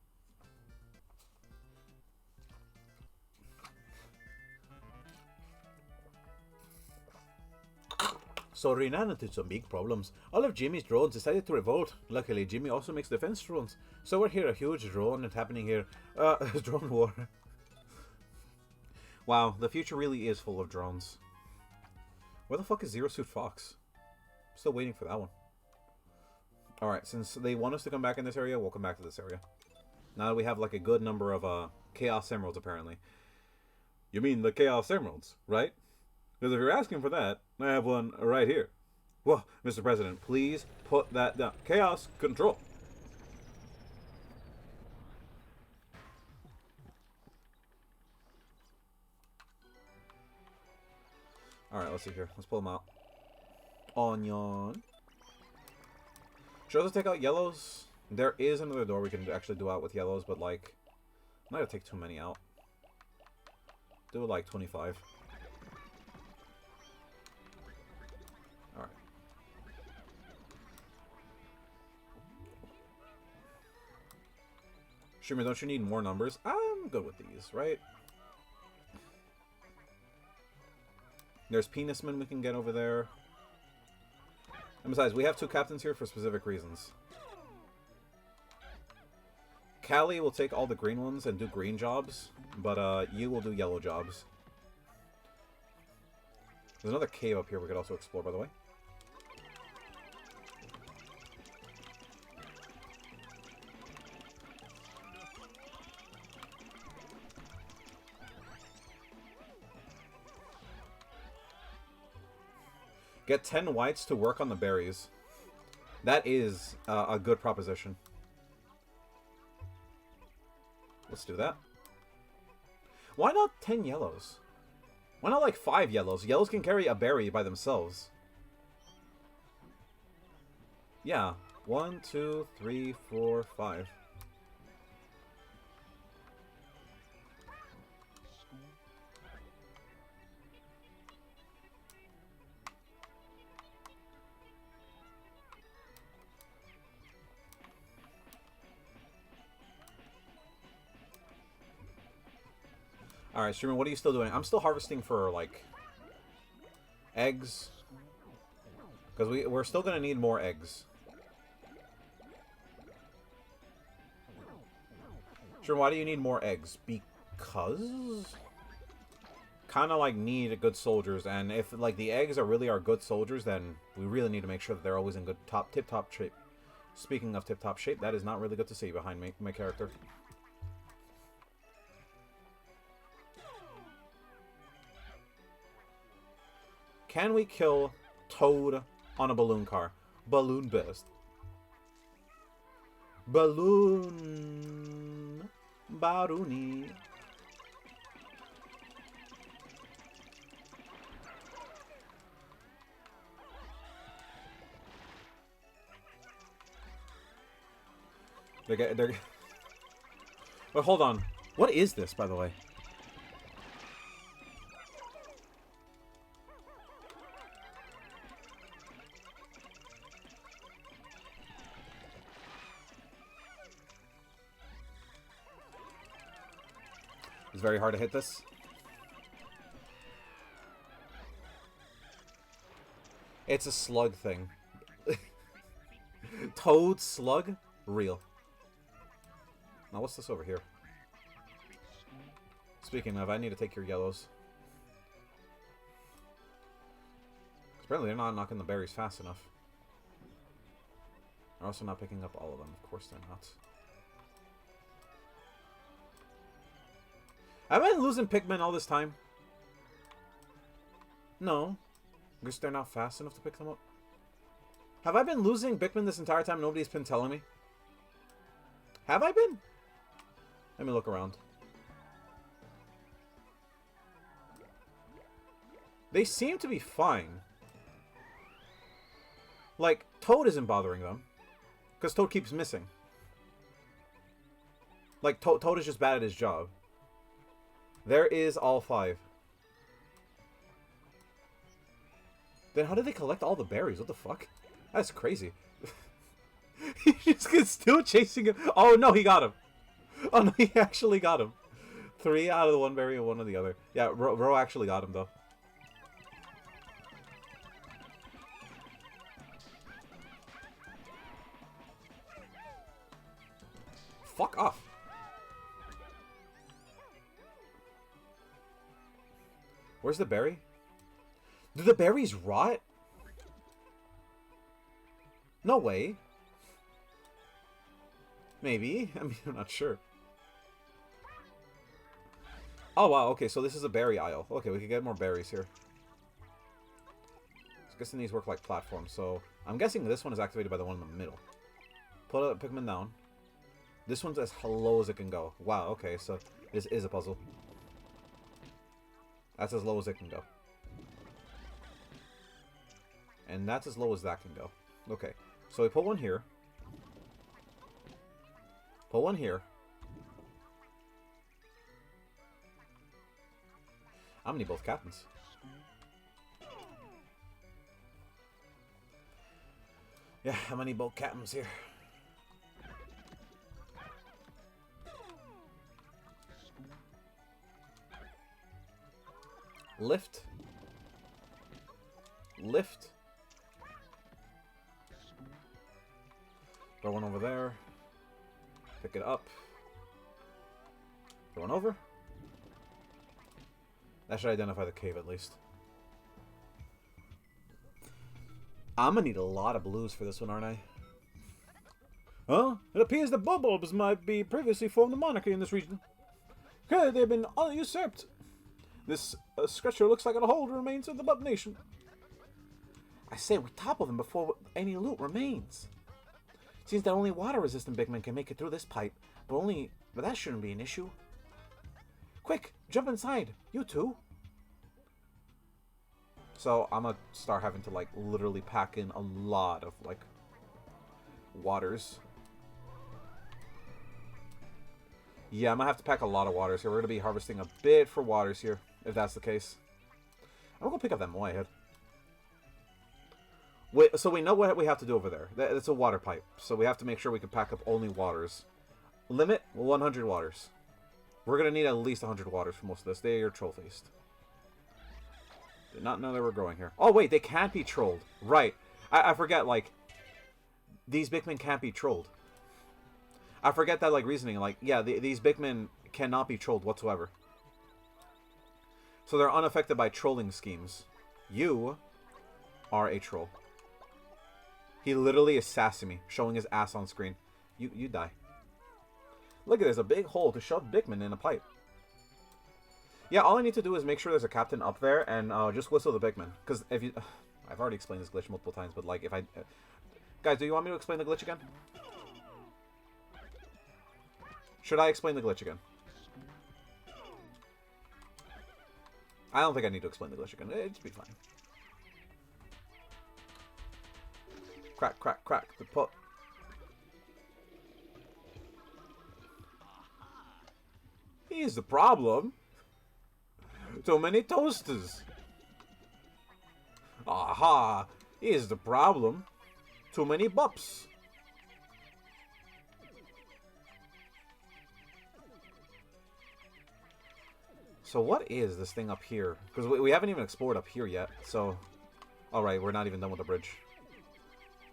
So we ran into some big problems. All of Jimmy's drones decided to revolt. Luckily, Jimmy also makes defense drones. So we're here, a huge drone is happening here. Drone war. Wow, the future really is full of drones. Where the fuck is Zero Suit Fox? Still waiting for that one. Alright, since they want us to come back in this area, we'll come back to this area. Now that we have like a good number of Chaos Emeralds, apparently. You mean the Chaos Emeralds, right? Because if you're asking for that, I have one right here. Whoa, Mr. President, please put that down. Chaos control. Alright, let's see here. Let's pull them out. Onion. Should I also take out yellows? There is another door we can actually do out with yellows, but like, I'm not gonna take too many out. Do like 25. Alright. Shimmer, don't you need more numbers? I'm good with these, right? There's Penisman we can get over there. And besides, we have two captains here for specific reasons. Callie will take all the green ones and do green jobs, but you will do yellow jobs. There's another cave up here we could also explore, by the way. Get 10 whites to work on the berries. That is a good proposition. Let's do that. Why not 10 yellows? Why not like 5 yellows? Yellows can carry a berry by themselves. Yeah. 1, 2, 3, 4, 5. Alright, Streamer, what are you still doing? I'm still harvesting for, like, eggs. Because we're still going to need more eggs. Streamer, why do you need more eggs? Because? Kind of, like, need good soldiers. And if, like, the eggs are really our good soldiers, then we really need to make sure that they're always in good tip-top shape. Speaking of tip-top shape, that is not really good to see behind my character. Can we kill Toad on a balloon car? Balloon best. Balloon. Baruni. They're... But hold on. What is this, by the way? It's very hard to hit this. It's a slug thing. Toad slug? Real. Now what's this over here? Speaking of, I need to take your yellows. Apparently they're not knocking the berries fast enough. They're also not picking up all of them. Of course they're not. Have I been losing Pikmin all this time? No. I guess they're not fast enough to pick them up. Have I been losing Pikmin this entire time? Nobody's been telling me. Have I been? Let me look around. They seem to be fine. Like, Toad isn't bothering them. Because Toad keeps missing. Like, Toad is just bad at his job. There is all 5. Then how did they collect all the berries? What the fuck? That's crazy. He's still chasing him. Oh, no, he got him. Oh, no, he actually got him. 3 out of the 1 berry and 1 of the other. Yeah, Ro actually got him, though. Fuck off. Where's the berry? Do the berries rot? No way. Maybe. I mean, I'm not sure. Oh, wow. Okay, so this is a berry aisle. Okay, we can get more berries here. I guess these work like platforms. So I'm guessing this one is activated by the one in the middle. Put a Pikmin down. This one's as low as it can go. Wow, okay, so this is a puzzle. That's as low as it can go. And that's as low as that can go. Okay, so we put one here. Put one here. I'm gonna need both captains. Yeah, I'm gonna need both captains here. Lift. Lift. Throw one over there. Pick it up. Throw one over. That should identify the cave at least. I'm gonna need a lot of blues for this one, aren't I? Huh? It appears the Bulbs might be previously formed a monarchy in this region. Okay, they've been usurped. This structure looks like it'll hold the remains of the Bulb Nation. I say we topple them before any loot remains. Seems that only water-resistant Bikmin can make it through this pipe, but that shouldn't be an issue. Quick, jump inside, you two. So I'm gonna start having to like literally pack in a lot of like waters. Yeah, I'm gonna have to pack a lot of waters here. We're gonna be harvesting a bit for waters here, if that's the case. I'm gonna pick up that Moai head. Wait, so we know what we have to do over there. It's a water pipe, so we have to make sure we can pack up only waters. Limit 100 waters. We're gonna need at least 100 waters for most of this. They are troll-faced. Did not know they were growing here. Oh wait, they can't be trolled. Right. I forget, like, these Bikmin can't be trolled. I forget that, like, reasoning. Like, yeah, these Bikmin cannot be trolled whatsoever. So they're unaffected by trolling schemes. You are a troll. He literally is sassing me, showing his ass on screen. You die. Look at this, a big hole to shove Bikmin in a pipe. Yeah, all I need to do is make sure there's a captain up there and just whistle the Bikmin. Because if you... I've already explained this glitch multiple times, but like if I... guys, do you want me to explain the glitch again? Should I explain the glitch again? I don't think I need to explain the glitch again. It'd be fine. Crack, crack, crack. The pot. Here's the problem. Too many toasters. Aha! Here's the problem. Too many bops. So what is this thing up here? Because we haven't even explored up here yet, so... Alright, we're not even done with the bridge.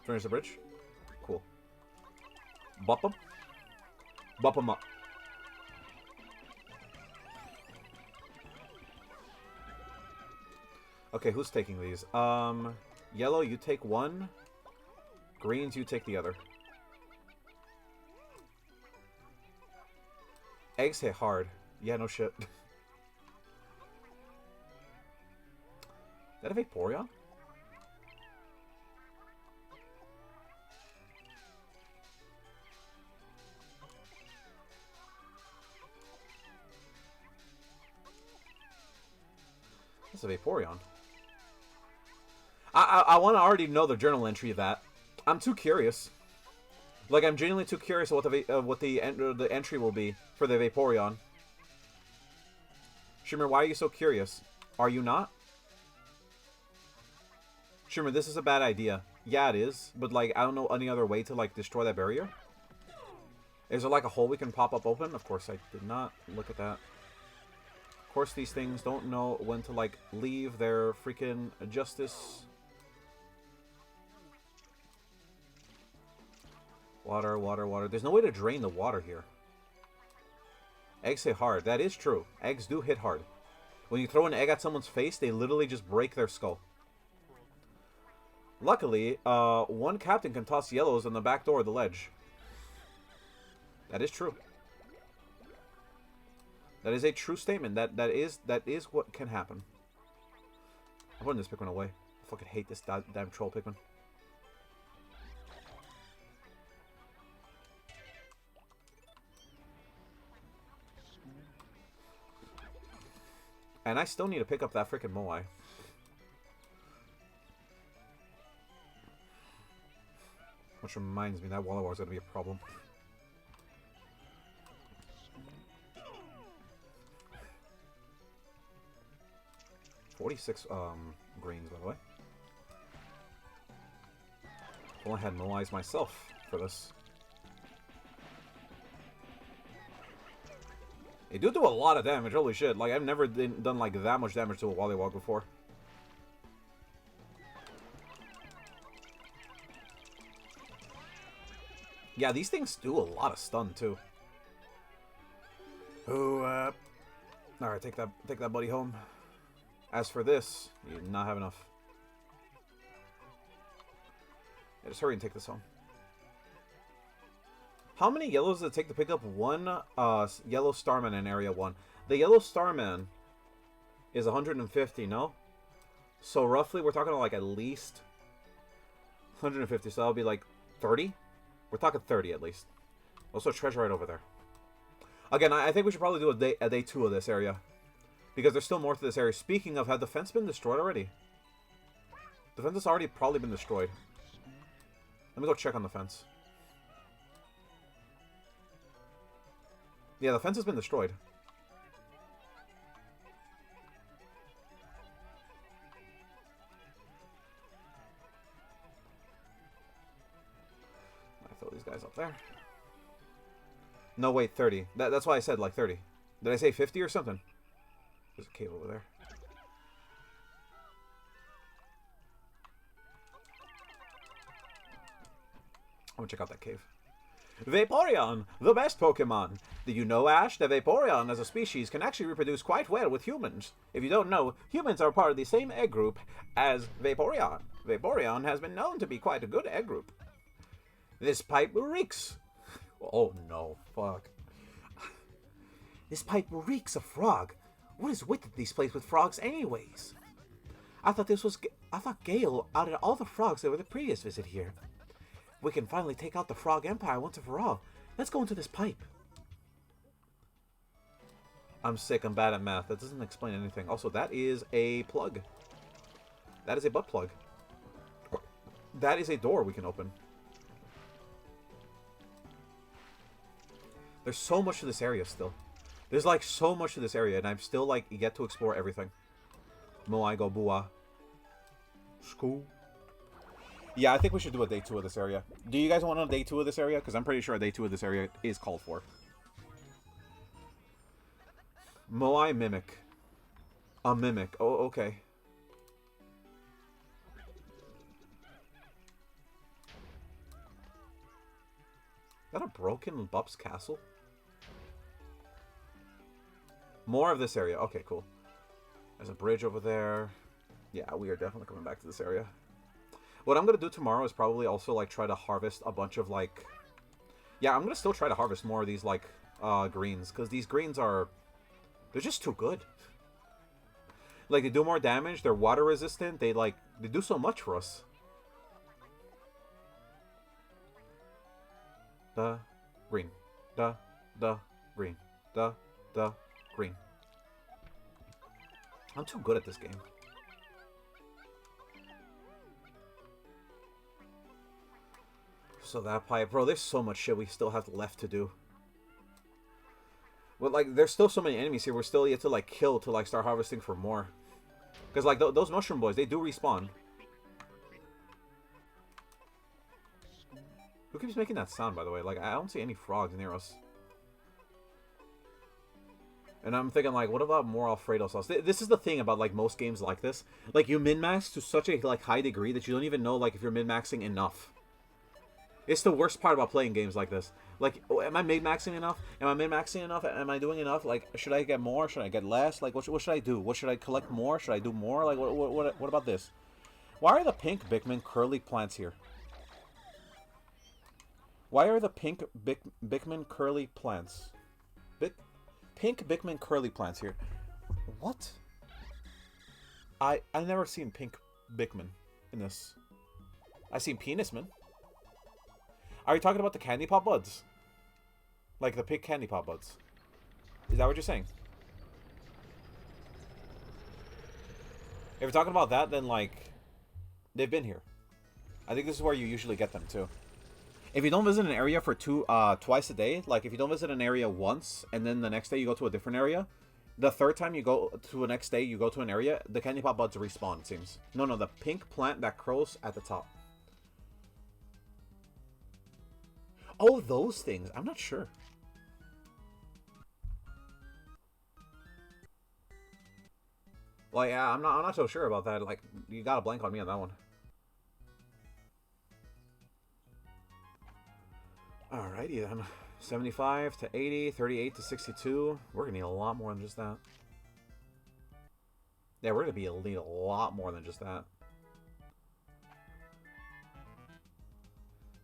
Finish the bridge? Cool. Bop 'em. Bop 'em up. Okay, who's taking these? Yellow, you take one. Greens, you take the other. Eggs hit hard. Yeah, no shit. Is that a Vaporeon? That's a Vaporeon. I want to already know the journal entry of that. I'm too curious. Like, I'm genuinely too curious what the entry will be for the Vaporeon. Shimmer, why are you so curious? Are you not? Shimmer, this is a bad idea. Yeah, it is. But, like, I don't know any other way to, like, destroy that barrier. Is there, like, a hole we can pop up open? Of course, I did not look at that. Of course, these things don't know when to, like, leave their freaking justice. Water, water, water. There's no way to drain the water here. Eggs hit hard. That is true. Eggs do hit hard. When you throw an egg at someone's face, they literally just break their skull. Luckily, one captain can toss yellows on the back door of the ledge. That is true. That is a true statement. That is what can happen. I'm putting this Pikmin away. I fucking hate this damn troll Pikmin. And I still need to pick up that freaking Moai. Which reminds me, that Wallowar is going to be a problem. $46 greens, by the way. If only I had Moais myself for this. They do a lot of damage, holy shit. Like, I've never done, like, that much damage to a Wallywog before. Yeah, these things do a lot of stun, too. Oh, alright, take that buddy home. As for this, you do not have enough. Yeah, just hurry and take this home. How many yellows does it take to pick up one yellow Starman in Area 1? The yellow Starman is 150, no? So roughly, we're talking like at least 150, so that'll be like 30? We're talking 30 at least. Also, treasure right over there. Again, I think we should probably do a day 2 of this area. Because there's still more to this area. Speaking of, have the fence been destroyed already? The fence has already probably been destroyed. Let me go check on the fence. Yeah, the fence has been destroyed. I throw these guys up there. No, wait, 30. That's why I said like 30. Did I say 50 or something? There's a cave over there. I'm gonna check out that cave. Vaporeon, the best Pokemon. Did you know, Ash, that Vaporeon as a species can actually reproduce quite well with humans? If you don't know, humans are part of the same egg group as Vaporeon. Vaporeon has been known to be quite a good egg group. This pipe reeks. Oh no, fuck. This pipe reeks of frog. What is with these places with frogs anyways? I thought Gale outed all the frogs that were the previous visit here. We can finally take out the Frog Empire once and for all. Let's go into this pipe. I'm sick. I'm bad at math. That doesn't explain anything. Also, that is a plug. That is a butt plug. That is a door we can open. There's so much to this area still. There's like so much to this area, and I'm still like yet to explore everything. Moai go bua. School. Yeah, I think we should do a day 2 of this area. Do you guys want a day 2 of this area? Because I'm pretty sure a day 2 of this area is called for. Moai Mimic. A Mimic. Oh, okay. Is that a broken Bup's castle? More of this area. Okay, cool. There's a bridge over there. Yeah, we are definitely coming back to this area. What I'm going to do tomorrow is probably also, like, try to harvest a bunch of, like... Yeah, I'm going to still try to harvest more of these, like, greens. Because these greens are... They're just too good. Like, they do more damage. They're water resistant. They, like... They do so much for us. Green. Green. Green. I'm too good at this game. So that pipe, bro, there's so much shit we still have left to do. But, like, there's still so many enemies here. We're still yet to, like, kill to, like, start harvesting for more. Because, like, those mushroom boys, they do respawn. Who keeps making that sound, by the way? Like, I don't see any frogs near us. And I'm thinking, like, what about more Alfredo sauce? This is the thing about, like, most games like this. Like, you min-max to such a, like, high degree that you don't even know, like, if you're min-maxing enough. It's the worst part about playing games like this. Like, am I min-maxing enough? Am I min-maxing enough? Am I doing enough? Like, should I get more? Should I get less? Like, what should I do? What should I collect more? Should I do more? Like, what about this? Why are the pink Bikmin curly plants here? Why are the pink Bikmin curly plants? Pink Bikmin curly plants here. What? I never seen pink Bikmin in this. I seen penisman. Are you talking about the candy pop buds? Like the pink candy pop buds? Is that what you're saying? If you're talking about that, then like they've been here. I think this is where you usually get them too. If you don't visit an area for twice a day, like if you don't visit an area once and then the next day you go to a different area, the third time you go to the next day you go to an area, the candy pop buds respawn, it seems. No, the pink plant that grows at the top. Oh, those things. I'm not sure. Like, yeah, I'm not so sure about that. Like, you got a blank on me on that one. Alrighty then. 75 to 80, 38 to 62. We're gonna need a lot more than just that. Yeah, we're gonna need a lot more than just that.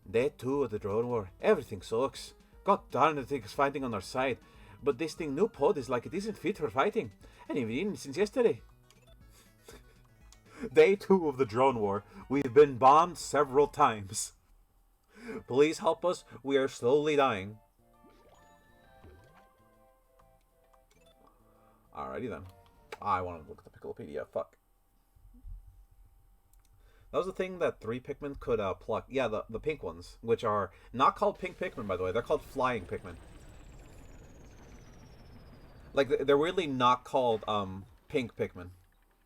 Day 2 of the drone war. Everything sucks. God darn it, it's fighting on our side. But this thing new pod is like it isn't fit for fighting. And you've been since yesterday. Day 2 of the drone war. We've been bombed several times. Please help us. We are slowly dying. Alrighty then. I want to look at the Piccolopedia. Fuck. That was the thing that 3 Pikmin could pluck. Yeah, the pink ones, which are not called pink Pikmin, by the way. They're called flying Pikmin. Like, they're really not called pink Pikmin,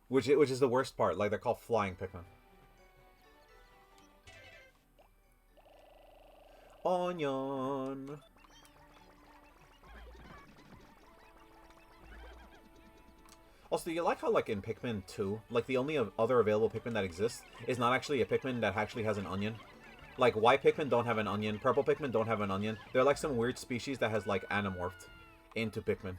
which is the worst part. Like, they're called flying Pikmin. Onion. Also, do you like how, like, in Pikmin 2, like, the only other available Pikmin that exists is not actually a Pikmin that actually has an onion? Like, white Pikmin don't have an onion, purple Pikmin don't have an onion. They're like some weird species that has, like, anamorphed into Pikmin.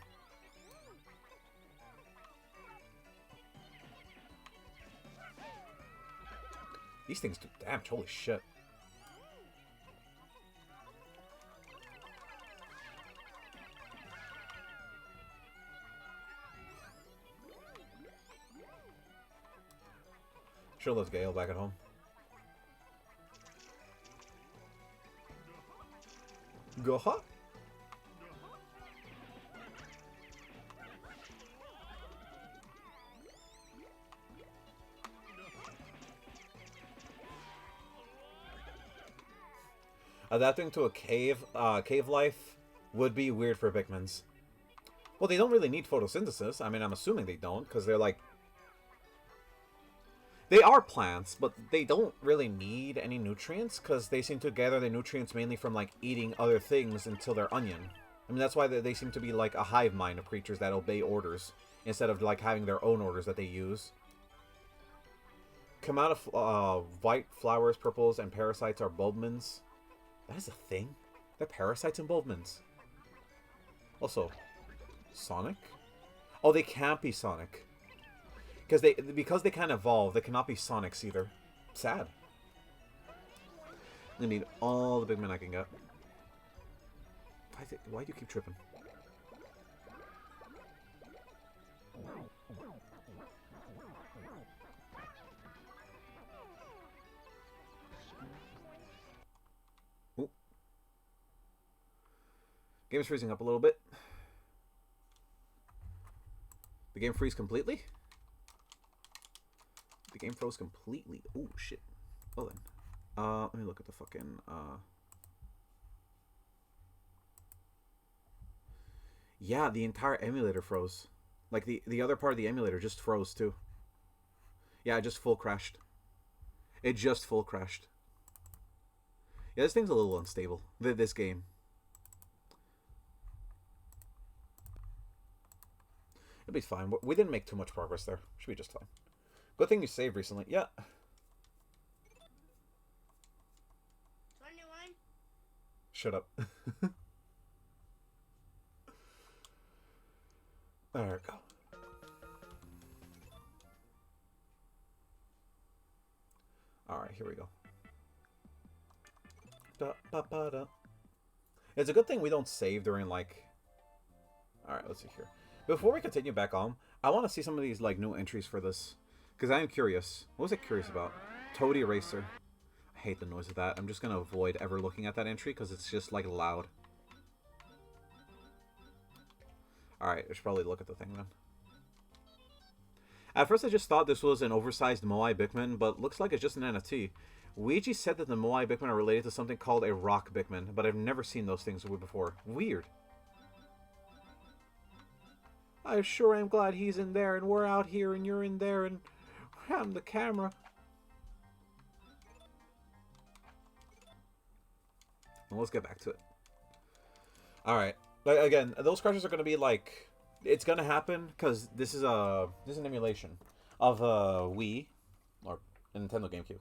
These things do damage, holy shit. Sure loves Gale back at home. Go-ha! Adapting to a cave life would be weird for Bikmins. Well, they don't really need photosynthesis. I mean, I'm assuming they don't, because they're like... They are plants, but they don't really need any nutrients, because they seem to gather their nutrients mainly from, like, eating other things until they're onion. I mean, that's why they seem to be, like, a hive mind of creatures that obey orders, instead of, like, having their own orders that they use. Come out of white flowers, purples, and parasites are bulbmins. That is a thing? They're parasites and bulbmins. Also, Sonic? Oh, they can't be Sonic. Because they can't evolve, they cannot be Sonics either. Sad. I need all the Bigmen I can get. Why do you keep tripping? Ooh. Game's freezing up a little bit. The game freeze completely? The game froze completely. Oh, shit. Well then. Let me look at the fucking, Yeah, the entire emulator froze. Like, the other part of the emulator just froze, too. Yeah, it just full crashed. It just full crashed. Yeah, this thing's a little unstable. This game. It'll be fine. We didn't make too much progress there. Should be just fine. Good thing you saved recently. Yeah. 21. Shut up. There we go. Alright, here we go. Da, ba, ba, da. It's a good thing we don't save during, like... Alright, let's see here. Before we continue back on, I want to see some of these, like, new entries for this. Because I am curious. What was I curious about? Toad Eraser. I hate the noise of that. I'm just going to avoid ever looking at that entry because it's just, like, loud. Alright, I should probably look at the thing then. At first I just thought this was an oversized Moai Bikmin, but looks like it's just an NFT. Ouija said that the Moai Bikmin are related to something called a rock Bikmin, but I've never seen those things before. Weird. I sure am glad he's in there and we're out here and you're in there and I'm the camera. Well, let's get back to it. Alright. Like, again, those crashes are going to be like... It's going to happen because this is an emulation of Wii or Nintendo GameCube.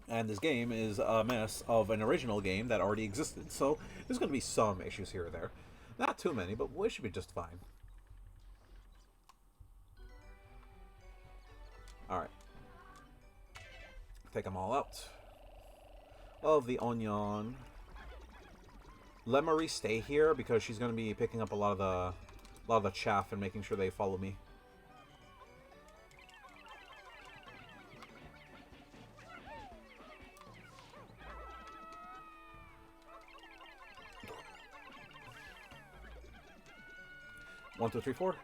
And this game is a mess of an original game that already existed, so there's going to be some issues here or there. Not too many, but we should be just fine. Alright. Take them all out. Of the onion. Let Marie stay here because she's going to be picking up a lot of the chaff and making sure they follow me. One, two, three, four.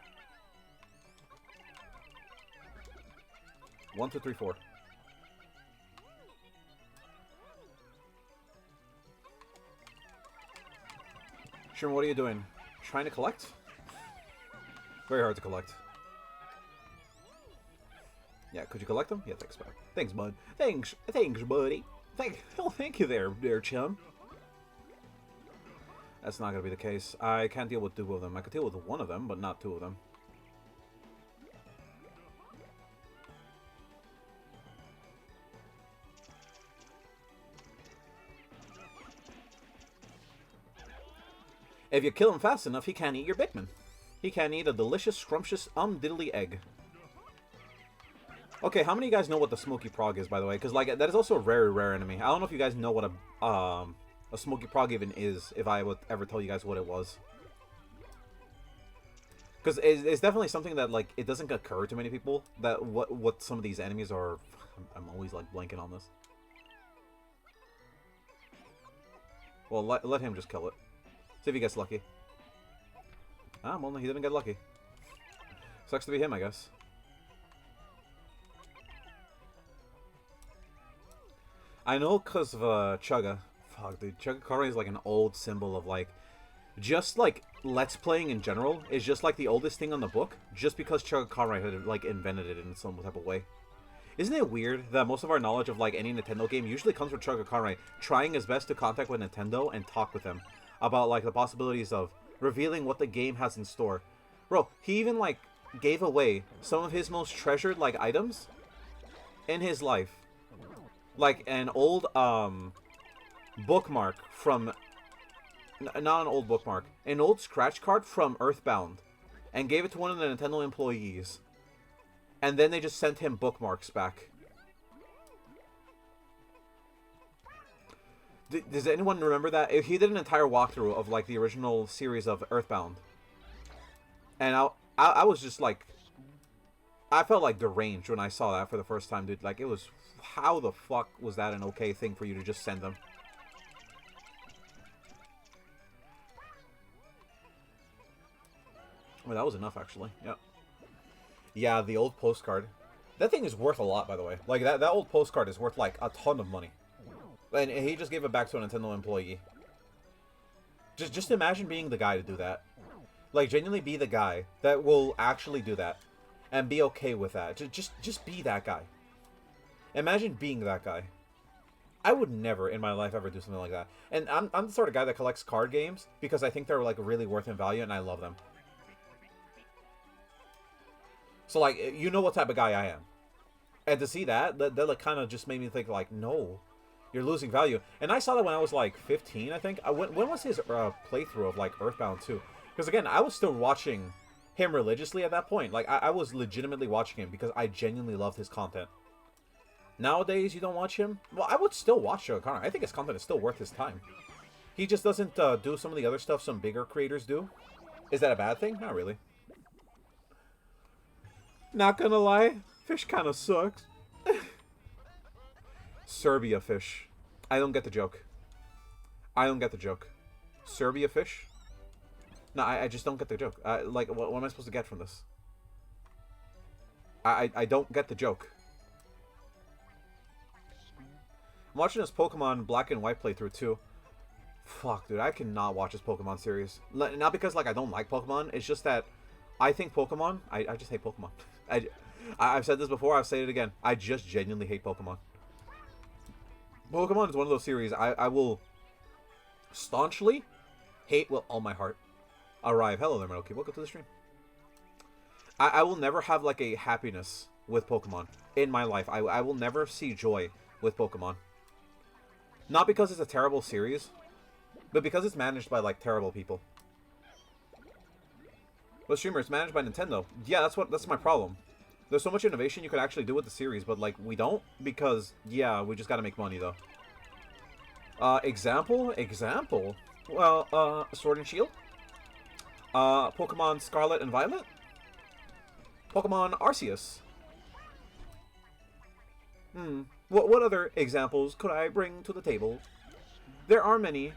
1, 2, 3, 4. Sherman, what are you doing? Trying to collect? Very hard to collect. Yeah, could you collect them? Yeah, thanks, bud. Thanks, bud. Thanks, buddy. Thank you there, chum. That's not gonna be the case. I can't deal with 2 of them. I could deal with 1 of them, but not 2 of them. If you kill him fast enough, he can't eat your Bikmin. He can't eat a delicious, scrumptious, diddly egg. Okay, how many of you guys know what the Smoky Prog is, by the way? Because, like, that is also a very rare enemy. I don't know if you guys know what a Smoky Prog even is, if I would ever tell you guys what it was. Because it's definitely something that, like, it doesn't occur to many people, that what some of these enemies are. I'm always, like, blanking on this. Well, let him just kill it. See if he gets lucky. Ah, well, he didn't get lucky. Sucks to be him, I guess. I know because of Chugga. Fuck, dude. Chugga Karai is like an old symbol of like, just like Let's Playing in general is just like the oldest thing on the book, just because Chugga Karai had like invented it in some type of way. Isn't it weird that most of our knowledge of like any Nintendo game usually comes from Chugga Karai trying his best to contact with Nintendo and talk with them about like the possibilities of revealing what the game has in store? Bro, he even like gave away some of his most treasured like items in his life. Like an old bookmark from not an old bookmark, an old scratch card from Earthbound, and gave it to one of the Nintendo employees. And then they just sent him bookmarks back. Does anyone remember that? He did an entire walkthrough of like the original series of Earthbound. And I was just like, I felt like deranged when I saw that for the first time, dude. Like, it was, how the fuck was that an okay thing for you to just send them? I mean, that was enough, actually. Yeah. Yeah, the old postcard. That thing is worth a lot, by the way. Like, that old postcard is worth, like, a ton of money. And he just gave it back to a Nintendo employee. Just imagine being the guy to do that. Like, genuinely be the guy that will actually do that. And be okay with that. Just be that guy. Imagine being that guy. I would never in my life ever do something like that. And I'm the sort of guy that collects card games because I think they're, like, really worth in value and I love them. So, like, you know what type of guy I am. And to see that like, kind of just made me think, like, no, you're losing value. And I saw that when I was, like, 15, I think. When was his playthrough of, like, Earthbound 2? Because, again, I was still watching him religiously at that point. Like, I was legitimately watching him because I genuinely loved his content. Nowadays, you don't watch him? Well, I would still watch Chugga Karai. I think his content is still worth his time. He just doesn't do some of the other stuff some bigger creators do. Is that a bad thing? Not really. Not gonna lie, fish kind of sucks. Serbia fish. I don't get the joke. I don't get the joke. Serbia fish? No, I just don't get the joke. Like, what am I supposed to get from this? I don't get the joke. I'm watching this Pokemon Black and White playthrough too. Fuck, dude, I cannot watch this Pokemon series. Not because, like, I don't like Pokemon. It's just that I think Pokemon... I just hate Pokemon. I've said this before, I'll say it again. I just genuinely hate Pokemon. Pokemon is one of those series I will staunchly hate with all my heart. Arrive. Hello there, Metalkey. Welcome to the stream. I will never have, like, a happiness with Pokemon in my life. I will never see joy with Pokemon. Not because it's a terrible series, but because it's managed by, like, terrible people. But streamer, it's managed by Nintendo. Yeah, that's my problem. There's so much innovation you could actually do with the series, but, like, we don't because, yeah, we just gotta make money, though. Example? Well, Sword and Shield. Pokemon Scarlet and Violet. Pokemon Arceus. What other examples could I bring to the table? There are many.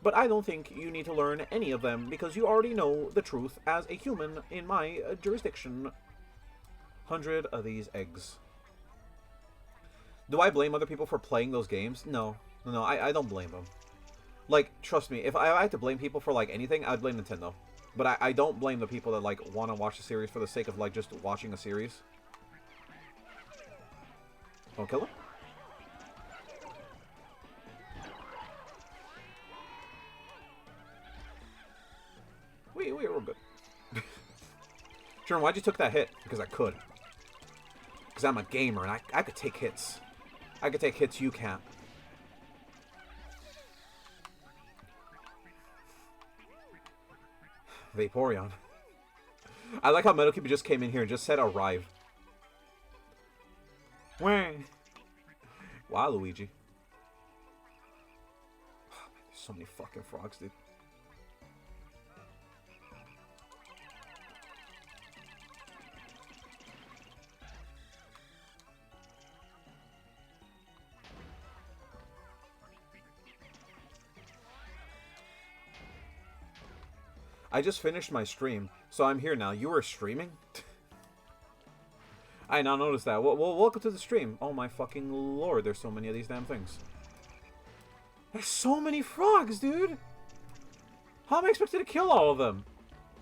But I don't think you need to learn any of them, because you already know the truth as a human in my jurisdiction. 100 of these eggs. Do I blame other people for playing those games? No. No, I don't blame them. Like, trust me, if I had to blame people for, like, anything, I'd blame Nintendo. But I don't blame the people that, like, want to watch the series for the sake of, like, just watching a series. Don't kill him? We're good. Sherman, why'd you took that hit? Because I could. Because I'm a gamer and I could take hits. I could take hits you can't. Vaporeon. I like how Meadowkeeper just came in here and just said arrive. Wang. Wow, Luigi. Oh, man, there's so many fucking frogs, dude. I just finished my stream, so I'm here now. You were streaming? I now noticed that. Well, welcome to the stream. Oh my fucking lord, there's so many of these damn things. There's so many frogs, dude! How am I expected to kill all of them?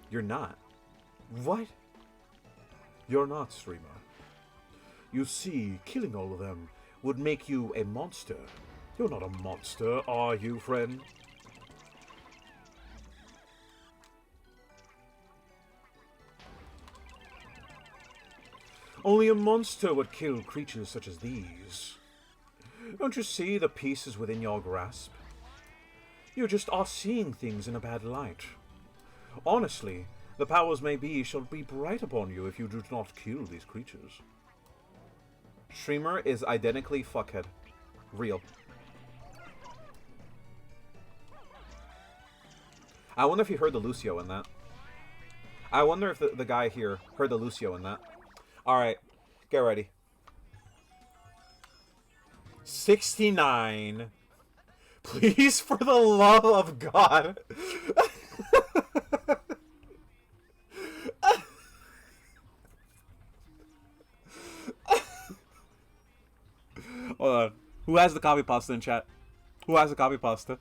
You're not. What? You're not, streamer. You see, killing all of them would make you a monster. You're not a monster, are you, friend? Only a monster would kill creatures such as these. Don't you see the pieces within your grasp? You just are seeing things in a bad light. Honestly, the powers may be shall be bright upon you if you do not kill these creatures. Streamer is identically fuckhead. Real. I wonder if he heard the Lucio in that. I wonder if the guy here heard the Lucio in that. Alright, get ready. 69. Please, for the love of God. Hold on. Who has the copy pasta in chat? Who has the copy pasta?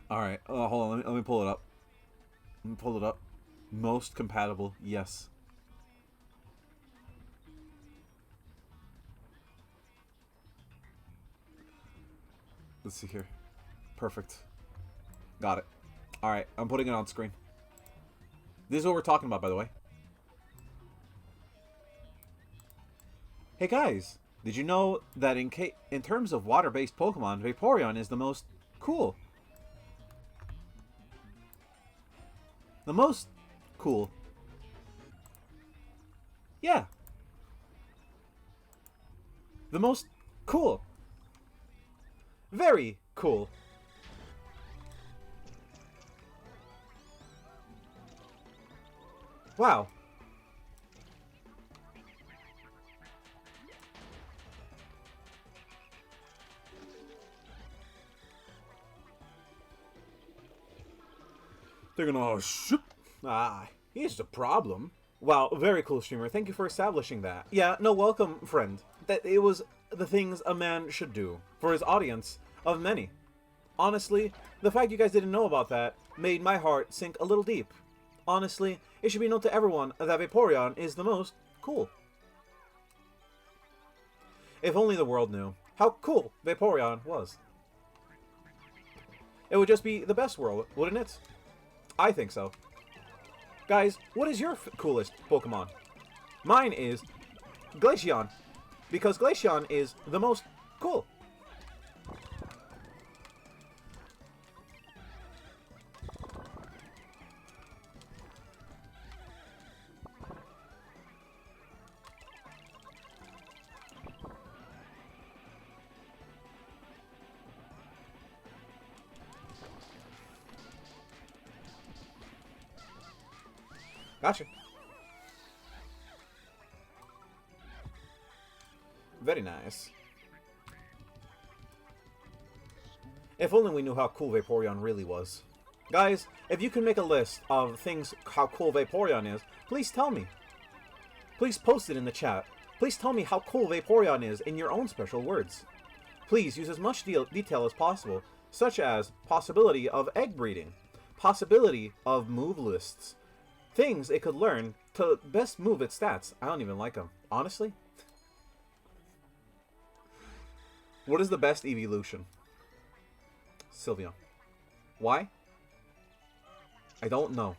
Alright, hold on, let me pull it up. Let me pull it up. Most compatible, yes. Let's see here. Perfect. Got it. Alright, I'm putting it on screen. This is what we're talking about, by the way. Hey guys, did you know that in terms of water-based Pokemon, Vaporeon is the most cool? The most cool. Yeah. The most cool. Very cool. Wow. They're gonna, oh, shoot. Ah, here's the problem. Wow, very cool, streamer. Thank you for establishing that. Yeah, no, welcome, friend. That it was the things a man should do for his audience of many. Honestly, the fact you guys didn't know about that made my heart sink a little deep. Honestly, it should be known to everyone that Vaporeon is the most cool. If only the world knew how cool Vaporeon was. It would just be the best world, wouldn't it? I think so. Guys, what is your coolest Pokemon? Mine is Glaceon, because Glaceon is the most cool. Gotcha. Very nice. If only we knew how cool Vaporeon really was. Guys, if you can make a list of things how cool Vaporeon is, please tell me. Please post it in the chat. Please tell me how cool Vaporeon is in your own special words. Please use as much detail as possible, such as possibility of egg breeding, possibility of move lists, things it could learn to best move its stats. I don't even like them. Honestly. What is the best evolution? Sylveon. Why? I don't know.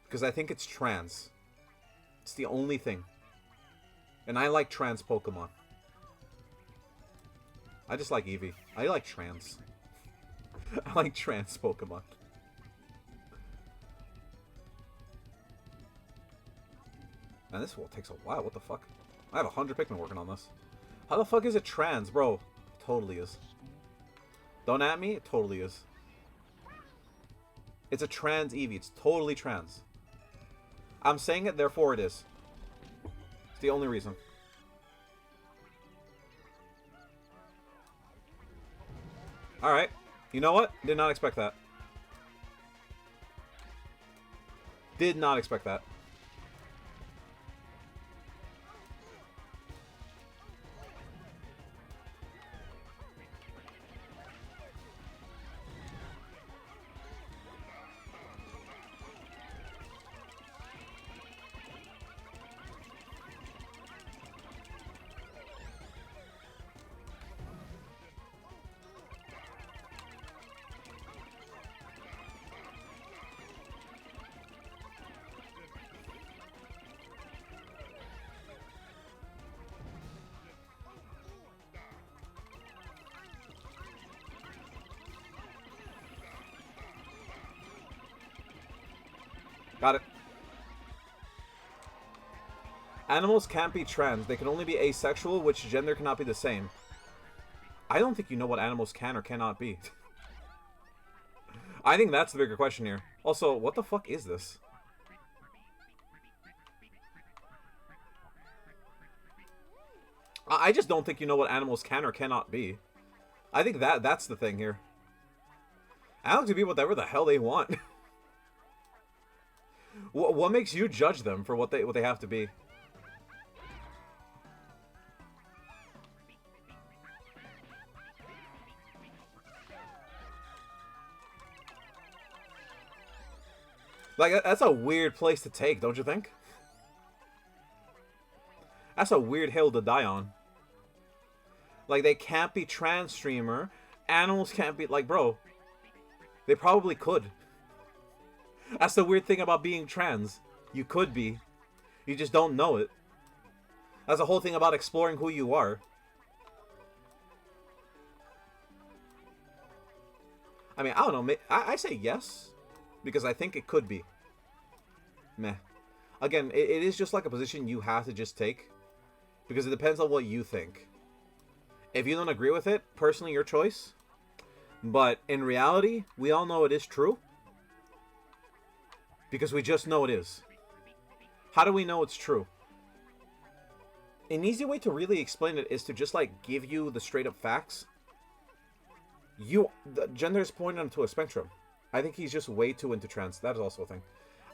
Because I think it's trans. It's the only thing. And I like trans Pokemon. I just like Eevee. I like trans. I like trans Pokemon. Man, this will takes a while. What the fuck? I have 100 Pikmin working on this. How the fuck is it trans, bro? It totally is. Don't at me? It totally is. It's a trans Eevee. It's totally trans. I'm saying it, therefore it is. It's the only reason. Alright. You know what? Did not expect that. Did not expect that. Got it. Animals can't be trans. They can only be asexual, which gender cannot be the same. I don't think you know what animals can or cannot be. I think that's the bigger question here. Also, what the fuck is this? I just don't think you know what animals can or cannot be. I think that's the thing here. Animals can be whatever the hell they want. What makes you judge them for what they have to be? Like, that's a weird place to take, don't you think? That's a weird hill to die on. Like, they can't be trans streamer. Animals can't be... Like, bro. They probably could. That's the weird thing about being trans. You could be. You just don't know it. That's the whole thing about exploring who you are. I mean, I don't know. I say yes. Because I think it could be. Meh. Again, it is just like a position you have to just take. Because it depends on what you think. If you don't agree with it, personally, your choice. But in reality, we all know it is true. Because we just know it is. How do we know it's true? An easy way to really explain it is to just, like, give you the straight up facts. The gender is pointed onto a spectrum. I think he's just way too into trans. That is also a thing.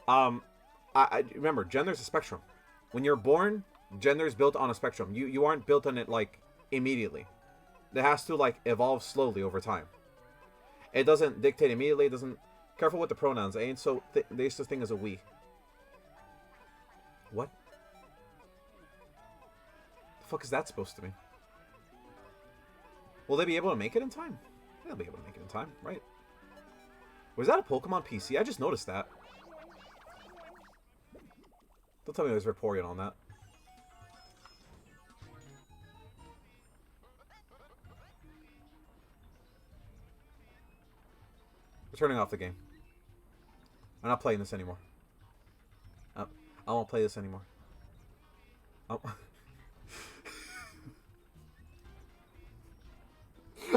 I remember, gender is a spectrum. When you're born, gender is built on a spectrum. You aren't built on it, like, immediately. It has to, like, evolve slowly over time. It doesn't dictate immediately. It doesn't... Careful with the pronouns. Ain't so... There's this thing as a we. What? The fuck is that supposed to mean? Will they be able to make it in time? They'll be able to make it in time, right? Was that a Pokemon PC? I just noticed that. Don't tell me there's Vaporeon on that. We're turning off the game. I'm not playing this anymore. I won't play this anymore. Oh.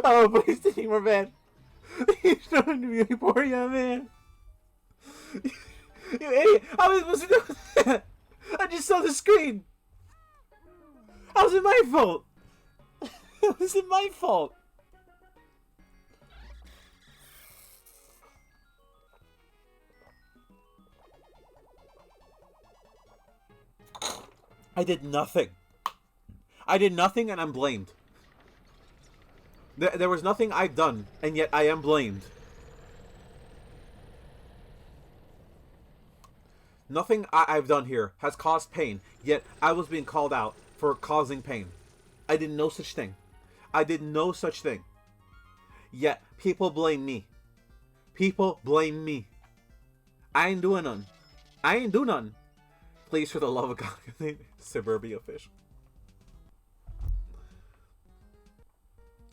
I won't play this anymore, man. He's showing me Vaporeon, man. You idiot! How was I supposed to do that? I just saw the screen. How's it my fault? How is it my fault? I did nothing. I did nothing and I'm blamed. There was nothing I've done, and yet I am blamed. Nothing I've done here has caused pain, yet I was being called out for causing pain. I did no such thing. I did no such thing. Yet people blame me. People blame me. I ain't doing none. I ain't do none. Please, for the love of God, Suburbia fish.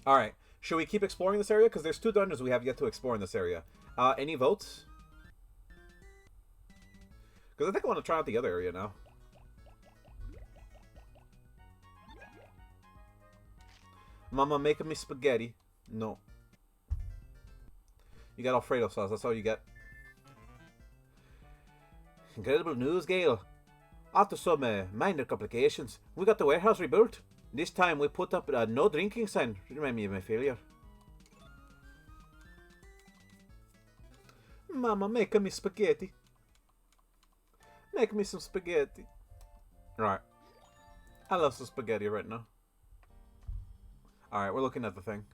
Alright, should we keep exploring this area? Because there's 2 dungeons we have yet to explore in this area. Any votes? Because I think I want to try out the other area now. Mama making me spaghetti. No. You got Alfredo sauce, that's all you get. Incredible news, Gale. After some minor complications, we got the warehouse rebuilt. This time we put up a no drinking sign. Remind me of my failure. Mama, make me spaghetti. Make me some spaghetti. Right. I love some spaghetti right now. Alright, we're looking at the thing.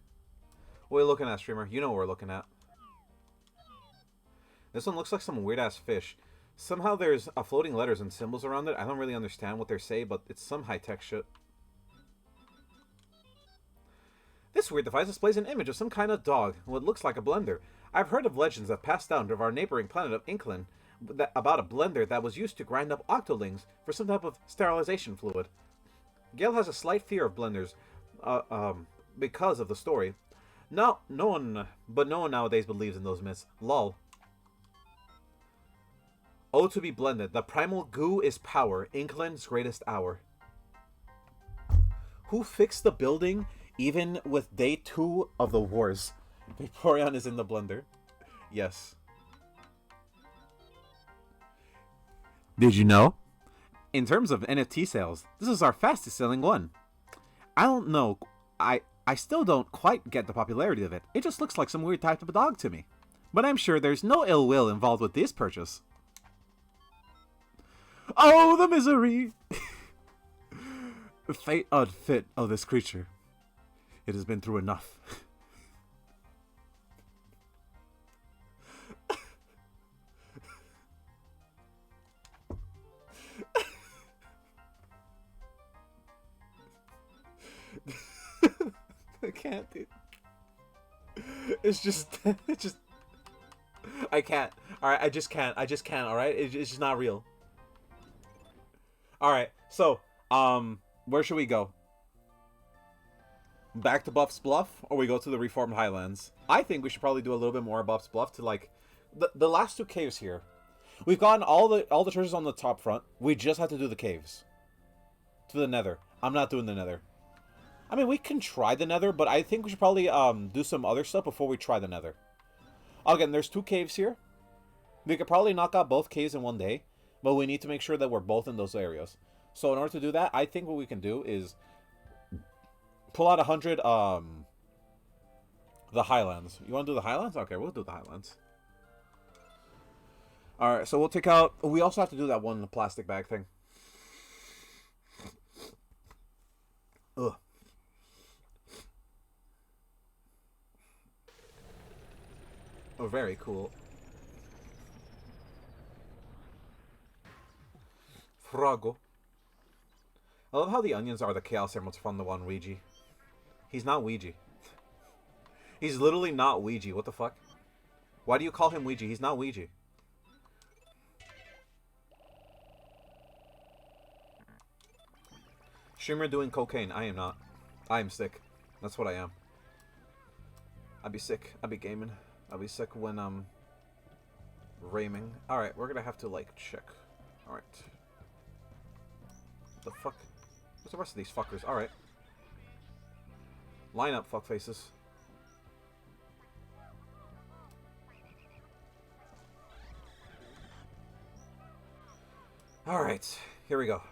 What are we looking at, streamer? You know what we're looking at. This one looks like some weird-ass fish. Somehow there's floating letters and symbols around it. I don't really understand what they're saying, but it's some high-tech shit. This weird device displays an image of some kind of dog, what looks like a blender. I've heard of legends that passed down to our neighboring planet of Inkland about a blender that was used to grind up octolings for some type of sterilization fluid. Gale has a slight fear of blenders, because of the story. No one nowadays believes in those myths. Lol. Oh, to be blended. The primal goo is power. Inkland's greatest hour. Who fixed the building even with day 2 of the wars? Vaporeon is in the blender. Yes. Did you know? In terms of NFT sales, this is our fastest selling one. I don't know. I still don't quite get the popularity of it. It just looks like some weird type of dog to me. But I'm sure there's no ill will involved with this purchase. Oh, the misery! The fate unfit of this creature. It has been through enough. I can't, dude. It's just, I can't. Alright, I just can't, alright? It's just not real. Alright, so, where should we go? Back to Buff's Bluff, or we go to the Reformed Highlands? I think we should probably do a little bit more of Buff's Bluff to, like, the last 2 caves here. We've gotten all the treasures on the top front. We just have to do the caves. To the Nether. I'm not doing the Nether. I mean, we can try the Nether, but I think we should probably do some other stuff before we try the Nether. Again, there's 2 caves here. We could probably knock out both caves in one day, but we need to make sure that we're both in those areas. So in order to do that, I think what we can do is pull out 100 the Highlands. You want to do the Highlands? Okay, we'll do the Highlands. Alright, so we'll take out... We also have to do that one plastic bag thing. Ugh. Oh, very cool. Frago. I love how the onions are the Chaos Emeralds from the one Ouija. He's not Ouija. He's literally not Ouija. What the fuck? Why do you call him Ouija? He's not Ouija. Streamer doing cocaine. I am not. I am sick. That's what I am. I'd be sick. I'd be gaming. I'll be sick when I'm raiming. Alright, we're gonna have to, like, check. Alright. The fuck? Where's the rest of these fuckers? Alright. Line up, fuckfaces. Alright, here we go.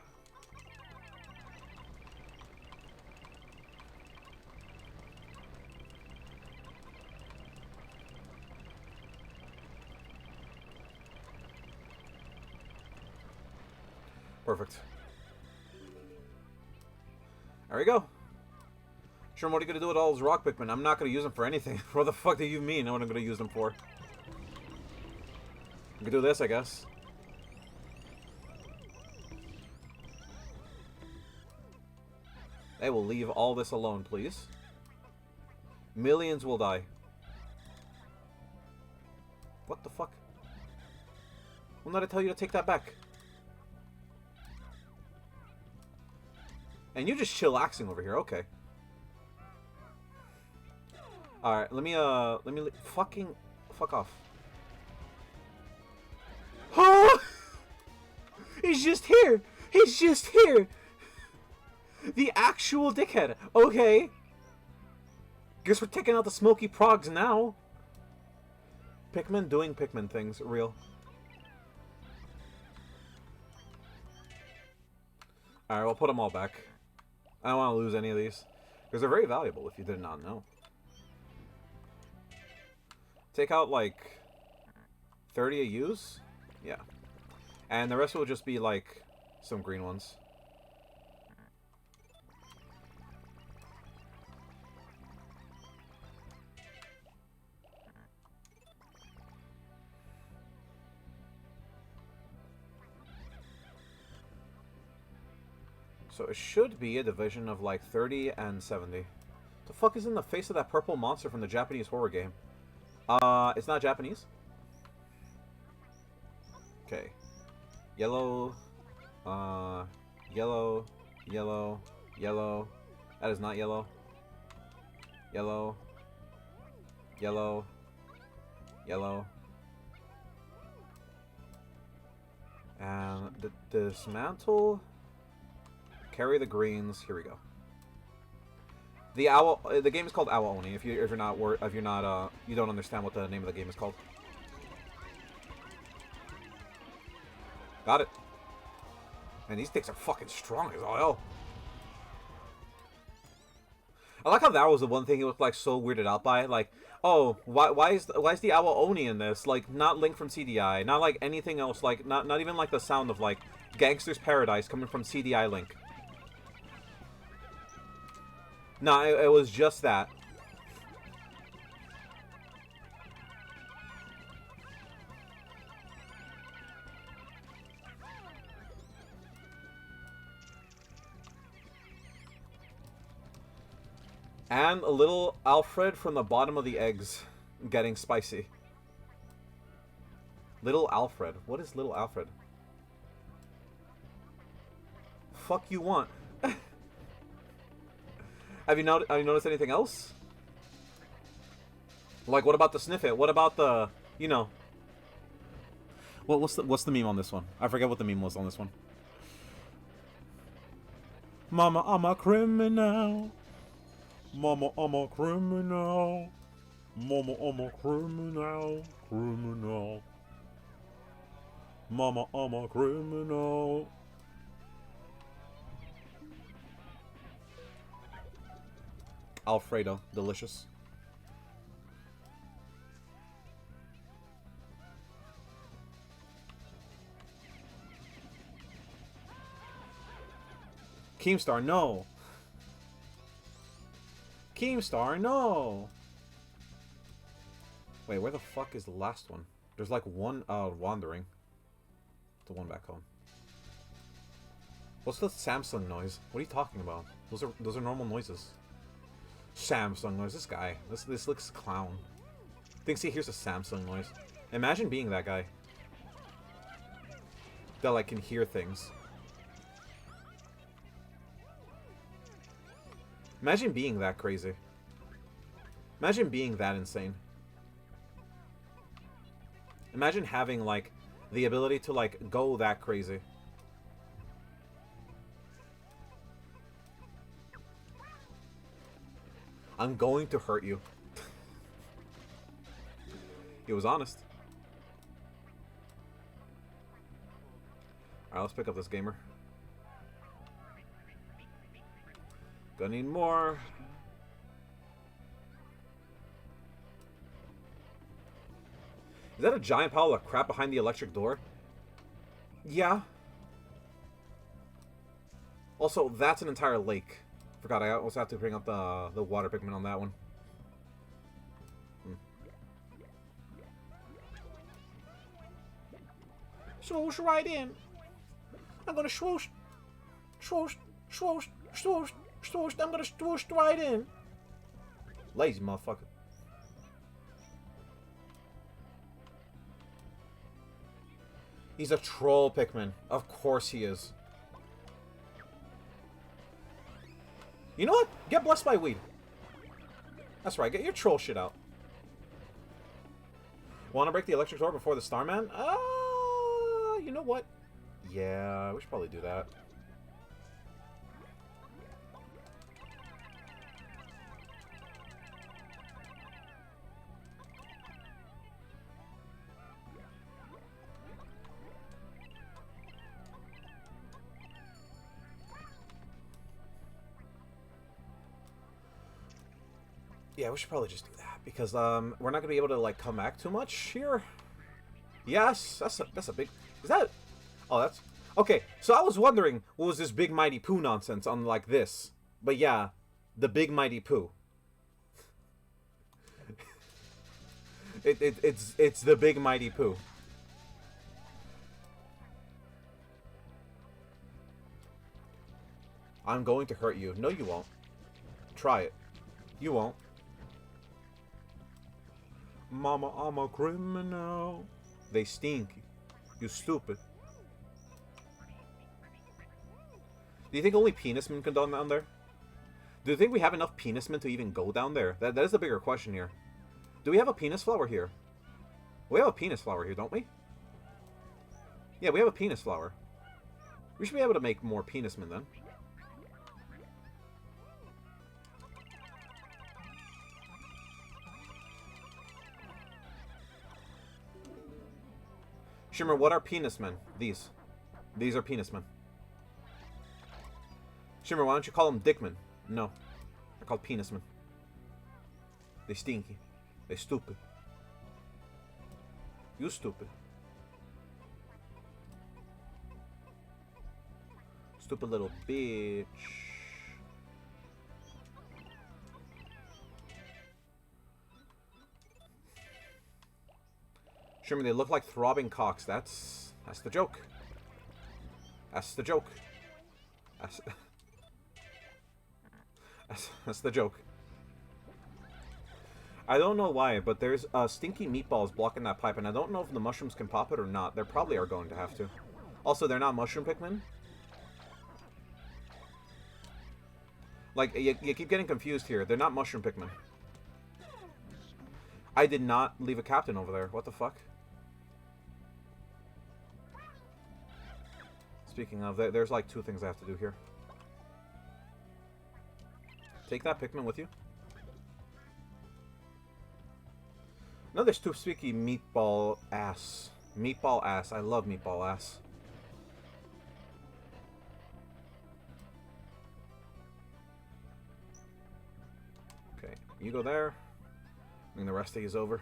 Perfect. There we go. Sure, what are you gonna do with all those rock Bikmin? I'm not gonna use them for anything. What the fuck do you mean? Know what I'm gonna use them for? We can do this, I guess. They will leave all this alone, please. Millions will die. What the fuck? When did I tell you to take that back? And you're just chillaxing over here, okay. Alright, let me fucking, fuck off. Oh! He's just here! He's just here! The actual dickhead, okay. Guess we're taking out the smoky progs now. Pikmin doing Pikmin things, real. Alright, we'll put them all back. I don't want to lose any of these. Because they're very valuable if you did not know. Take out, like, 30 a use? Yeah. And the rest will just be, like, some green ones. So it should be a division of like 30 and 70. The fuck is in the face of that purple monster from the Japanese horror game? It's not Japanese? Okay. Yellow. Yellow. Yellow. Yellow. That is not yellow. Yellow. Yellow. Yellow. And dismantle. Carry the greens. Here we go. The owl. The game is called Owl Oni. If you're not you don't understand what the name of the game is called. Got it. And these sticks are fucking strong as all hell. I like how that was the one thing he was like so weirded out by. Like, oh, why is the Owl Oni in this? Like, not Link from CDI, not like anything else. Like, not even like the sound of like Gangster's Paradise coming from CDI Link. No, it was just that. And a little Alfred from the bottom of the eggs getting spicy. Little Alfred. What is Little Alfred? Fuck you want? Have you noticed anything else? Like, what about the sniff it? What about the, you know? Well, what's the meme on this one? I forget what the meme was on this one. Mama, I'm a criminal. Mama, I'm a criminal. Mama, I'm a criminal. Criminal. Mama, I'm a criminal. Alfredo, delicious. Keemstar, no. Keemstar, no. Wait, where the fuck is the last one? There's like one wandering. The one back home. What's the Samsung noise? What are you talking about? Those are normal noises. Samsung noise. This guy. This looks clown. Thinks he hears a Samsung noise. Imagine being that guy. That like can hear things. Imagine being that crazy. Imagine being that insane. Imagine having like the ability to like go that crazy. I'm going to hurt you. He was honest. Alright, let's pick up this gamer. Gonna need more. Is that a giant pile of crap behind the electric door? Yeah. Also, that's an entire lake. Forgot, I also have to bring up the water Pikmin on that one. Swoosh right in. I'm gonna swoosh. Swoosh, swoosh, swoosh, swoosh. I'm gonna swoosh right in. Lazy motherfucker. He's a troll Pikmin. Of course he is. You know what? Get blessed by weed. That's right. Get your troll shit out. Want to break the electric door before the Starman? You know what? Yeah, we should probably do that. Yeah, we should probably just do that because we're not gonna be able to like come back too much here. Yes, that's a big. Is that? Oh, that's okay. So I was wondering what was this big mighty poo nonsense on like this, but yeah, the big mighty poo. It's the big mighty poo. I'm going to hurt you. No, you won't. Try it. You won't. Mama, I'm a criminal. They stink. You stupid. Do you think only penismen can go down there? Do you think we have enough penismen to even go down there? That is the bigger question here. Do we have a penis flower here? We have a penis flower here, don't we? Yeah, we have a penis flower. We should be able to make more penismen then. Shimmer, what are penismen? These. These are penismen. Shimmer, why don't you call them dickmen? No. They're called penismen. They stinky. They stupid. You stupid. Stupid little bitch. Shimmer, they look like throbbing cocks. That's the joke. That's the joke. That's the joke. I don't know why, but there's stinky meatballs blocking that pipe, and I don't know if the mushrooms can pop it or not. They probably are going to have to. Also, they're not mushroom Pikmin. Like, you keep getting confused here. They're not mushroom Pikmin. I did not leave a captain over there. What the fuck? Speaking of, there's like two things I have to do here. Take that Pikmin with you. No, there's two sticky meatball ass. Meatball ass. I love meatball ass. Okay, you go there. And the rest of you's over.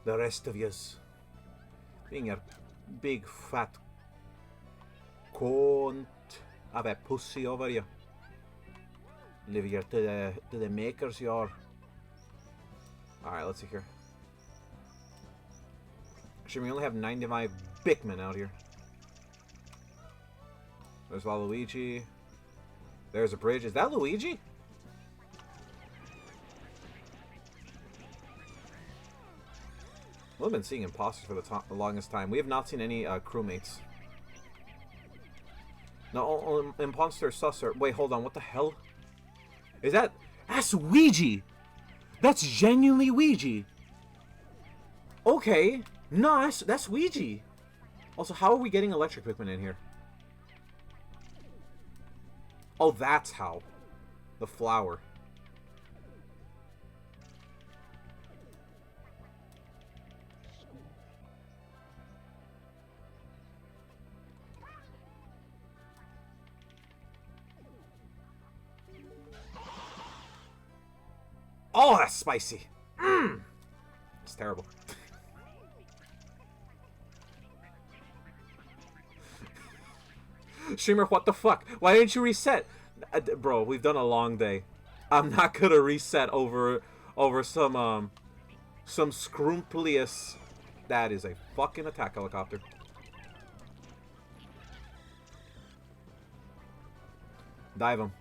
The rest of you's being your big fat cunt of a pussy over you. Live here to the makers, you are. Alright, let's see here. Actually, we only have 95 Bikmin out here. There's Waluigi. There's a bridge. Is that Luigi? We've been seeing imposters for the longest time. We have not seen any crewmates. No, imposter susser. Wait, hold on. What the hell? Is that... That's Ouija! That's genuinely Ouija! Okay. No, that's Ouija. Also, how are we getting electric Pikmin in here? Oh, that's how. The flower. Oh, that's spicy. Mmm. It's terrible. Streamer, what the fuck? Why didn't you reset? Bro, we've done a long day. I'm not gonna reset over some scrumplious... That is a fucking attack helicopter. Dive him.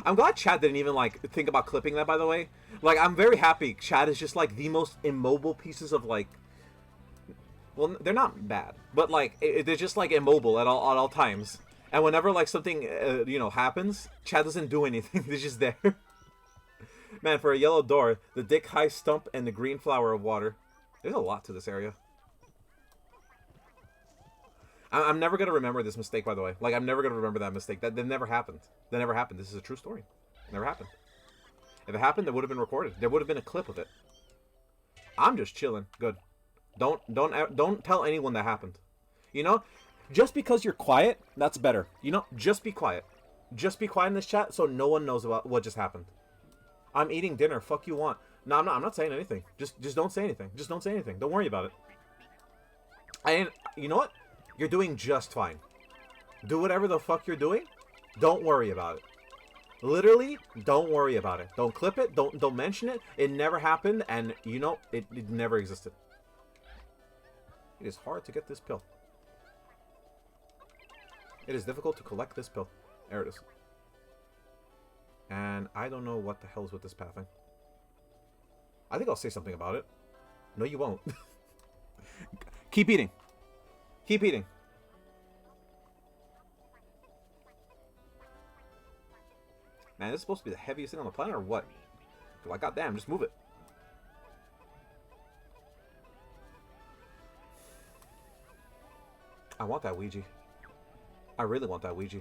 I'm glad Chad didn't even, like, think about clipping that, by the way. Like, I'm very happy Chad is just, like, the most immobile pieces of, like... Well, they're not bad, but, like, they're just, like, immobile at all times. And whenever, like, something, you know, happens, Chad doesn't do anything. They're just there. Man, for a yellow door, the dick high stump and the green flower of water. There's a lot to this area. I'm never going to remember this mistake, by the way. Like, I'm never going to remember that mistake. That never happened. That never happened. This is a true story. Never happened. If it happened, it would have been recorded. There would have been a clip of it. I'm just chilling. Good. Don't tell anyone that happened. You know? Just because you're quiet, that's better. You know, just be quiet. Just be quiet in this chat so no one knows about what just happened. I'm eating dinner. Fuck you want. No, I'm not saying anything. Just don't say anything. Just don't say anything. Don't worry about it. And you know what? You're doing just fine. Do whatever the fuck you're doing. Don't worry about it. Literally, don't worry about it. Don't clip it. Don't mention it. It never happened, and you know it never existed. It is hard to get this pill. It is difficult to collect this pill. There it is. And I don't know what the hell is with this pathing. I think I'll say something about it. No, you won't. Keep eating. Keep eating. Man, this is supposed to be the heaviest thing on the planet or what? Like, goddamn, just move it. I want that Ouija. I really want that Ouija.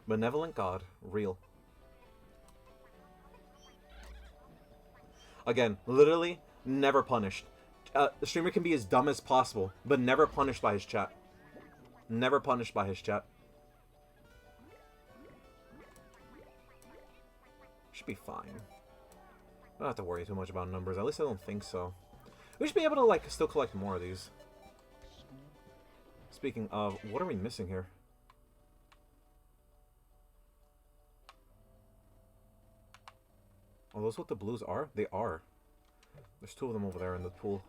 Benevolent God, real. Again, literally, never punished. The streamer can be as dumb as possible, but never punished by his chat. Never punished by his chat. Should be fine. I don't have to worry too much about numbers. At least I don't think so. We should be able to, like, still collect more of these. Speaking of, what are we missing here? Are those what the blues are? They are. There's two of them over there in the pool.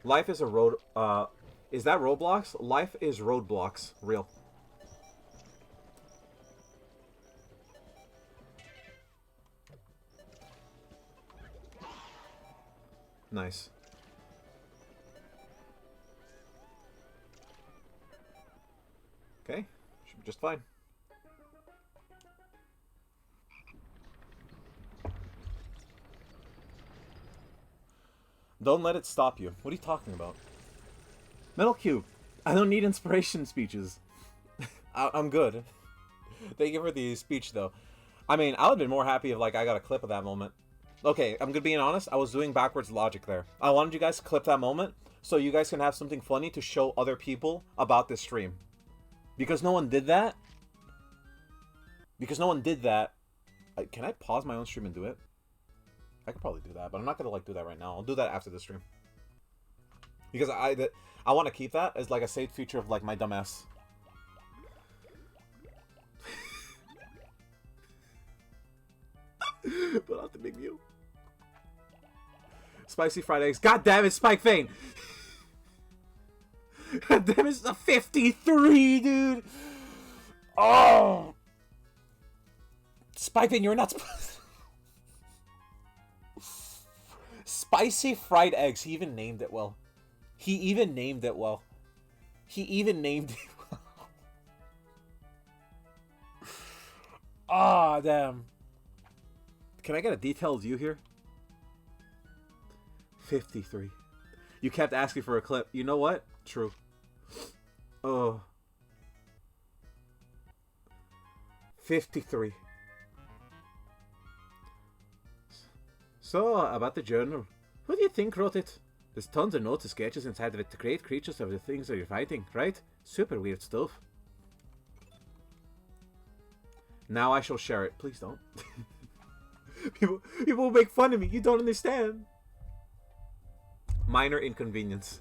Life is a road... is that Roblox? Life is roadblocks. Real. Nice. Okay. Should be just fine. Don't let it stop you. What are you talking about? Metal Cube. I don't need inspiration speeches. I'm good. Thank you for the speech, though. I mean, I would have been more happy if, like, I got a clip of that moment. Okay, I'm being honest. I was doing backwards logic there. I wanted you guys to clip that moment so you guys can have something funny to show other people about this stream. Because no one did that. Can I pause my own stream and do it? I could probably do that, but I'm not gonna like do that right now. I'll do that after the stream. Because I want to keep that as like a saved feature of like my dumbass. But not the big view. Spicy fried eggs. God damn it, Spike Vane! God damn it, it's a 53, dude! Oh! Spike Vane, you're not Spicy fried eggs. He even named it well. He even named it well. Ah, oh, damn. Can I get a detailed view here? 53. You kept asking for a clip. You know what? True. Oh. 53. So, about the journal. Who do you think wrote it? There's tons of notes and sketches inside of it to create creatures of the things that you're fighting, right? Super weird stuff. Now I shall share it. Please don't. People will make fun of me. You don't understand. Minor inconvenience.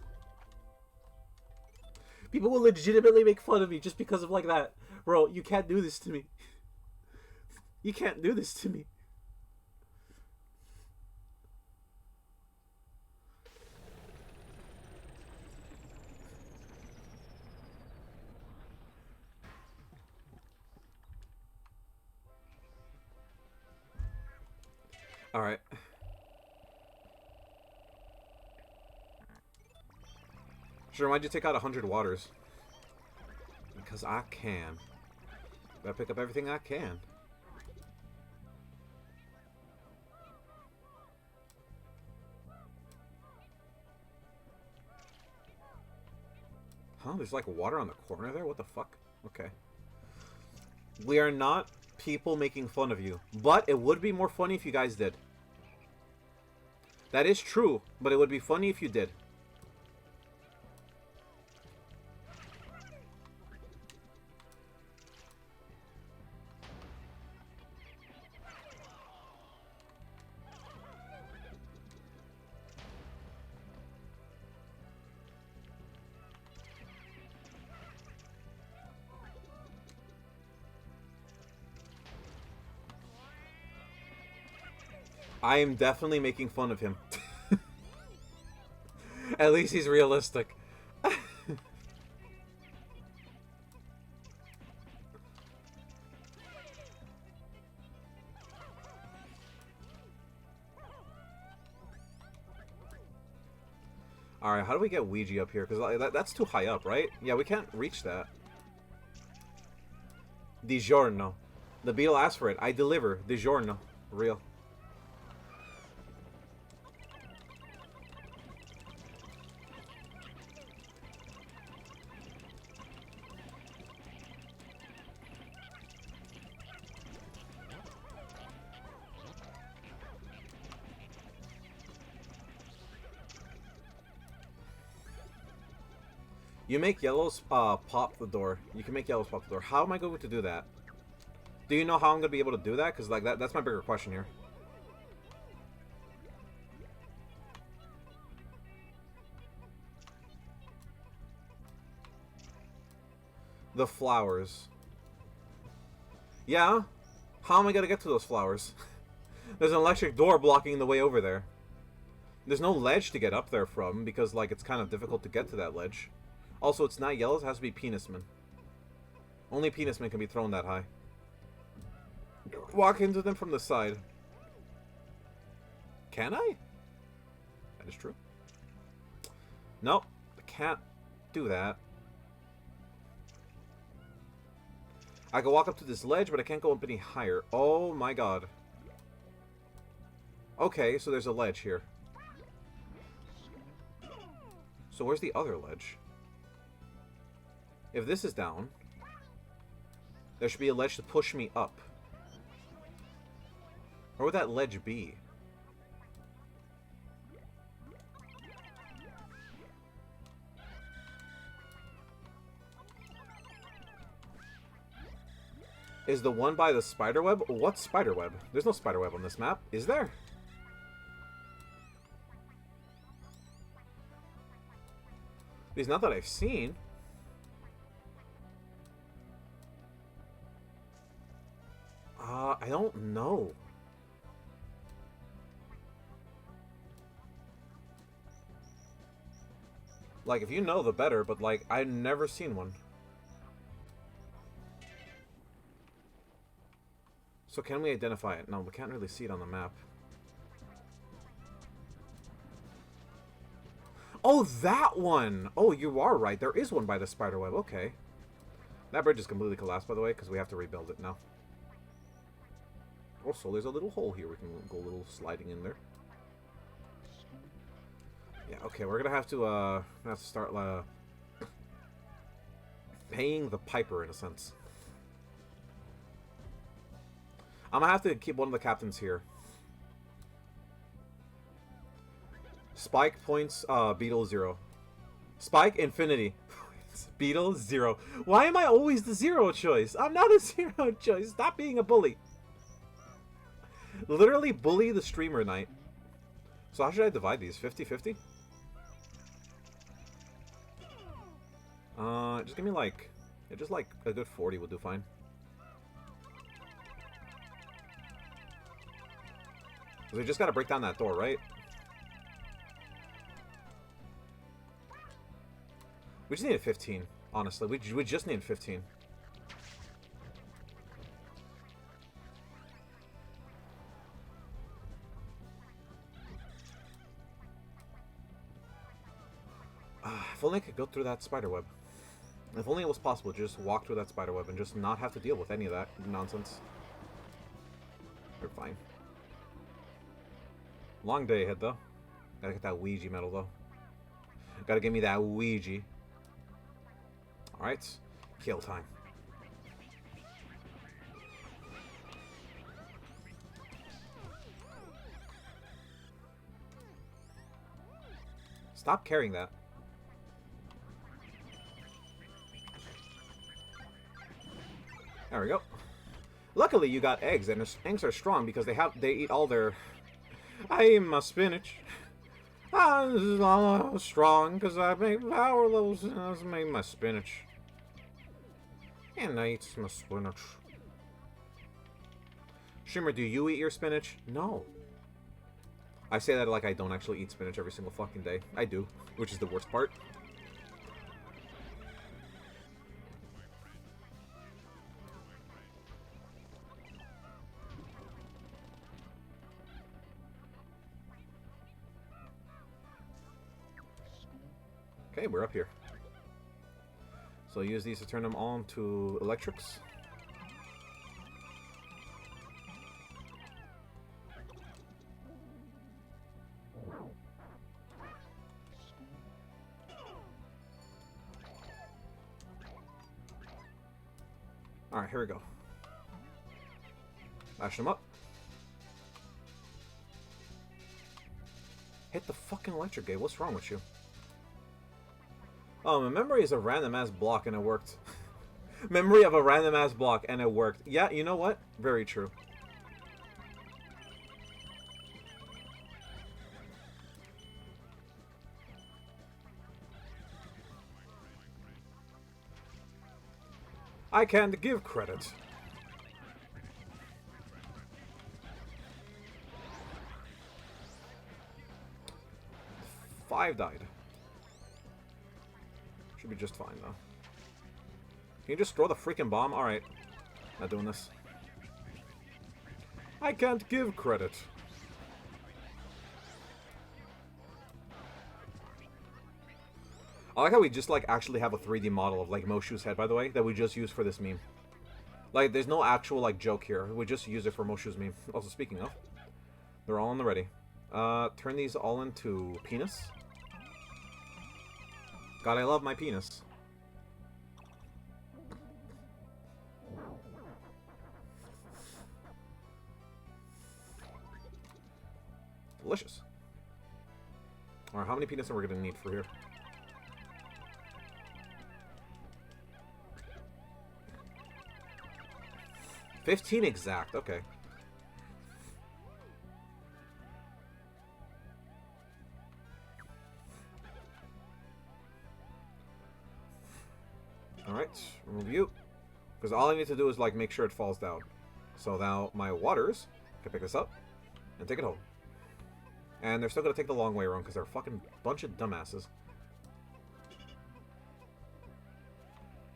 People will legitimately make fun of me just because of like that. Bro, you can't do this to me. You can't do this to me. Alright. Sure, why'd you take out 100 waters? Because I can. Gotta pick up everything I can. Huh? There's like water on the corner there? What the fuck? Okay. We are not people making fun of you. But it would be more funny if you guys did. That is true, but it would be funny if you did. I am definitely making fun of him. At least he's realistic. Alright, how do we get Ouija up here? Because that's too high up, right? Yeah, we can't reach that. Di giorno. The beetle asked for it. I deliver. Di giorno. Real. You make yellows pop the door. You can make yellows pop the door. How am I going to do that? Do you know how I'm going to be able to do that? Because like that's my bigger question here. The flowers. Yeah? How am I going to get to those flowers? There's an electric door blocking the way over there. There's no ledge to get up there from because like it's kind of difficult to get to that ledge. Also, it's not yellows, it has to be penismen. Only penismen can be thrown that high. Walk into them from the side. Can I? That is true. Nope, I can't do that. I can walk up to this ledge, but I can't go up any higher. Oh my god. Okay, so there's a ledge here. So where's the other ledge? If this is down, there should be a ledge to push me up. Where would that ledge be? Is the one by the spiderweb? What spiderweb? There's no spiderweb on this map. Is there? At least not that I've seen. I don't know. Like, if you know, the better, but, like, I've never seen one. So can we identify it? No, we can't really see it on the map. Oh, that one! Oh, you are right. There is one by the spiderweb. Okay. That bridge is completely collapsed, by the way, because we have to rebuild it now. Also, there's a little hole here. We can go a little sliding in there. Yeah, okay, we're gonna have to start paying the piper, in a sense. I'm gonna have to keep one of the captains here. Spike points, Beetle 0. Spike, infinity. Beetle 0. Why am I always the 0 choice? I'm not a 0 choice. Stop being a bully. Literally bully the streamer night. So how should I divide these? 50-50? Just give me like... Yeah, just like a good 40 will do fine. So we just gotta break down that door, right? We just needed 15, honestly. We just needed 15. If only I could go through that spiderweb. If only it was possible to just walk through that spiderweb and just not have to deal with any of that nonsense. We're fine. Long day ahead, though. Gotta get that Ouija medal, though. Gotta give me that Ouija. Alright. Kill time. Stop carrying that. There we go. Luckily, you got eggs, and eggs are strong because they eat all their... I eat my spinach. I'm strong because I make power levels and I make my spinach. And I eat my spinach. Shimmer, do you eat your spinach? No. I say that like I don't actually eat spinach every single fucking day. I do, which is the worst part. Okay, we're up here. So use these to turn them on to electrics. Alright, here we go. Mash them up. Hit the fucking electric gate. What's wrong with you? Oh, my memory is a random ass block and it worked. Memory of a random ass block and it worked. Yeah, you know what? Very true. I can't give credit. 5 died. Should be just fine, though. Can you just throw the freaking bomb? Alright. Not doing this. I can't give credit. I like how we just, like, actually have a 3D model of, like, Moshu's head, by the way, that we just use for this meme. Like, there's no actual, like, joke here. We just use it for Moshu's meme. Also, speaking of, they're all on the ready. Turn these all into penis. God, I love my penis. Delicious. Alright, how many peanuts are we gonna need for here? $15 exact, okay. Alright, remove you. Because all I need to do is, like, make sure it falls down. So now my waters can pick this up and take it home. And they're still going to take the long way around because they're a fucking bunch of dumbasses.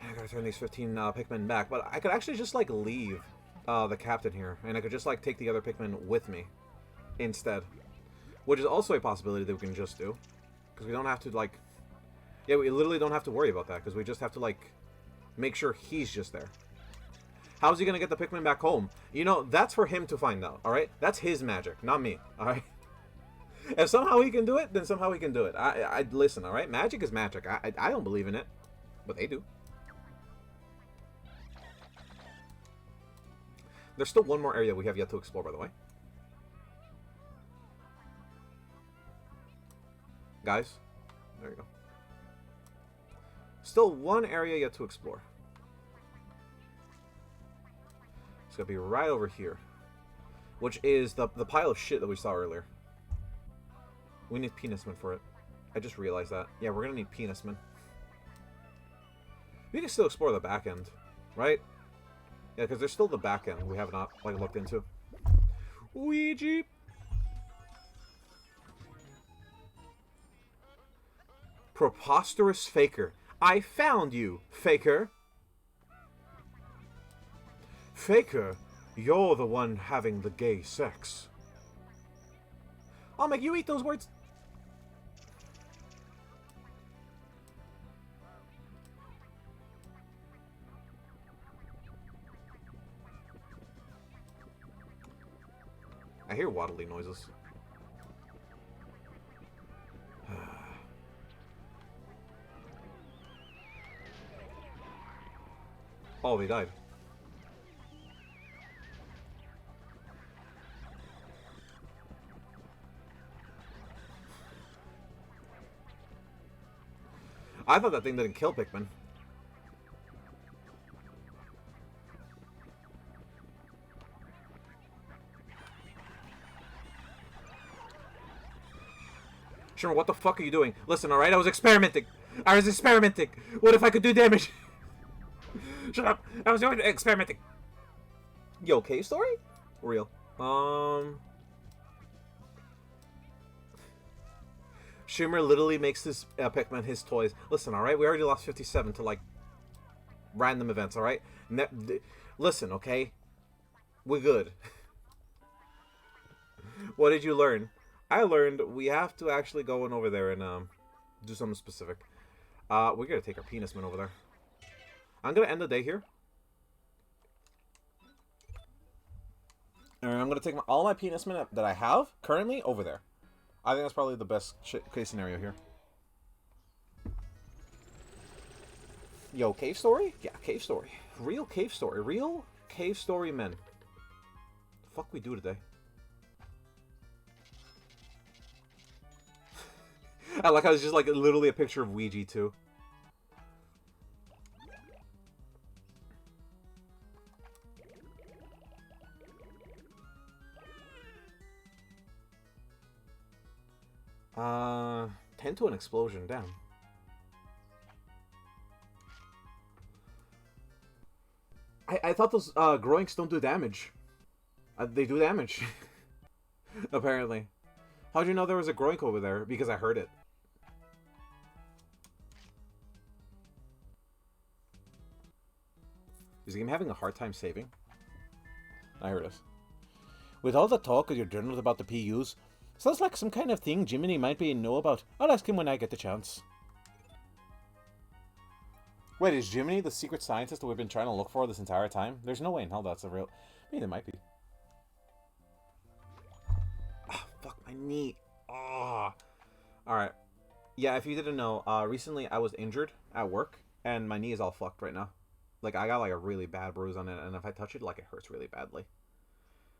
And I gotta turn these 15 Pikmin back. But I could actually just, like, leave the captain here. And I could just, like, take the other Pikmin with me instead. Which is also a possibility that we can just do. Because we don't have to, like... Yeah, we literally don't have to worry about that. Because we just have to, like, make sure he's just there. How's he going to get the Pikmin back home? You know, that's for him to find out, alright? That's his magic, not me, alright? If somehow he can do it, then somehow he can do it. I listen, alright? Magic is magic. I don't believe in it. But they do. There's still one more area we have yet to explore, by the way. Guys, there you go. Still one area yet to explore. It's gonna be right over here. Which is the pile of shit that we saw earlier. We need penismen for it. I just realized that. Yeah, we're gonna need penismen. We can still explore the back end, right? Yeah, because there's still the back end we have not, like, looked into. Ouija! Preposterous faker. I found you, faker! Faker, you're the one having the gay sex. I'll make you eat those words. I hear waddly noises. Oh, they died. I thought that thing didn't kill Pikmin. Sure, what the fuck are you doing? Listen, alright? I was experimenting. What if I could do damage? Shut up. I was doing experimenting. Yo, cave story? Real. Schumer literally makes this Pikmin his toys. Listen, alright? We already lost 57 to, like, random events, alright? Listen, okay? We're good. What did you learn? I learned we have to actually go in over there and do something specific. We're gonna take our penis man over there. I'm gonna end the day here. And I'm gonna take all my penis men that I have currently over there. I think that's probably the best case scenario here. Yo, cave story? Yeah, cave story. Real cave story. Real cave story men. The fuck we do today? I like how it's just like literally a picture of Ouija too. Tend to an explosion, damn. I thought those groinks don't do damage. They do damage. Apparently. How'd you know there was a groink over there? Because I heard it. Is the game having a hard time saving? I heard us. With all the talk of your journals about the PUs, sounds like some kind of thing Jiminy might be know about. I'll ask him when I get the chance. Wait, is Jiminy the secret scientist that we've been trying to look for this entire time? There's no way in hell that's a real... Maybe there might be. Ah, fuck my knee. Ah. Alright. Yeah, if you didn't know, recently I was injured at work, and my knee is all fucked right now. Like, I got, like, a really bad bruise on it, and if I touch it, like, it hurts really badly.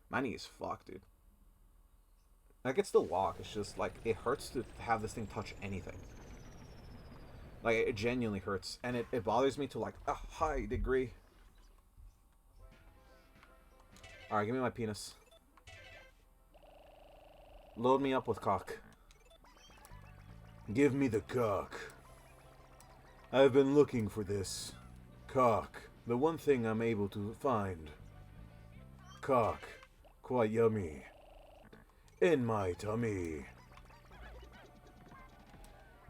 My knee is fucked, dude. I can still walk, it's just, like, it hurts to have this thing touch anything. Like, it genuinely hurts, and it bothers me to, like, a high degree. Alright, give me my penis. Load me up with cock. Give me the cock. I've been looking for this. Cock. The one thing I'm able to find. Cock. Quite yummy. In my tummy.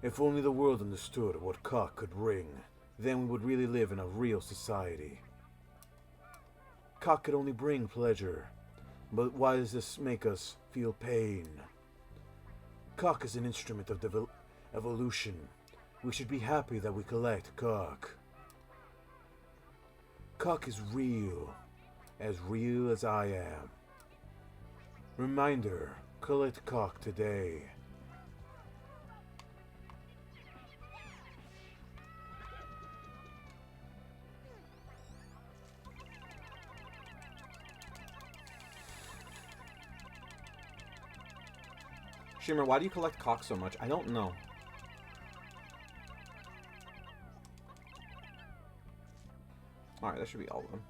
If only the world understood what cock could bring, then we would really live in a real society. Cock could only bring pleasure, but why does this make us feel pain? Cock is an instrument of evolution. We should be happy that we collect cock. Cock is real as I am. Reminder, collect cock today. Shimmer, why do you collect cock so much? I don't know. Alright, that should be all of them.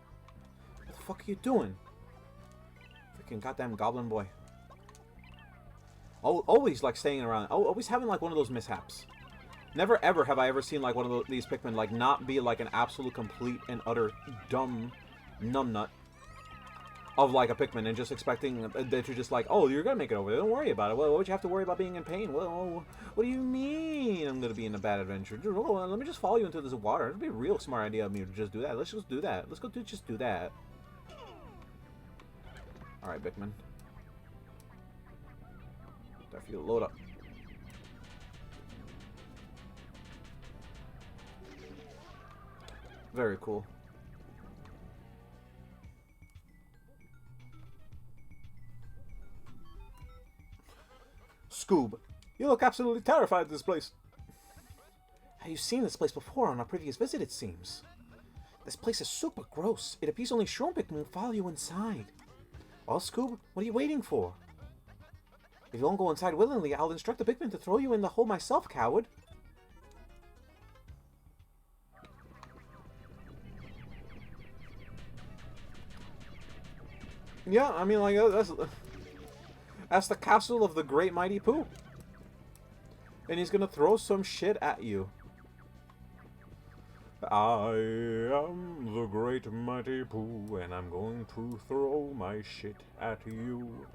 What the fuck are you doing? Freaking goddamn goblin boy. Always, like, staying around. Always having, like, one of those mishaps. Never, ever have I ever seen, like, one of these Pikmin, like, not be, like, an absolute, complete, and utter dumb numbnut of, like, a Pikmin, and just expecting that you're just like, oh, you're gonna make it over there. Don't worry about it. Well, what would you have to worry about being in pain? Well, what do you mean I'm gonna be in a bad adventure? Oh, let me just follow you into this water. It'd be a real smart idea of me to just do that. Let's just do that. Let's go just do that. Alright, Bikmin. Time for you to load up. Very cool. Scoob, you look absolutely terrified of this place. Have you seen this place before on our previous visit, it seems? This place is super gross. It appears only Shroom Pikmin will follow you inside. Well, Scoob, what are you waiting for? If you won't go inside willingly, I'll instruct the Pikmin to throw you in the hole myself, coward. Yeah, I mean, like, that's the castle of the great mighty Pooh. And he's gonna throw some shit at you. I am the great mighty Pooh, and I'm going to throw my shit at you.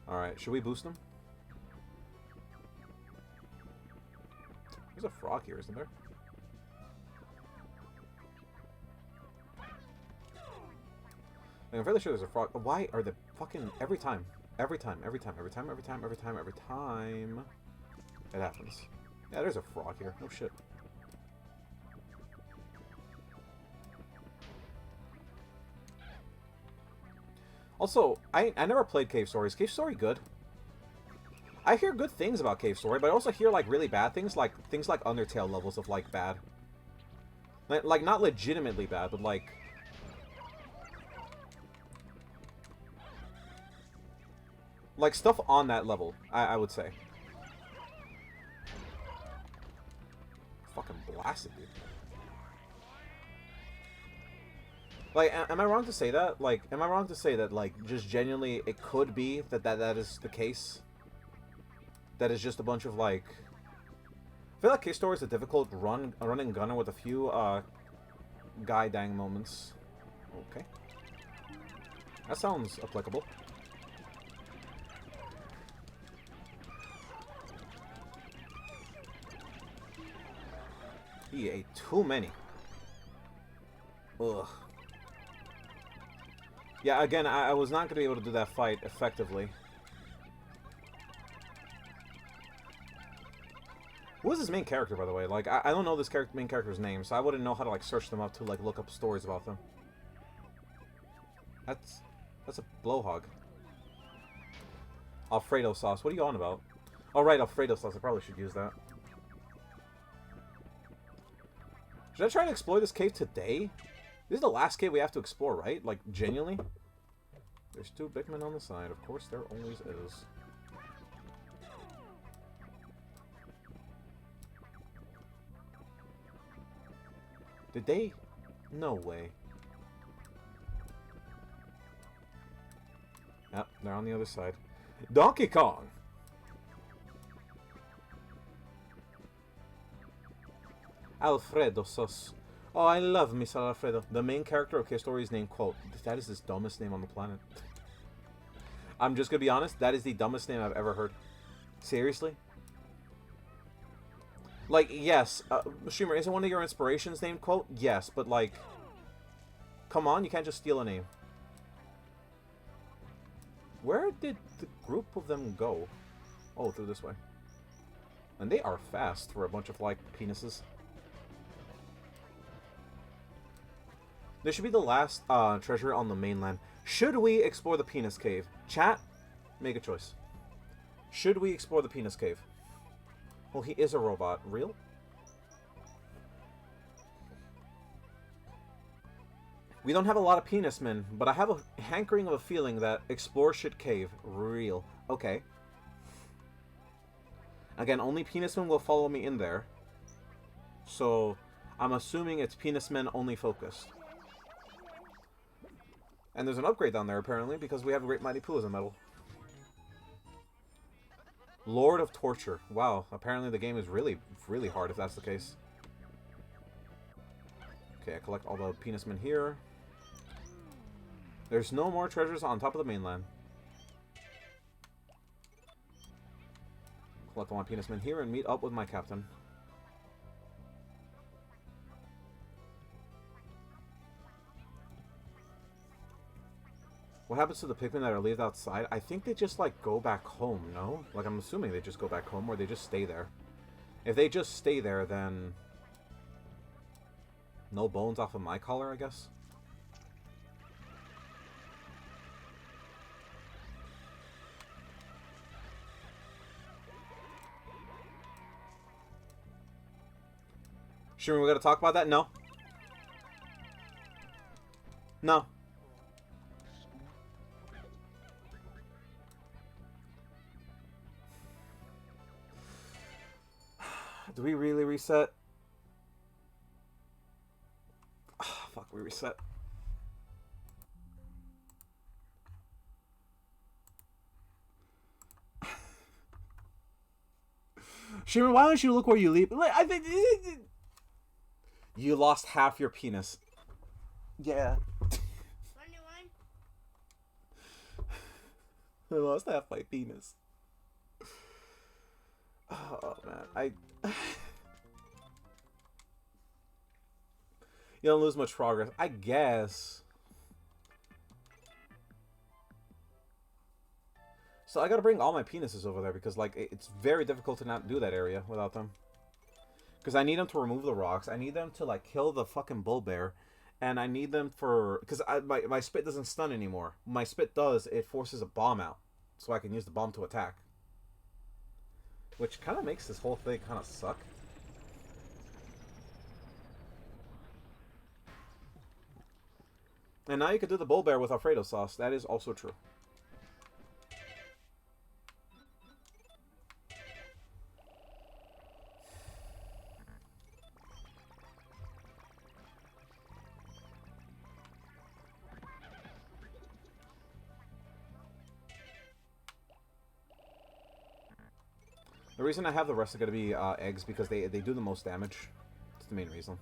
Alright, should we boost him? There's a frog here, isn't there? Like, I'm fairly sure there's a frog. Why are the fucking... Every time it happens. Yeah, there's a frog here. No shit. Also, I never played Cave Story. Is Cave Story good? I hear good things about Cave Story, but I also hear, like, really bad things like Undertale levels of, like, bad. Like, not legitimately bad, but, like... Like, stuff on that level, I would say. Fucking blasted, dude. Like, am I wrong to say that? Like, am I wrong to say that, like, just genuinely, it could be that is the case? That is just a bunch of, like... I feel like K-Story is a difficult running gunner with a few, guy dang moments. Okay. That sounds applicable. He ate too many. Ugh. Yeah, again, I was not going to be able to do that fight effectively. Who is his main character, by the way? Like, I don't know this main character's name, so I wouldn't know how to, like, search them up to, like, look up stories about them. That's a blowhog. Alfredo sauce. What are you on about? Oh, right, Alfredo sauce. I probably should use that. Should I try to explore this cave today? This is the last cave we have to explore, right? Like, genuinely? There's 2 Bikmin on the side. Of course, there always is. Did they? No way. Yep, they're on the other side. Donkey Kong! Alfredo sauce. Oh, I love Miss Alfredo. The main character of K-Story is named, quote, that is the dumbest name on the planet. I'm just gonna be honest, that is the dumbest name I've ever heard. Seriously? Like, yes, Streamer, isn't one of your inspirations named, quote? Yes, but like, come on, you can't just steal a name. Where did the group of them go? Oh, through this way. And they are fast for a bunch of, like, penises. This should be the last treasure on the mainland. Should we explore the penis cave? Chat, make a choice. Should we explore the penis cave? Well, he is a robot. Real? We don't have a lot of penis men, but I have a hankering of a feeling that explore shit cave. Real. Okay. Again, only penis men will follow me in there. So, I'm assuming it's penis men only focused. And there's an upgrade down there, apparently, because we have a Great Mighty Pooh as a medal. Lord of Torture. Wow, apparently the game is really, really hard if that's the case. Okay, I collect all the penis men here. There's no more treasures on top of the mainland. Collect all my penis men here and meet up with my captain. What happens to the Pikmin that are left outside? I think they just, like, go back home, no? Like, I'm assuming they just go back home, or they just stay there. If they just stay there, then... no bones off of my collar, I guess? Sure, we gotta talk about that? No. No. Do we really reset? Oh, fuck, we reset. Sherman, why don't you look where you leap? I think you lost half your penis. Yeah. I lost half my penis. Oh man, you don't lose much progress, I guess. So I gotta bring all my penises over there because, like, it's very difficult to not do that area without them. Because I need them to remove the rocks. I need them to, like, kill the fucking bull bear. And I need them for... Because my spit doesn't stun anymore. My spit does, it forces a bomb out. So I can use the bomb to attack. Which kind of makes this whole thing kind of suck. And now you can do the bull bear with Alfredo sauce. That is also true. The reason I have the rest are going to be eggs because they do the most damage. That's the main reason.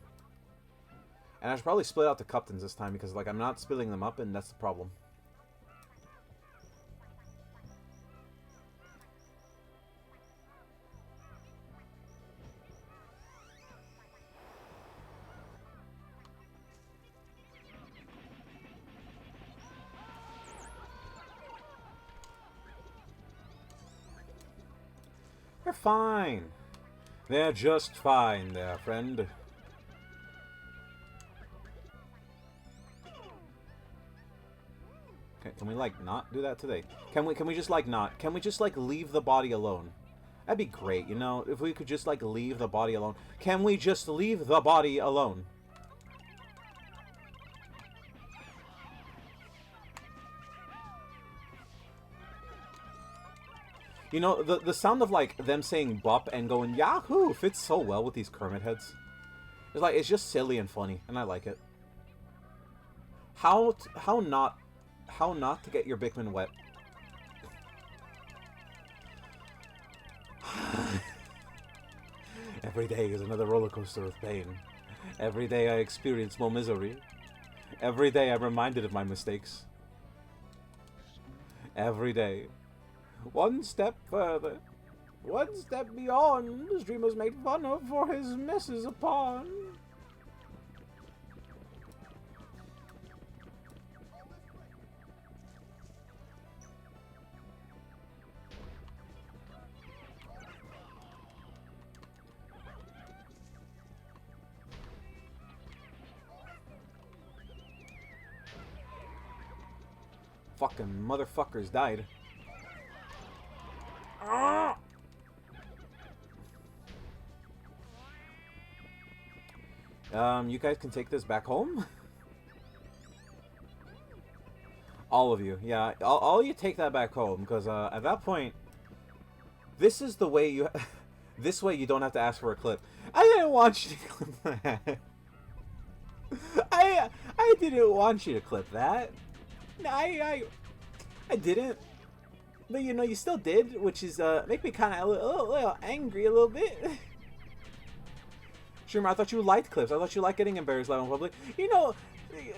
And I should probably split out the Cuptons this time because, like, I'm not splitting them up and that's the problem. They're fine. They're just fine there, friend. Okay, can we, like, not do that today? Can we just, like, not? Can we just, like, leave the body alone? That'd be great, you know? If we could just, like, leave the body alone. Can we just leave the body alone? You know, the sound of, like, them saying bop and going Yahoo fits so well with these Kermit heads. It's like, it's just silly and funny, and I like it. How not to get your Bikmin wet. Every day is another roller coaster of pain. Every day I experience more misery. Every day I'm reminded of my mistakes. Every day. One step further. One step beyond. The dreamer's made fun of for his messes upon. Fucking motherfuckers died. You guys can take this back home? All of you. Yeah, all you take that back home, because at that point, this is the way you... this way you don't have to ask for a clip. I didn't want you to clip that. I didn't want you to clip that. I didn't. But, you know, you still did, which is, make me kind of a little angry a little bit. Sherman, I thought you liked clips. I thought you liked getting embarrassed loud in public. You know,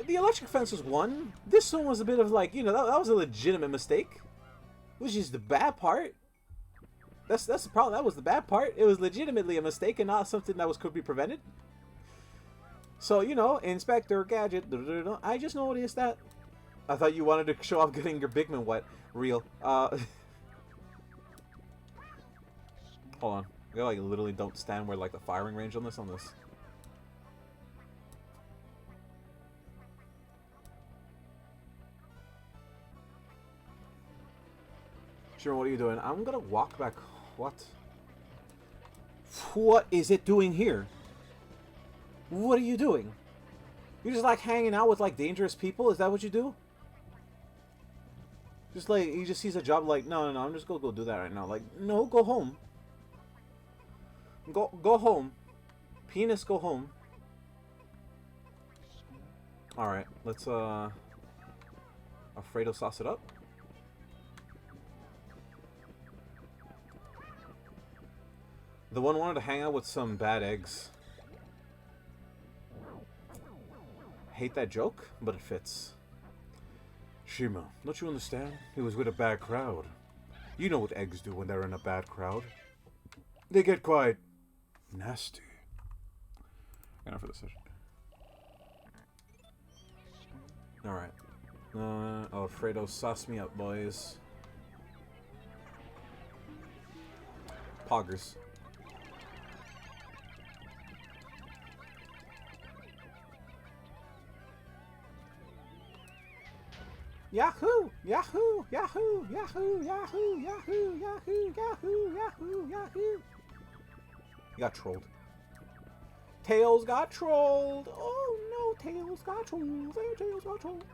the electric fence was one. This one was a bit of, like, you know, that was a legitimate mistake. Which is the bad part. That's the problem. That was the bad part. It was legitimately a mistake and not something that could be prevented. So, you know, Inspector Gadget. I just noticed that. I thought you wanted to show off getting your Bikmin wet. Real. Hold on. I like literally don't stand where like the firing range on this. Sure, what are you doing? I'm gonna walk back. What? What is it doing here? What are you doing? You just like hanging out with like dangerous people? Is that what you do? Just like he just sees a job like no, I'm just gonna go do that right now. Like no, go home. Go home. Penis, go home. Alright, let's Alfredo sauce it up. The one wanted to hang out with some bad eggs. Hate that joke, but it fits. Shima, don't you understand? He was with a bad crowd. You know what eggs do when they're in a bad crowd. They get quite nasty. Enough for this session. Alright. Alfredo, sauce me up, boys. Poggers. Yahoo! Yahoo! Yahoo! Yahoo! Yahoo! Yahoo! Yahoo! Yahoo! Yahoo! Yahoo! You got trolled. Tails got trolled! Oh no, Tails got trolled! Tails got trolled!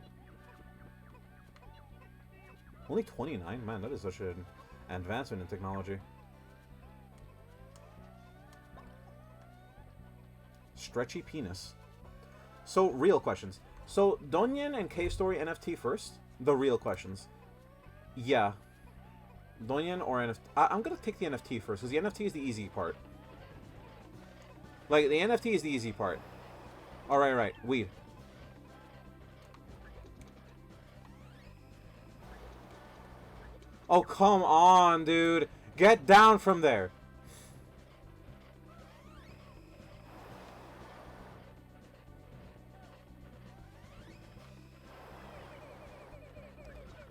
Only 29? Man, that is such an advancement in technology. Stretchy penis. So, real questions. So, Donyan and K-Story NFT first? The real questions. Yeah. Donyan or NFT? I'm gonna take the NFT first, because the NFT is the easy part. Like, the NFT is the easy part. Alright, right. Weed. Oh, come on, dude. Get down from there.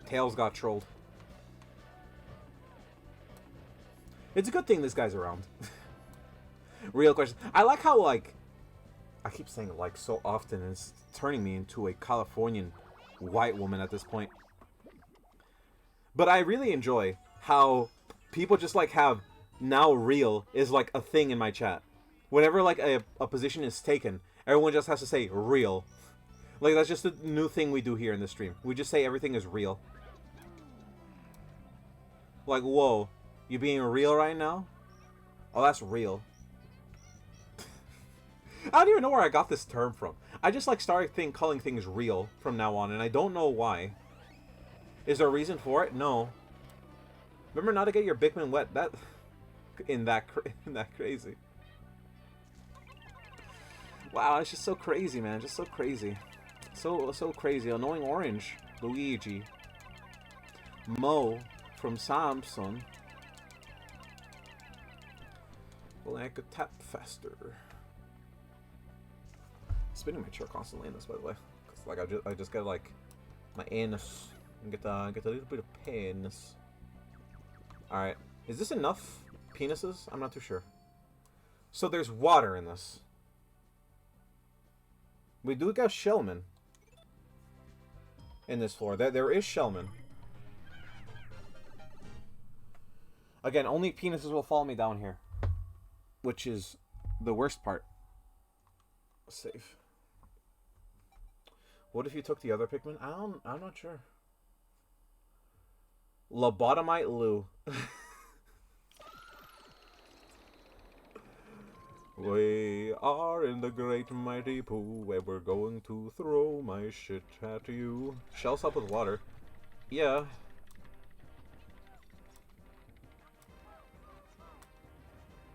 Tails got trolled. It's a good thing this guy's around. Real question. I like how, like... I keep saying like so often, and it's turning me into a Californian white woman at this point. But I really enjoy how people just, like, have now real is, like, a thing in my chat. Whenever, like, a position is taken, everyone just has to say real. Like, that's just a new thing we do here in the stream. We just say everything is real. Like, whoa, you being real right now? Oh, that's real. I don't even know where I got this term from. I just, like, started calling things real from now on, and I don't know why. Is there a reason for it? No. Remember not to get your Bikmin wet. That in that crazy. Wow, it's just so crazy, man. Just so crazy. So crazy. Annoying Orange. Luigi. Mo from Samsung. Well, I could tap faster. Spinning my chair constantly in this, by the way. Cause like I just got like my anus and get a little bit of penis. All right, is this enough penises? I'm not too sure. So there's water in this. We do got Shellman in this floor. There is Shellman. Again, only penises will follow me down here, which is the worst part. Save. What if you took the other Pikmin? I'm not sure. Lobotomite Lou. We are in the great mighty pool where we're going to throw my shit at you. Shells up with water. Yeah.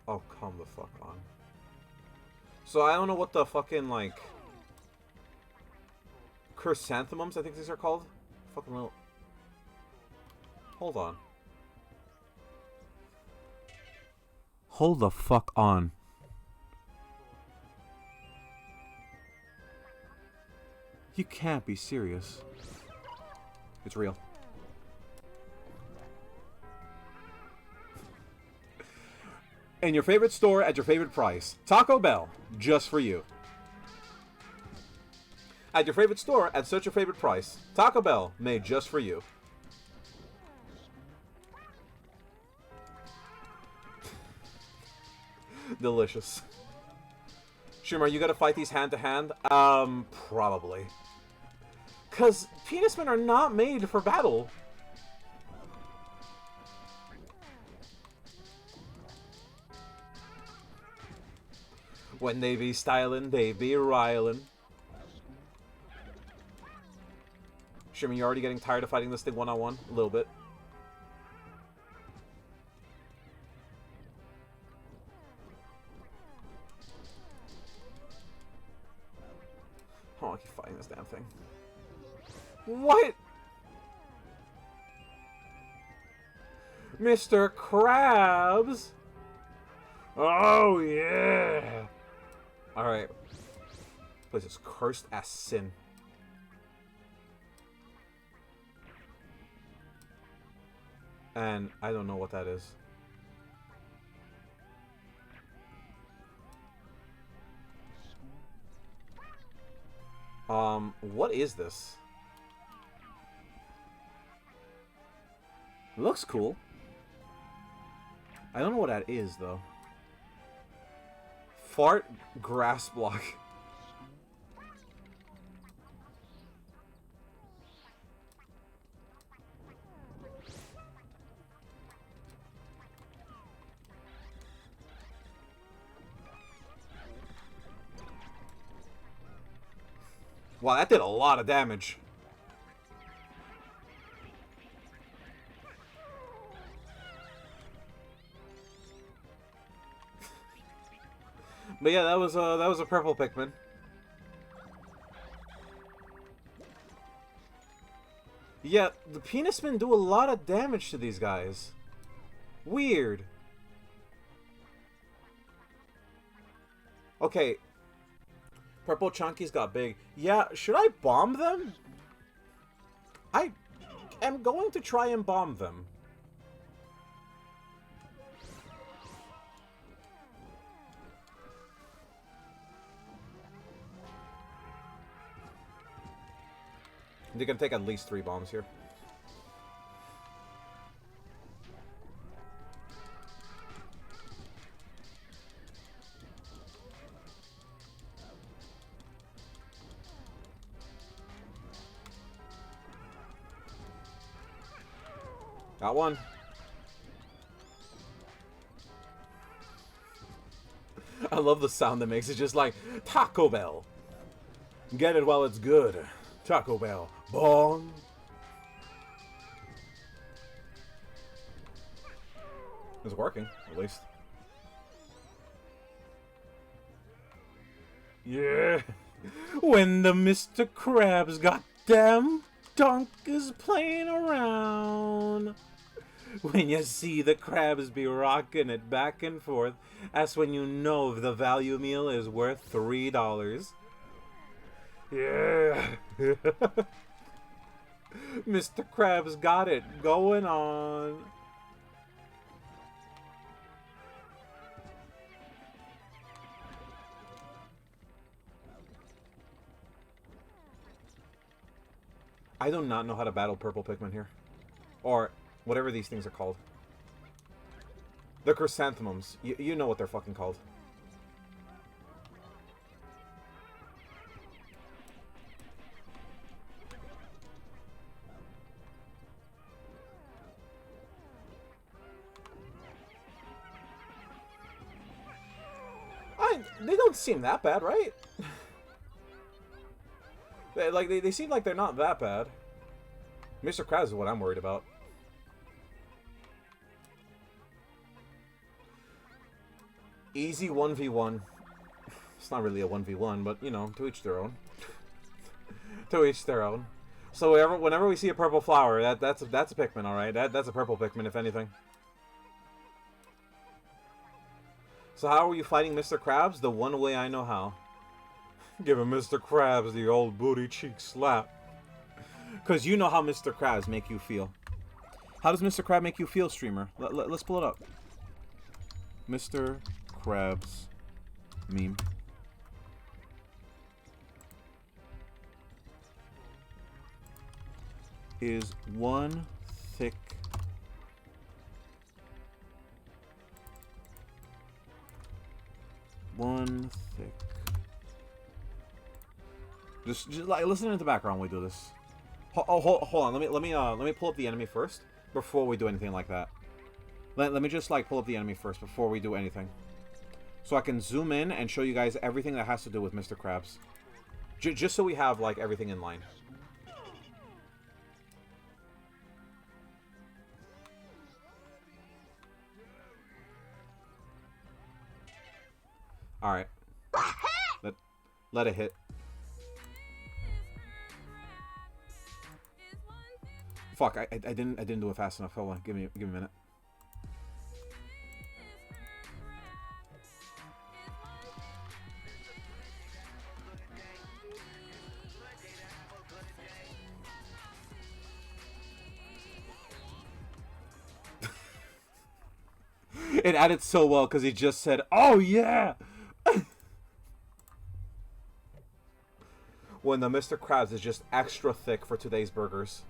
Oh, come the fuck on. So I don't know what the fucking, like... Chrysanthemums, I think these are called? Fucking little... Hold on. Hold the fuck on. You can't be serious. It's real. In your favorite store at your favorite price. Taco Bell, just for you. At your favorite store at such your favorite price. Taco Bell, made just for you. Delicious. Shimmer, you gotta fight these hand to hand? Probably. Cause penismen are not made for battle. When they be stylin', they be rilin'. Shimmer, you already getting tired of fighting this thing one-on-one? A little bit. Oh, I keep fighting this damn thing. What? Mr. Krabs? Oh, yeah. Alright. Place is cursed as sin. And I don't know what that is. What is this? It looks cool. I don't know what that is, though. Fart grass block. Wow, that did a lot of damage. But yeah, that was a purple Pikmin. Yeah, the penismen do a lot of damage to these guys. Weird. Okay. Purple Chunkies got big. Yeah, should I bomb them? I am going to try and bomb them. They're gonna take at least 3 bombs here. Got one. I love the sound that makes it just like Taco Bell. Get it while it's good. Taco Bell. Bong. It's working, at least. Yeah. When the Mr. Krabs goddamn dunk is playing around. When you see the crabs be rocking it back and forth, that's when you know the value meal is worth $3. Yeah. Mr. Krabs got it going on. I do not know how to battle purple Pikmin here. Or whatever these things are called. The chrysanthemums. You know what they're fucking called. They don't seem that bad, right? they seem like they're not that bad. Mr. Krabs is what I'm worried about. Easy 1v1. It's not really a 1v1, but, you know, to each their own. To each their own. So whenever we see a purple flower, that's a Pikmin, alright? That's a purple Pikmin, if anything. So how are you fighting Mr. Krabs? The one way I know how. Give him Mr. Krabs the old booty cheek slap. Because you know how Mr. Krabs make you feel. How does Mr. Krabs make you feel, streamer? Let's pull it up. Mr. Krabs meme. Is one thick just like listen in the background when we do this. Hold on, let me pull up the enemy first before we do anything like that. Let me just like pull up the enemy first before we do anything, so I can zoom in and show you guys everything that has to do with Mr. Krabs, just so we have like everything in line. All right, let it hit. Fuck, I didn't do it fast enough. Hold on, give me a minute. It added so well because he just said, "Oh yeah." When the Mr. Krabs is just extra thick for today's burgers.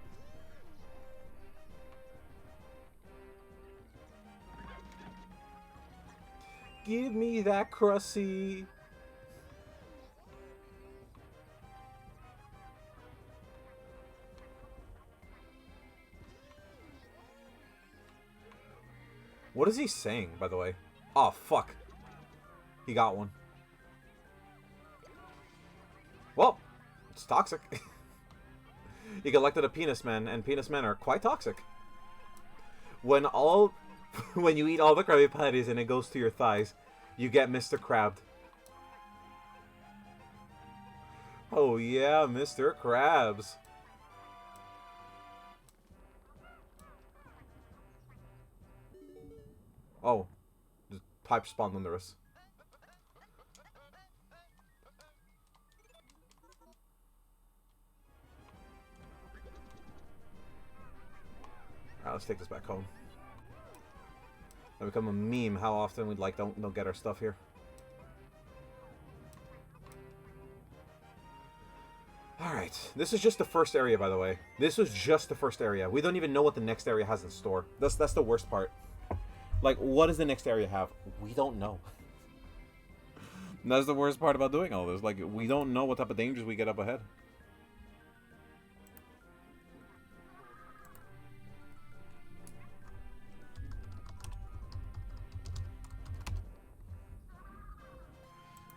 Give me that crusty. What is he saying, by the way? Oh, fuck. He got one. Well, it's toxic. You collected a penis man, and penis men are quite toxic. When you eat all the Krabby Patties and it goes to your thighs, you get Mr. Krabs. Oh yeah, Mr. Krabs. Oh, the pipe spawned under us. Alright, let's take this back home. It'll become a meme how often we'd like don't get our stuff here. Alright, this is just the first area, by the way. This was just the first area. We don't even know what the next area has in store. That's the worst part. Like, what does the next area have? We don't know. That's the worst part about doing all this. Like, we don't know what type of dangers we get up ahead.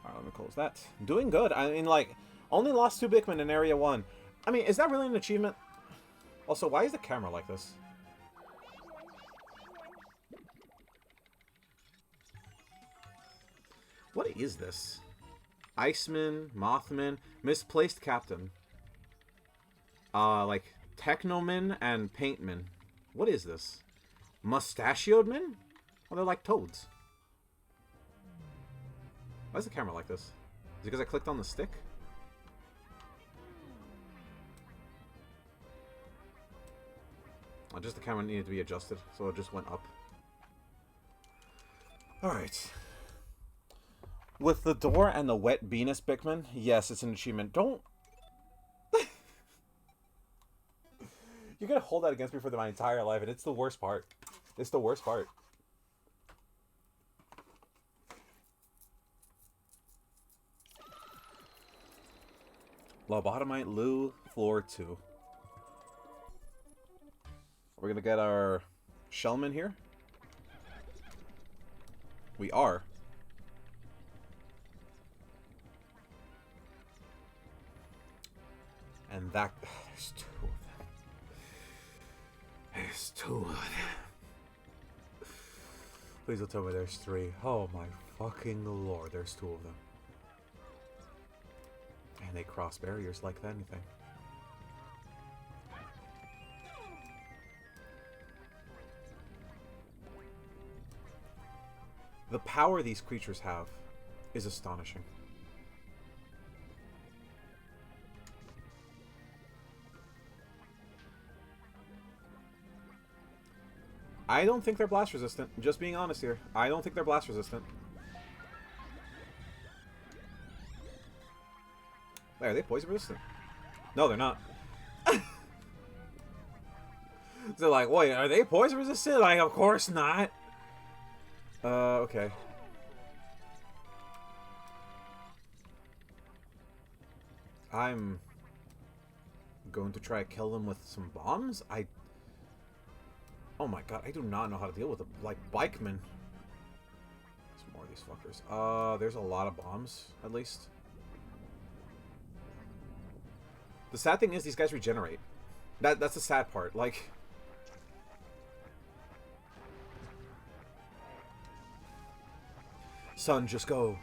Alright, let me close that. Doing good. I mean, like, only lost 2 Bikmin in Area 1. I mean, is that really an achievement? Also, why is the camera like this? What is this? Iceman, Mothman, Misplaced Captain. Like, Technoman and Paintman. What is this? Mustachioed Men? Oh, they're like toads. Why is the camera like this? Is it because I clicked on the stick? Oh, just the camera needed to be adjusted, so it just went up. Alright. With the door and the wet Venus Bikmin, yes, it's an achievement. Don't... You're gonna hold that against me for my entire life, and it's the worst part. It's the worst part. Lobotomite Lou, floor 2. We're gonna get our Shellman here. We are. And that... There's 2 of them. There's 2 of them. Please don't tell me there's 3. Oh my fucking lord, there's 2 of them. And they cross barriers like anything. The power these creatures have is astonishing. I don't think they're blast resistant. Just being honest here. I don't think they're blast resistant. Wait, are they poison resistant? No, they're not. They're like, wait, are they poison resistant? Like, of course not. Okay. I'm going to try to kill them with some bombs? Oh my god, I do not know how to deal with them. Like, Bikmin. There's more of these fuckers. There's a lot of bombs, at least. The sad thing is, these guys regenerate. That's the sad part. Like... Son, just go.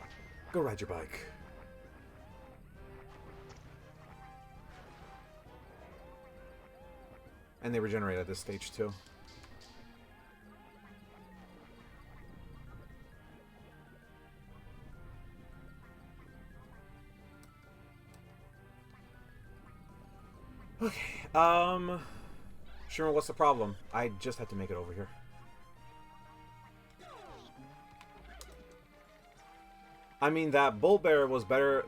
Go ride your bike. And they regenerate at this stage too. Okay, Sherman, what's the problem? I just had to make it over here. I mean, that Bull Bear was better,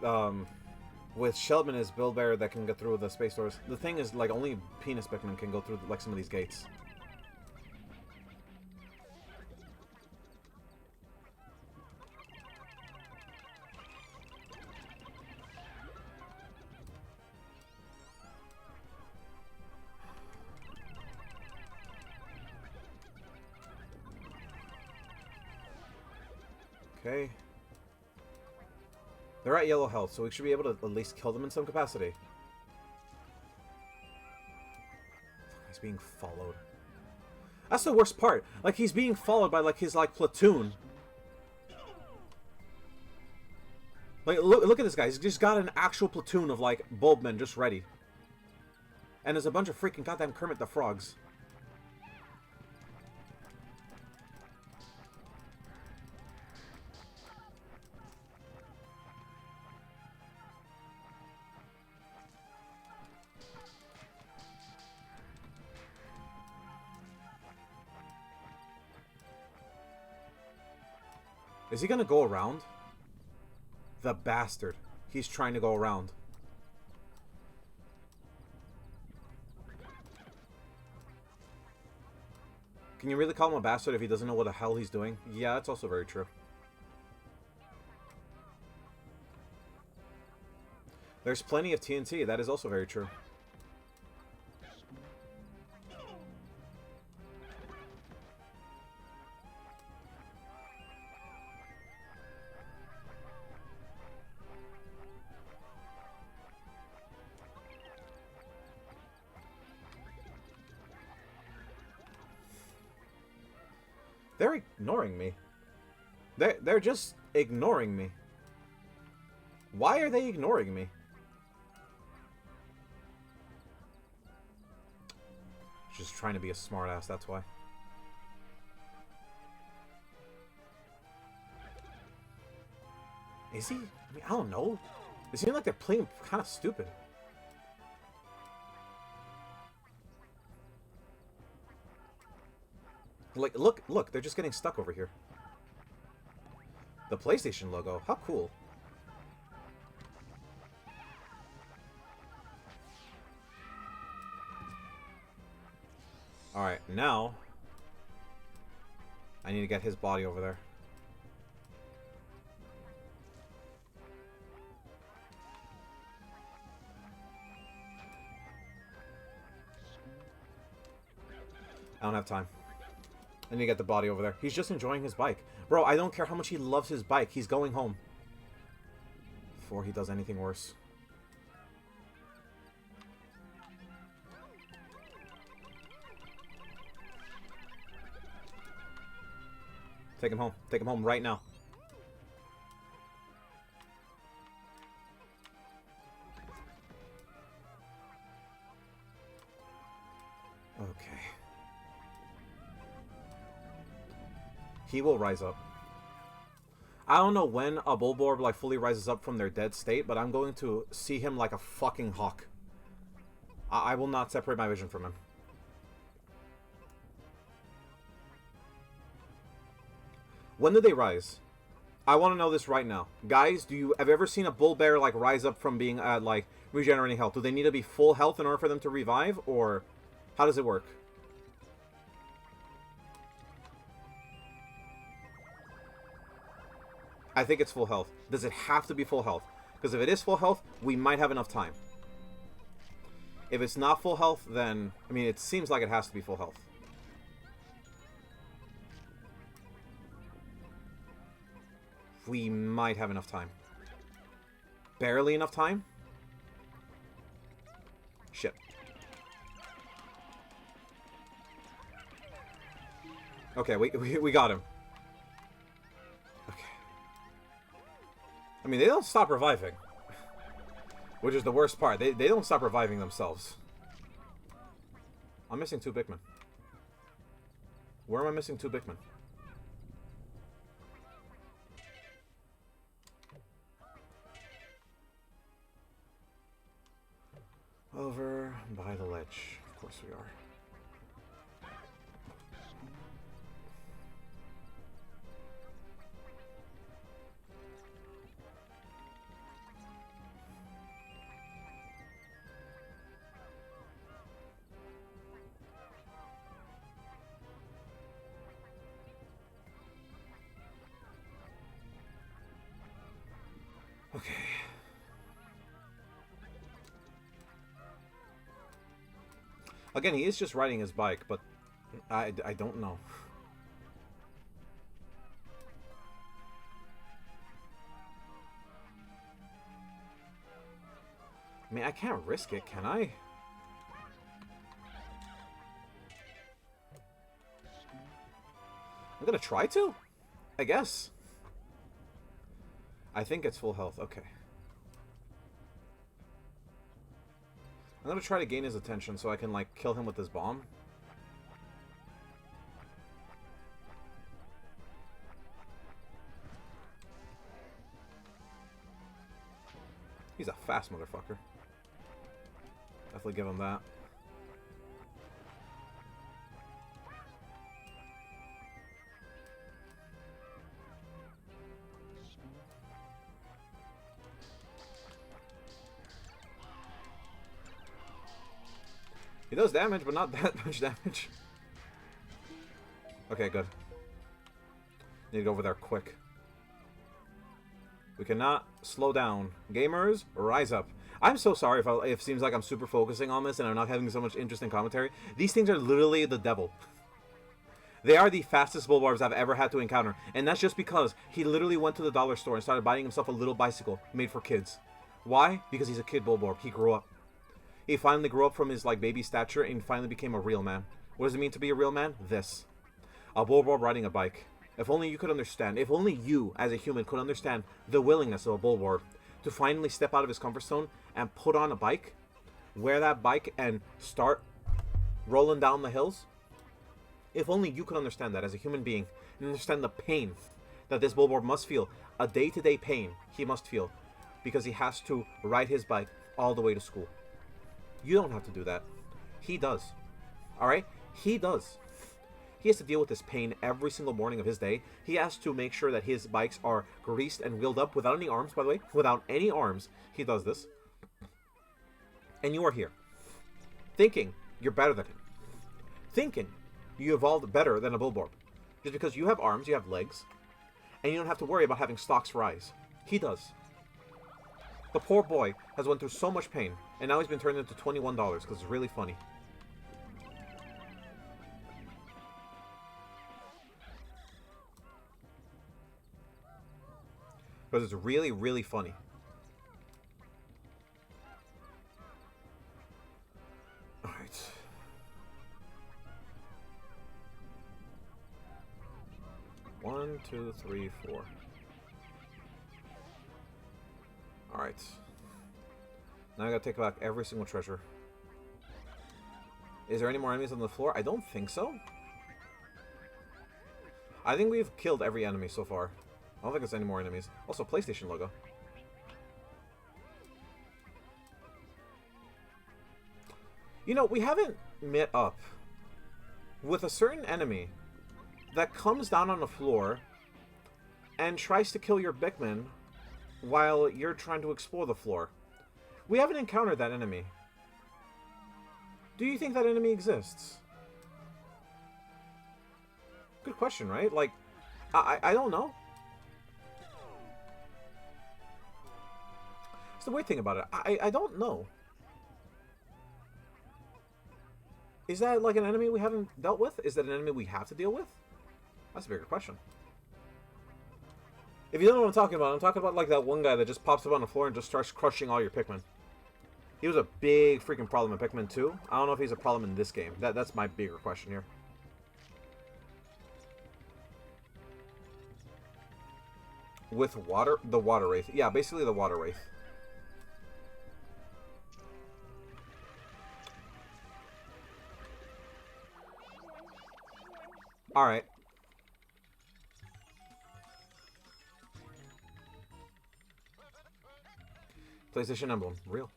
with Sheldman is Bull Bear that can get through the space doors. The thing is, like, only Penis Bikmin can go through, like, some of these gates. Okay. They're at yellow health, so we should be able to at least kill them in some capacity. He's being followed. That's the worst part. Like, he's being followed by, like, his, like, platoon. Like, look at this guy. He's just got an actual platoon of, like, bulbmen just ready. And there's a bunch of freaking goddamn Kermit the Frogs. Is he gonna go around? The bastard. He's trying to go around. Can you really call him a bastard if he doesn't know what the hell he's doing? Yeah, that's also very true. There's plenty of TNT. That is also very true. They're ignoring me. They're just ignoring me. Why are they ignoring me? Just trying to be a smartass, that's why. Is he? I mean, I don't know. They seem like they're playing kind of stupid. Like, look, they're just getting stuck over here. The PlayStation logo, how cool. Alright, now I need to get his body over there. I don't have time. I need to get the body over there. He's just enjoying his bike. Bro, I don't care how much he loves his bike. He's going home. Before he does anything worse. Take him home. Take him home right now. Okay. He will rise up. I don't know when a Bulborb like fully rises up from their dead state, but I'm going to see him like a fucking hawk. I will not separate my vision from him. When do they rise? I want to know this right now. Guys, have you ever seen a bull bear like rise up from being at like regenerating health? Do they need to be full health in order for them to revive, or how does it work? I think it's full health. Does it have to be full health? Because if it is full health, we might have enough time. If it's not full health, then... I mean, it seems like it has to be full health. We might have enough time. Barely enough time? Shit. Okay, we got him. I mean, they don't stop reviving. Which is the worst part. They don't stop reviving themselves. I'm missing 2 Bikmin. Where am I missing 2 Bikmin? Over by the ledge. Of course we are. Okay. Again, he is just riding his bike, but I don't know. I mean, I can't risk it, can I? I'm gonna try to, I guess. I think it's full health. Okay. I'm gonna try to gain his attention so I can, like, kill him with this bomb. He's a fast motherfucker. Definitely give him that. He does damage, but not that much damage. Okay, good. Need to go over there quick. We cannot slow down. Gamers, rise up. I'm so sorry if it seems like I'm super focusing on this and I'm not having so much interesting commentary. These things are literally the devil. They are the fastest Bulbarbs I've ever had to encounter. And that's just because he literally went to the dollar store and started buying himself a little bicycle made for kids. Why? Because he's a kid Bulbarb. He grew up. He finally grew up from his, like, baby stature and finally became a real man. What does it mean to be a real man? This. A Bulbarb riding a bike. If only you could understand, if only you, as a human, could understand the willingness of a Bulbarb to finally step out of his comfort zone and put on a bike, wear that bike, and start rolling down the hills. If only you could understand that as a human being and understand the pain that this Bulbarb must feel, a day-to-day pain he must feel because he has to ride his bike all the way to school. You don't have to do that. He does. Alright? He does. He has to deal with this pain every single morning of his day. He has to make sure that his bikes are greased and wheeled up without any arms, by the way. Without any arms, he does this. And you are here, thinking you're better than him. Thinking you evolved better than a Bulbarb. Just because you have arms, you have legs, and you don't have to worry about having stalks for eyes. He does. The poor boy has went through so much pain, and now he's been turned into $21 because it's really funny. Because it's really, really funny. Alright. One, two, three, four. Alright. Now I gotta take back every single treasure. Is there any more enemies on the floor? I don't think so. I think we've killed every enemy so far. I don't think there's any more enemies. Also, PlayStation logo. You know, we haven't met up with a certain enemy that comes down on the floor and tries to kill your Bikmin while you're trying to explore the floor. We haven't encountered that enemy. Do you think that enemy exists? Good question, right? Like, I don't know. It's the weird thing about it. I don't know. Is that like an enemy we haven't dealt with? Is that an enemy we have to deal with? That's a bigger question. If you don't know what I'm talking about like that one guy that just pops up on the floor and just starts crushing all your Pikmin. He was a big freaking problem in Pikmin 2. I don't know if he's a problem in this game. That's my bigger question here. With water? The water wraith. Yeah, basically the water wraith. Alright. PlayStation emblem. Real.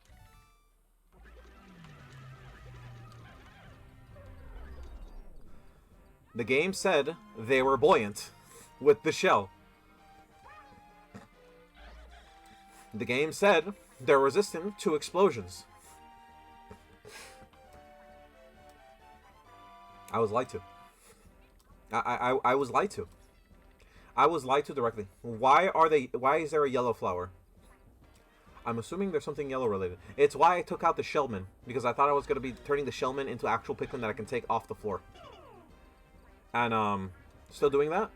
The game said they were buoyant with the shell. The game said they're resistant to explosions. I was lied to. I was lied to. I was lied to directly. Why is there a yellow flower? I'm assuming there's something yellow related. It's why I took out the shellman, because I thought I was going to be turning the shellman into actual Pikmin that I can take off the floor. And, still doing that?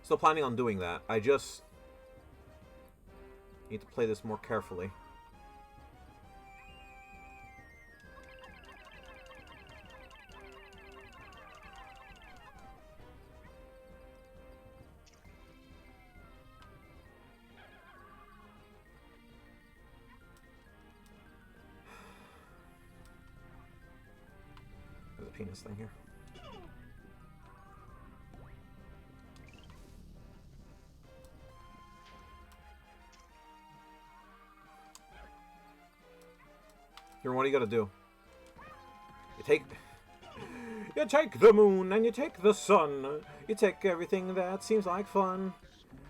Still planning on doing that. I just need to play this more carefully. There's a penis thing here. Here, what do you gotta do? You take the moon and you take the sun. You take everything that seems like fun.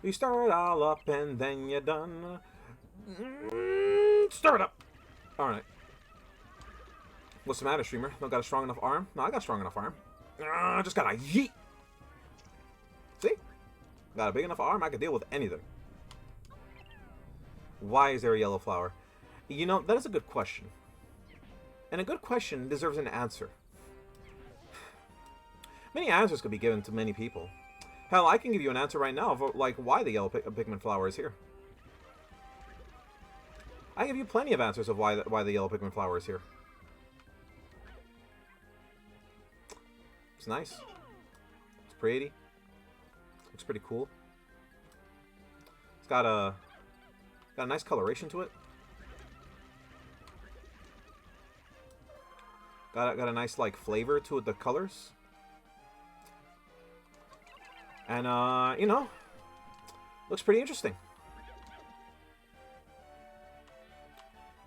You stir it all up and then you're done. Stir it up. All right. What's the matter, streamer? Not got a strong enough arm? No, I got a strong enough arm. Just gotta yeet. See? Got a big enough arm. I can deal with anything. Why is there a yellow flower? You know, that is a good question. And a good question deserves an answer. Many answers could be given to many people. Hell, I can give you an answer right now of, like, why the yellow Pikmin flower is here. I give you plenty of answers of why the yellow Pikmin flower is here. It's nice. It's pretty. Looks pretty cool. It's got a nice coloration to it. Got a nice, like, flavor to it, the colors. And, you know, looks pretty interesting.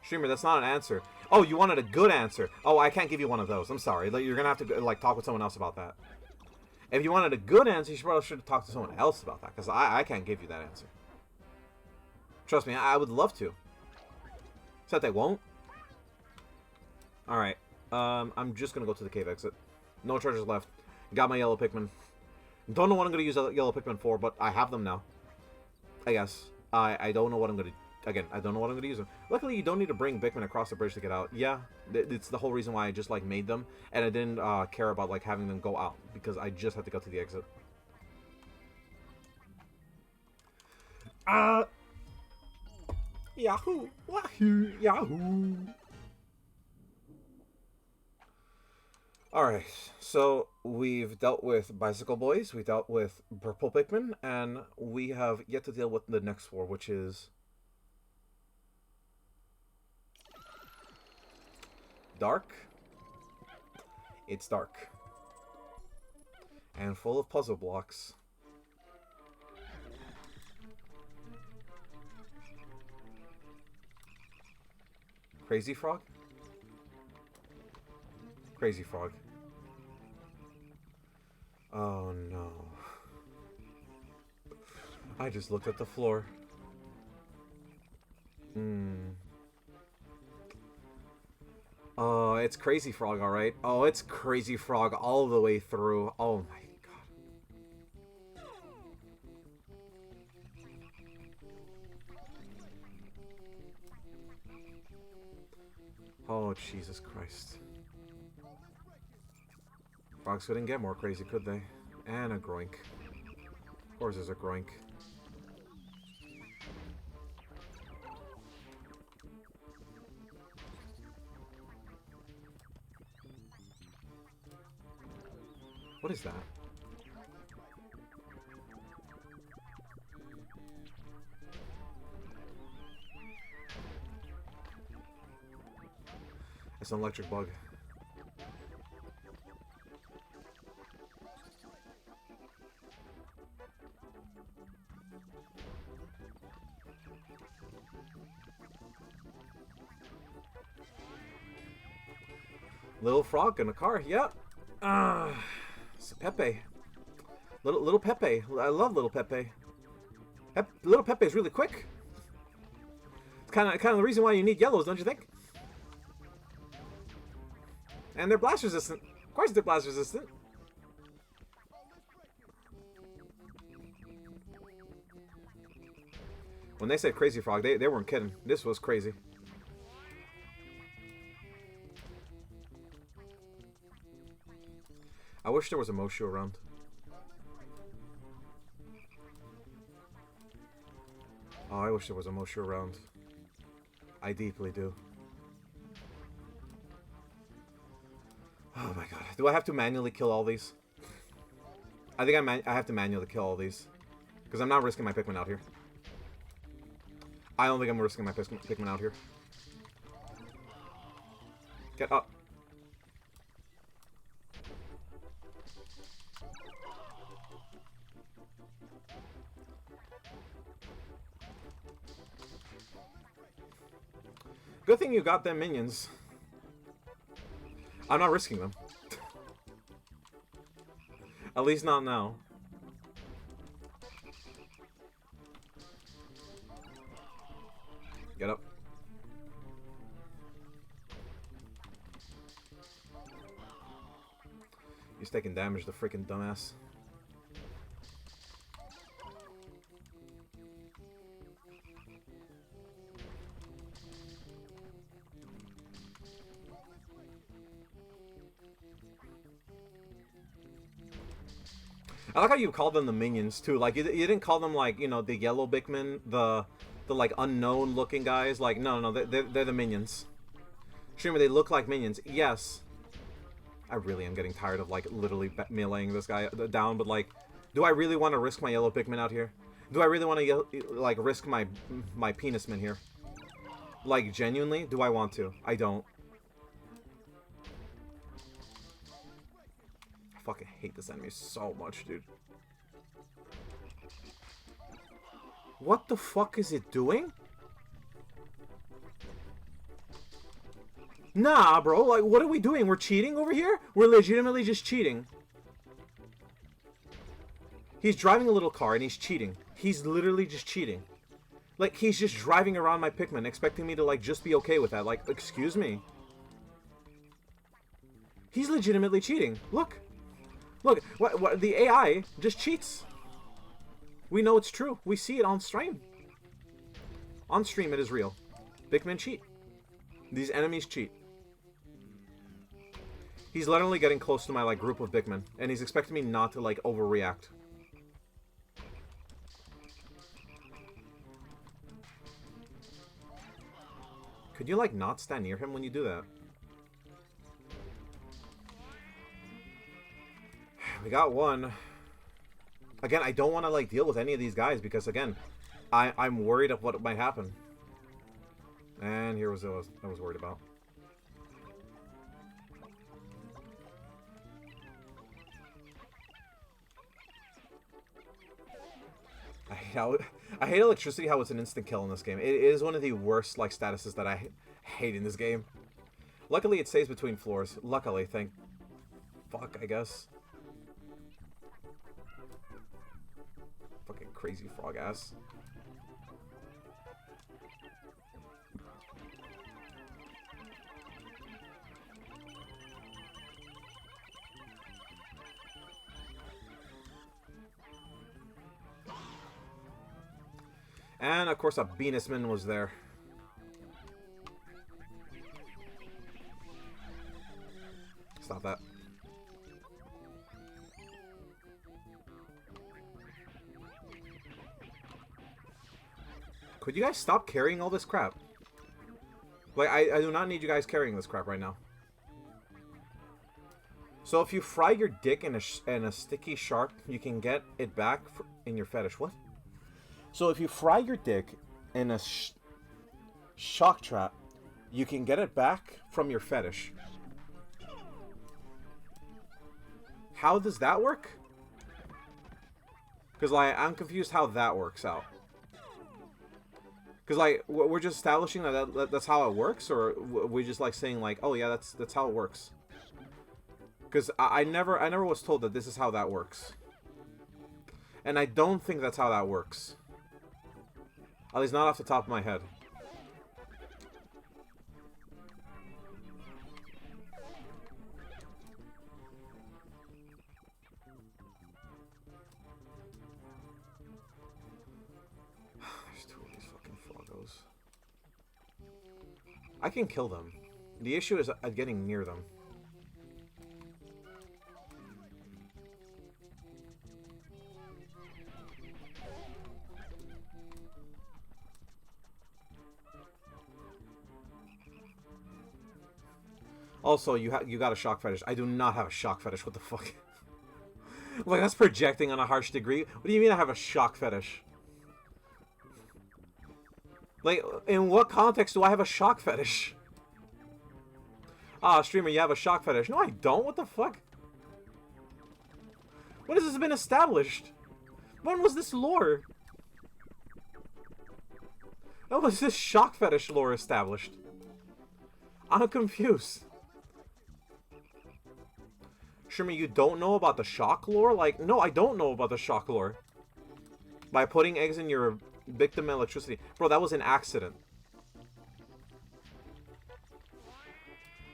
Streamer, that's not an answer. Oh, you wanted a good answer. Oh, I can't give you one of those. I'm sorry. You're gonna have to, like, talk with someone else about that. If you wanted a good answer, you probably should talk to someone else about that, because I can't give you that answer. Trust me, I would love to. Except they won't. Alright. I'm just gonna go to the cave exit. No treasures left. Got my yellow Pikmin. Don't know what I'm gonna use a yellow Pikmin for, but I have them now. I guess. I don't know what I'm gonna... Again, I don't know what I'm gonna use them. Luckily, you don't need to bring Bikmin across the bridge to get out. Yeah, it's the whole reason why I just, like, made them. And I didn't care about, like, having them go out. Because I just had to go to the exit. Yahoo! Wahoo! Yahoo! Alright, so we've dealt with Bicycle Boys, we dealt with Purple Pikmin, and we have yet to deal with the next four, which is... dark. It's dark. And full of puzzle blocks. Crazy Frog? Crazy Frog. Oh no. I just looked at the floor. Oh, it's Crazy Frog, alright. Oh, it's Crazy Frog all the way through. Oh my god. Oh, Jesus Christ. Frogs couldn't get more crazy, could they? And a groink. Of course there's a groink. What is that? It's an electric bug. Little frog in a car. Yep. It's Pepe. Little Pepe. I love little Pepe. Little Pepe is really quick. It's kind of the reason why you need yellows, don't you think? And they're blast resistant. Of course they're blast resistant. When they said crazy frog, they weren't kidding. This was crazy. I wish there was a Moshu around. Oh, I wish there was a Moshu around. I deeply do. Oh my god. Do I have to manually kill all these? I think I have to manually kill all these. Because I'm not risking my Pikmin out here. I don't think I'm risking my Pikmin out here. Get up. Good thing you got them minions. I'm not risking them. At least not now. Get up. He's taking damage, the freaking dumbass. I like how you called them the minions too. Like you didn't call them like, you know, the yellow Bikmin, the like unknown looking guys. Like no, they're the minions. Streamer, they look like minions. Yes. I really am getting tired of like literally meleeing this guy down. But like, do I really want to risk my yellow Pikmin out here? Do I really want to like risk my penisman here? Like genuinely, do I want to? I don't. I fucking hate this enemy so much, dude. What the fuck is it doing? Nah, bro. Like, what are we doing? We're cheating over here? We're legitimately just cheating. He's driving a little car and he's cheating. He's literally just cheating. Like, he's just driving around my Pikmin, expecting me to, like, just be okay with that. Like, excuse me. He's legitimately cheating. Look. Look, what the AI just cheats. We know it's true. We see it on stream. On stream, it is real. Bikmin cheat. These enemies cheat. He's literally getting close to my, like, group of Bikmin, and he's expecting me not to, like, overreact. Could you, like, not stand near him when you do that? We got one. Again, I don't want to, like, deal with any of these guys because, again, I'm worried of what might happen. And here was what I was worried about. I hate electricity, how it's an instant kill in this game. It is one of the worst, like, statuses that I hate in this game. Luckily, it stays between floors. Luckily, thank fuck, I guess. Fucking crazy frog ass. And of course a Venusman was there. Stop that. Could you guys stop carrying all this crap? Like, I do not need you guys carrying this crap right now. So if you fry your dick in a sticky shark, you can get it back in your fetish. What? So if you fry your dick in a shock trap, you can get it back from your fetish. How does that work? Because, like, I'm confused how that works out. Because, like, we're just establishing that that's how it works, or we're just, like, saying, like, oh, yeah, that's how it works. Because I never was told that this is how that works. And I don't think that's how that works. At least not off the top of my head. There's two of these fucking froggos. I can kill them. The issue is getting near them. Also, you got a shock fetish. I do not have a shock fetish. What the fuck? Like, that's projecting on a harsh degree. What do you mean I have a shock fetish? Like, in what context do I have a shock fetish? Ah, streamer, you have a shock fetish. No, I don't. What the fuck? When has this been established? When was this lore? When was this shock fetish lore established? I'm confused. Streamer, you don't know about the shock lore? Like, no, I don't know about the shock lore. By putting eggs in your victim electricity. Bro, that was an accident.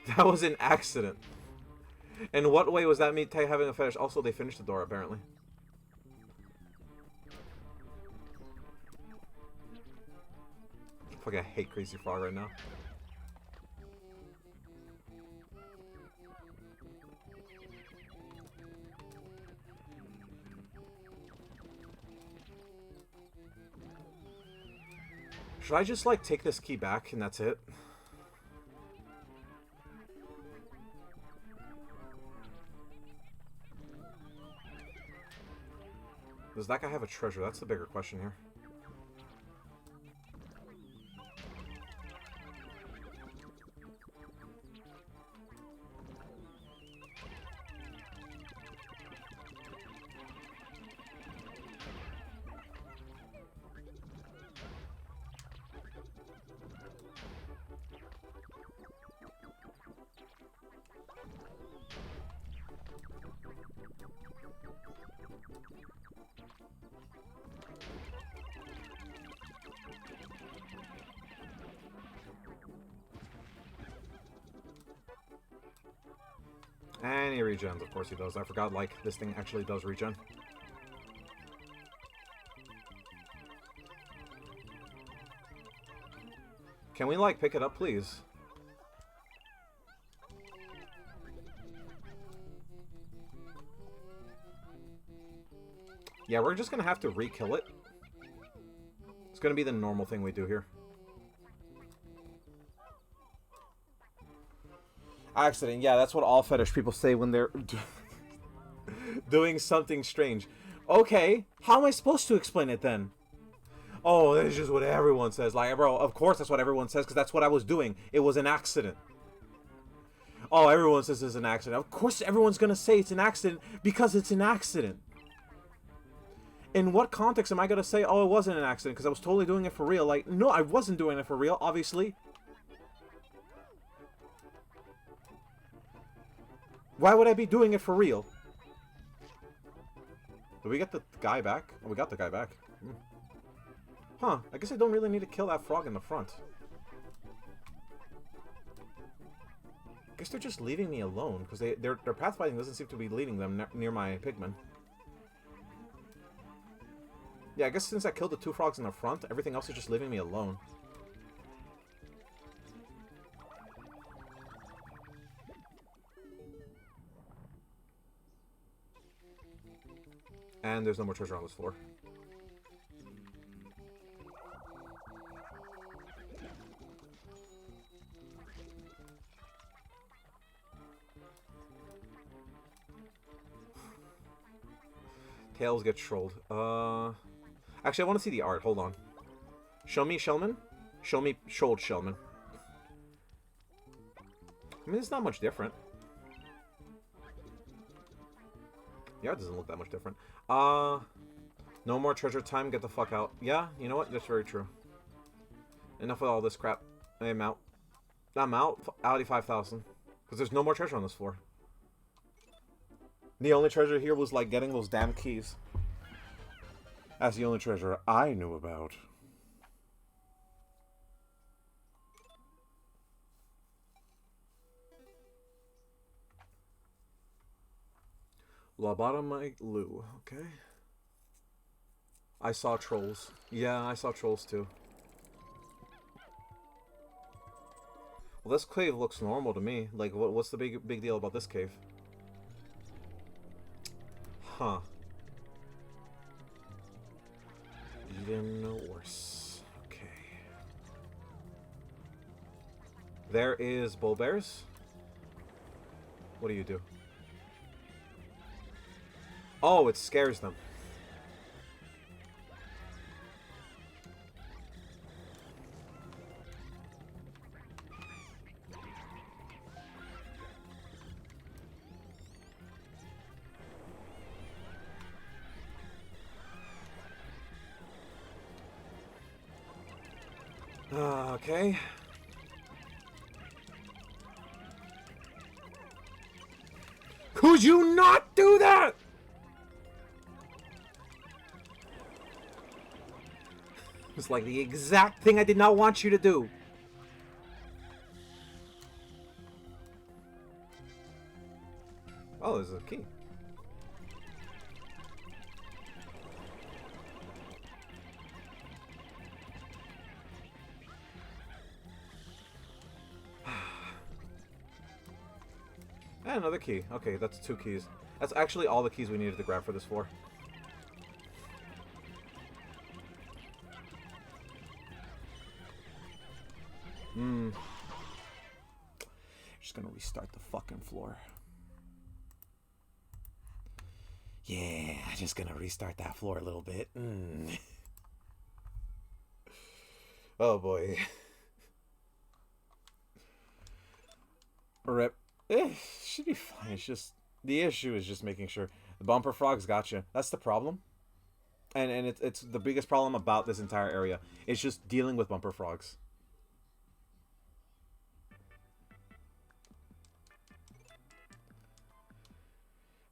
That was an accident. In what way was that me having a fetish? Also, they finished the door, apparently. Fuck, I hate Crazy Frog right now. Should I just, like, take this key back and that's it? Does that guy have a treasure? That's the bigger question here. And he regens, of course he does. I forgot, like, this thing actually does regen. Can we, like, pick it up, please? Yeah, we're just gonna have to re-kill it. It's gonna be the normal thing we do here. Accident. Yeah, that's what all fetish people say when they're doing something strange. Okay, how am I supposed to explain it then? Oh, that's just what everyone says. Like, bro, of course that's what everyone says, because that's what I was doing. It was an accident. Oh, everyone says it's an accident. Of course everyone's gonna say it's an accident, because it's an accident. In what context am I gonna say, oh, it wasn't an accident, because I was totally doing it for real? Like, no, I wasn't doing it for real, obviously. Why would I be doing it for real? Did we get the guy back? Oh, we got the guy back. Huh, I guess I don't really need to kill that frog in the front. I guess they're just leaving me alone, because their pathfinding doesn't seem to be leading them near my pigmen. Yeah, I guess since I killed the two frogs in the front, everything else is just leaving me alone. And there's no more treasure on this floor. Tails get trolled. Actually, I want to see the art. Hold on. Show me Shellman. Show me trolled Shellman. I mean, it's not much different. The art doesn't look that much different. No more treasure time. Get the fuck out. Yeah, you know what? That's very true. Enough with all this crap. I'm out. I'm out. Audi 5000. Because there's no more treasure on this floor. The only treasure here was like getting those damn keys. That's the only treasure I knew about. Lobotomite Lou, okay. I saw trolls. Yeah, I saw trolls too. Well, this cave looks normal to me. Like, what's the big deal about this cave? Huh. Even worse. Okay. There is bull bears. What do you do? Oh, it scares them. Okay. Could you not do that? It's like the exact thing I did not want you to do. Oh, there's a key. And another key. Okay, that's 2 keys. That's actually all the keys we needed to grab for this floor. Just gonna restart the fucking floor. Yeah, just gonna restart that floor a little bit. Oh boy. Rip. Should be fine. It's just the issue is just making sure the bumper frogs got you. That's the problem, and it's the biggest problem about this entire area. It's just dealing with bumper frogs.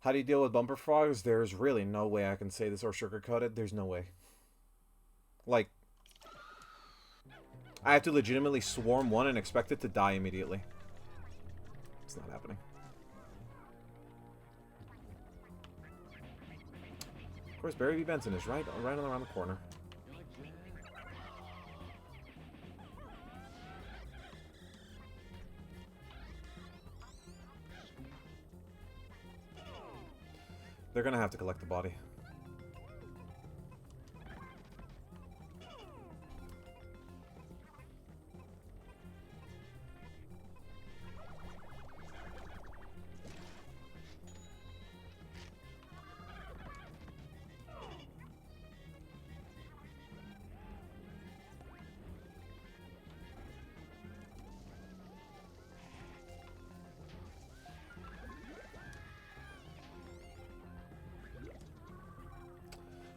How do you deal with bumper frogs? There's really no way I can say this or sugarcoat it. There's no way. Like, I have to legitimately swarm one and expect it to die immediately. It's not happening. Of course, Barry B. Benson is right around the corner. They're gonna have to collect the body.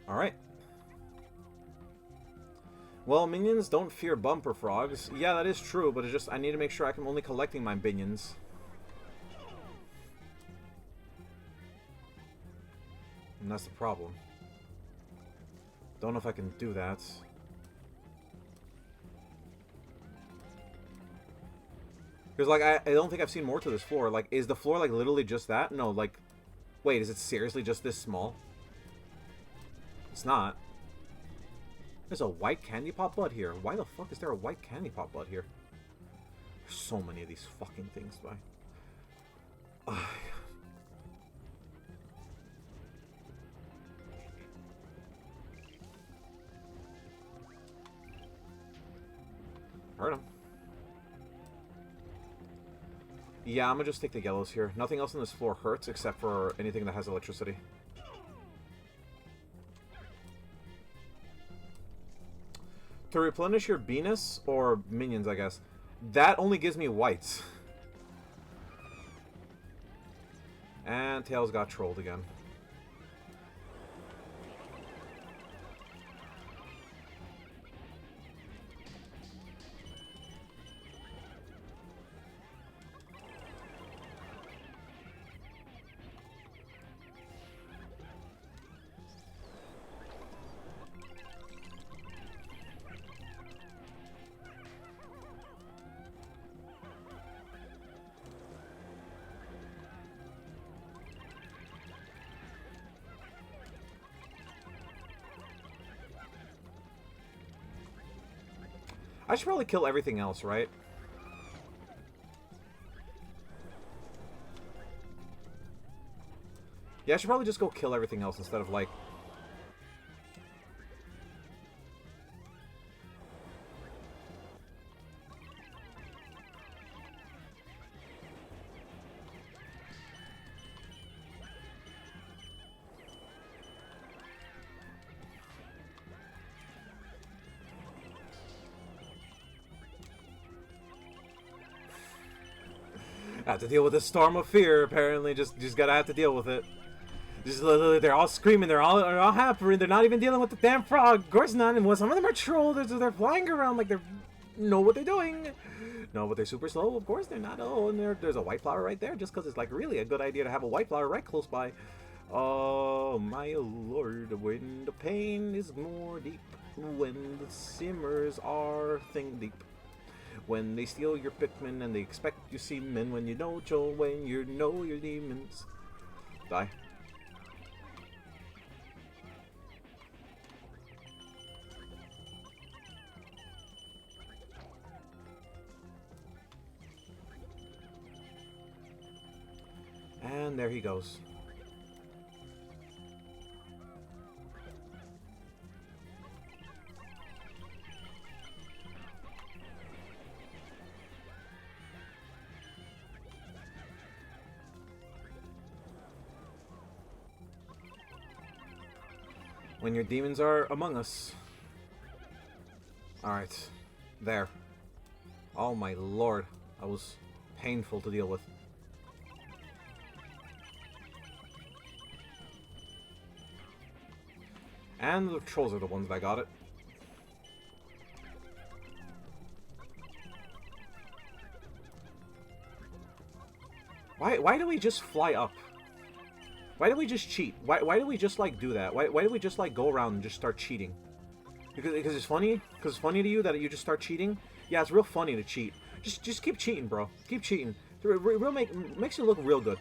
Alright. Well, minions don't fear bumper frogs. Yeah, that is true, but it's just I need to make sure I'm only collecting my minions. And that's the problem. Don't know if I can do that. Because, like, I don't think I've seen more to this floor. Like, is the floor, like, literally just that? No, like... Wait, is it seriously just this small? It's not. There's a white candy pop bud here. Why the fuck is there a white candy pop bud here? There's so many of these fucking things, by. Heard him. Yeah, I'm gonna just take the yellows here. Nothing else on this floor hurts except for anything that has electricity. To replenish your Venus, or minions, I guess, that only gives me whites. And Tails got trolled again. I should probably kill everything else, right? Yeah, I should probably just go kill everything else instead of, like... I have to deal with this storm of fear, apparently. Just gotta have to deal with it. Just literally, they're all screaming, they're all happy, they're not even dealing with the damn frog. Of course not, and some of them are trolls, they're flying around like they know what they're doing. No, but they're super slow, of course they're not. Oh, and there's a white flower right there, just because it's like really a good idea to have a white flower right close by. Oh, my lord, when the pain is more deep, when the simmers are thing deep. When they steal your Pikmin and they expect you semen, when you know Joel, when you know your demons. Die. And there he goes. When your demons are among us. Alright. There. Oh my lord. That was painful to deal with. And the trolls are the ones that got it. Why do we just fly up? Why do we just cheat? Why do we just like do that? Why do we just like go around and just start cheating? Because it's funny? Because it's funny to you that you just start cheating? Yeah, it's real funny to cheat. Just keep cheating, bro. Keep cheating. It makes you look real good.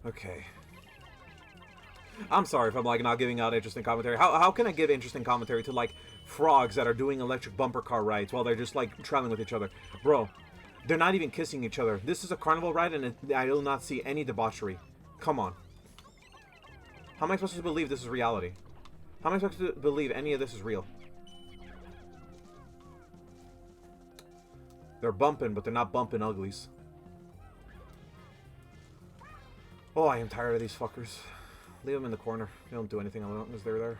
Okay. I'm sorry if I'm like not giving out interesting commentary. How can I give interesting commentary to like frogs that are doing electric bumper car rides while they're just like traveling with each other? Bro, they're not even kissing each other. This is a carnival ride and I will not see any debauchery. Come on. How am I supposed to believe this is reality? How am I supposed to believe any of this is real? They're bumping, but they're not bumping uglies. Oh, I am tired of these fuckers. Leave them in the corner. They don't do anything as long as they're there.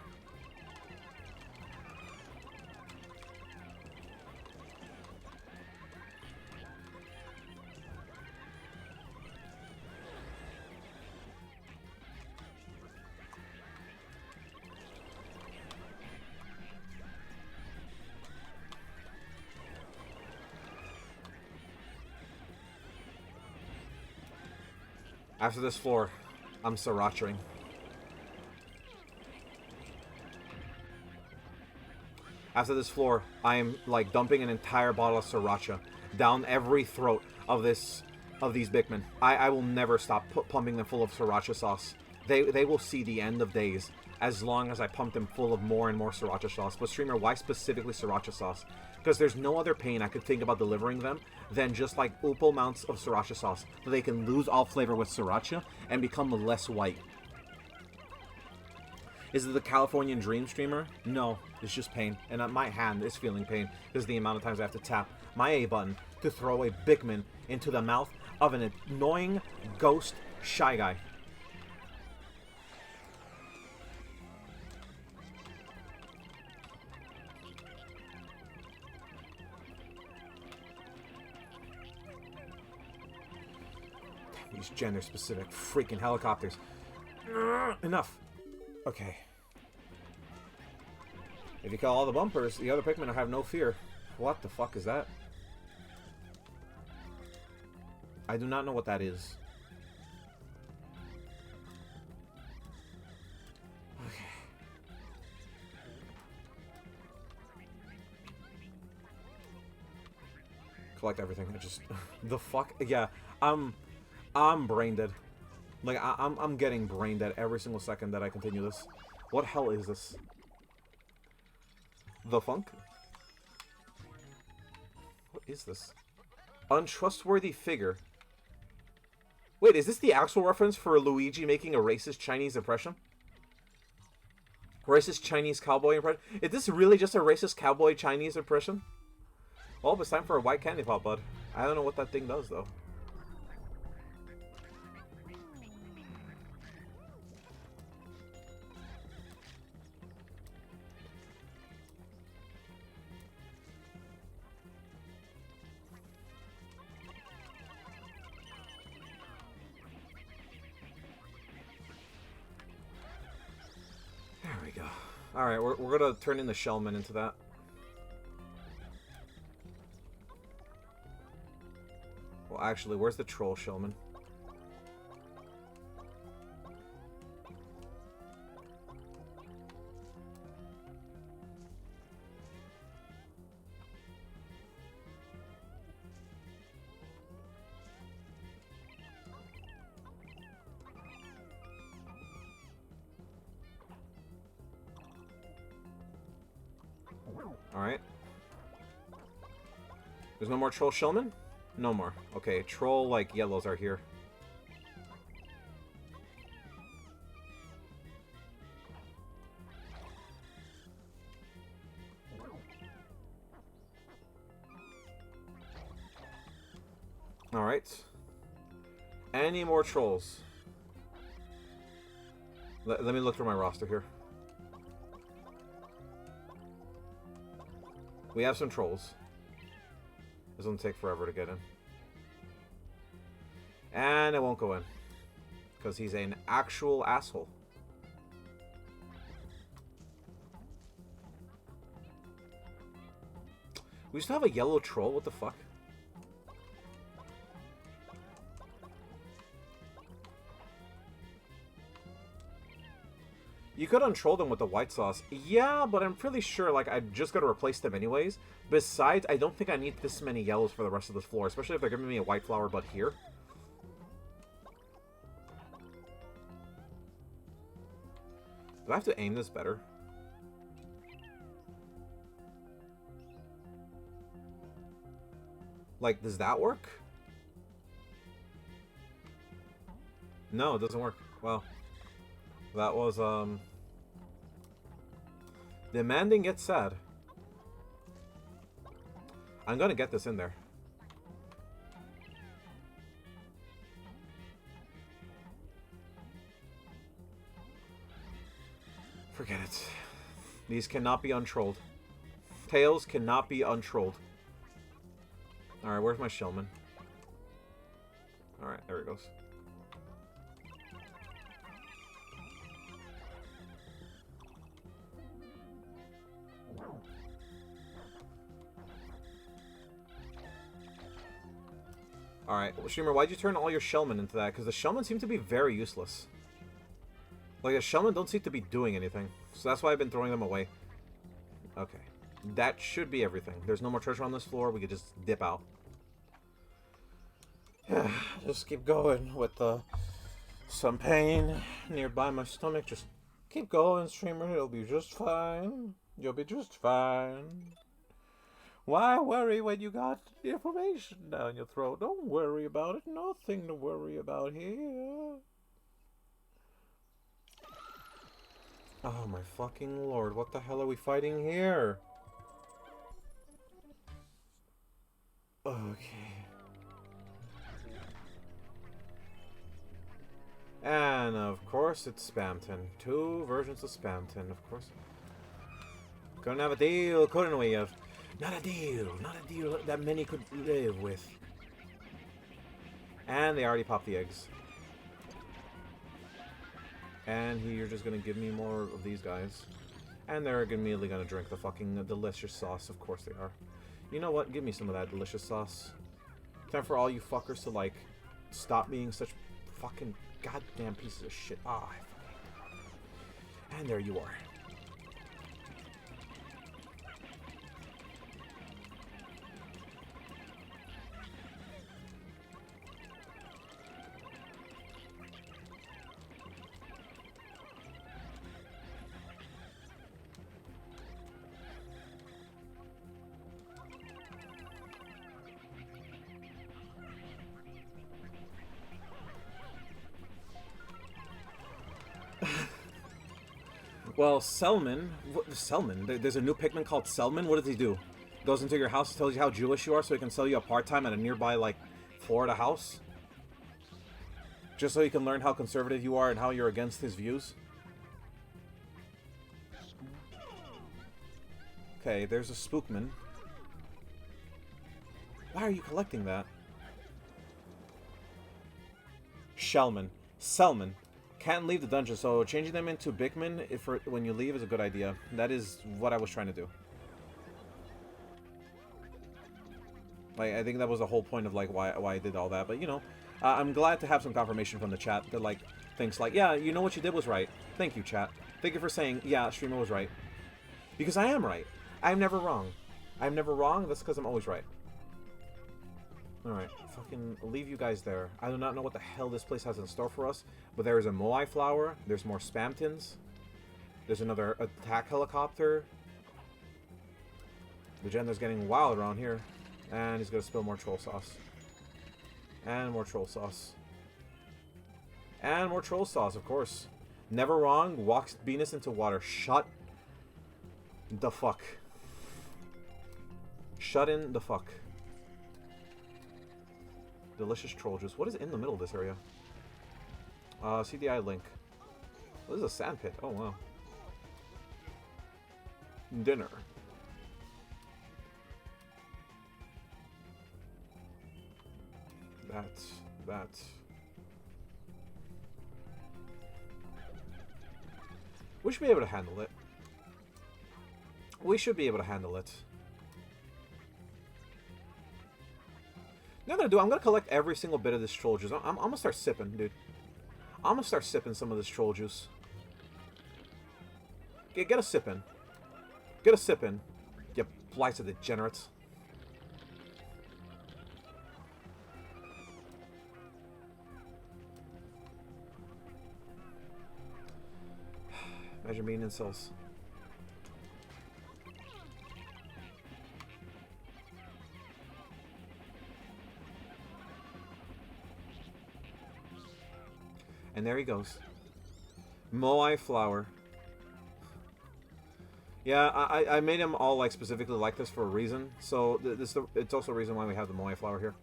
After this floor, I'm sriraching. After this floor, I am like dumping an entire bottle of sriracha down every throat of these Bikmin. I will never stop pumping them full of sriracha sauce. They will see the end of days as long as I pump them full of more and more sriracha sauce. But streamer, why specifically sriracha sauce? Because there's no other pain I could think about delivering them than just like ample amounts of sriracha sauce, so they can lose all flavor with sriracha and become less white. Is it the Californian Dream streamer? No, it's just pain. And my hand is feeling pain because the amount of times I have to tap my A button to throw a Bikmin into the mouth of an annoying ghost Shy Guy. These gender-specific freaking helicopters. Enough. Okay. If you kill all the bumpers, the other Pikmin will have no fear. What the fuck is that? I do not know what that is. Okay. collect everything. I just the fuck. Yeah, I'm brain dead. Like I'm getting brain dead every single second that I continue this. What hell is this? The funk? What is this? Untrustworthy figure. Wait, is this the actual reference for Luigi making a racist Chinese impression? Racist Chinese cowboy impression? Is this really just a racist cowboy Chinese impression? Well, it's time for a white candy pop, bud. I don't know what that thing does, though. There we go. Alright, we're gonna turn in the Shellman into that. Well, actually, where's the troll Shellman? Alright. There's no more troll Shellman? No more. Okay, troll, like, yellows are here. Alright. Any more trolls? Let me look through my roster here. We have some trolls. This will take forever to get in. And it won't go in. Because he's an actual asshole. We still have a yellow troll? What the fuck? You could untroll them with the white sauce. Yeah, but I'm pretty sure, like, I just gotta replace them anyways. Besides, I don't think I need this many yellows for the rest of this floor, especially if they're giving me a white flower bud here. Do I have to aim this better? Like, does that work? No, it doesn't work. Well, that was, demanding gets sad. I'm gonna get this in there. Forget it. These cannot be untrolled. Tails cannot be untrolled. Alright, where's my Shellman? Alright, there he goes. Alright, well, Streamer, why'd you turn all your Shellmen into that? Because the Shellmen seem to be very useless. Like, the Shellmen don't seem to be doing anything. So that's why I've been throwing them away. Okay. That should be everything. There's no more treasure on this floor. We could just dip out. Just keep going with some pain nearby my stomach. Just keep going, Streamer. It'll be just fine. You'll be just fine. Why worry when you got information down your throat? Don't worry about it. Nothing to worry about here. Oh my fucking lord, what the hell are we fighting here? Okay. And of course it's Spamton. 2 versions of Spamton, of course. Couldn't have a deal, couldn't we have? Not a deal that many could live with. And they already popped the eggs. And you're just gonna give me more of these guys. And they're immediately gonna drink the fucking delicious sauce. Of course they are. You know what? Give me some of that delicious sauce. Time for all you fuckers to, like, stop being such fucking goddamn pieces of shit. Ah, oh, and there you are. Well, Selman... Selman? There's a new Pikmin called Selman? What does he do? Goes into your house, tells you how Jewish you are so he can sell you a part-time at a nearby, like, Florida house? Just so he can learn how conservative you are and how you're against his views? Okay, there's a Spookman. Why are you collecting that? Shellman. Selman. Can't leave the dungeon, so changing them into Bikmin when you leave is a good idea. That is what I was trying to do. Like, I think that was the whole point of, like, why I did all that. But, you know, I'm glad to have some confirmation from the chat that, like, thinks like, yeah, you know what you did was right. Thank you, chat. Thank you for saying, yeah, streamer was right. Because I am right. I'm never wrong. I'm never wrong. That's because I'm always right. Alright, fucking leave you guys there. I do not know what the hell this place has in store for us, but there is a Moai flower, there's more Spamtons, there's another attack helicopter. The gender's getting wild around here. And he's gonna spill more troll sauce. And more troll sauce. And more troll sauce, of course. Never wrong, walks Venus into water. Shut the fuck. Shut in the fuck. Delicious troll juice. What is in the middle of this area? CDI link. This is a sand pit. Oh, wow. Dinner. That. We should be able to handle it. We should be able to handle it. You know what I'm gonna do? I'm gonna collect every single bit of this troll juice. I'm gonna start sipping, dude. I'm gonna start sipping some of this troll juice. Get a sippin'. Get a sippin'. You blights of degenerates. Imagine being incels. And there he goes. Moai flower. Yeah, I made him all like specifically like this for a reason. So it's also a reason why we have the Moai flower here.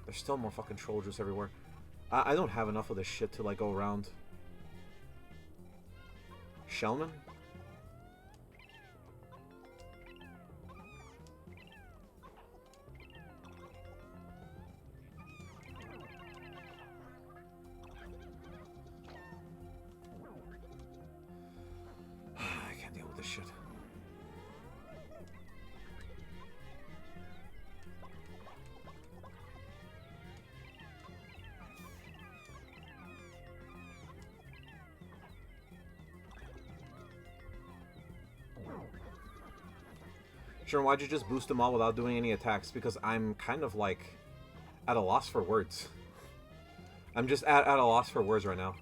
There's still more fucking troll juice everywhere. I don't have enough of this shit to like go around. Shellman? I can't deal with this shit. Sure, why'd you just boost them all without doing any attacks? Because I'm kind of like at a loss for words. I'm just at a loss for words right now.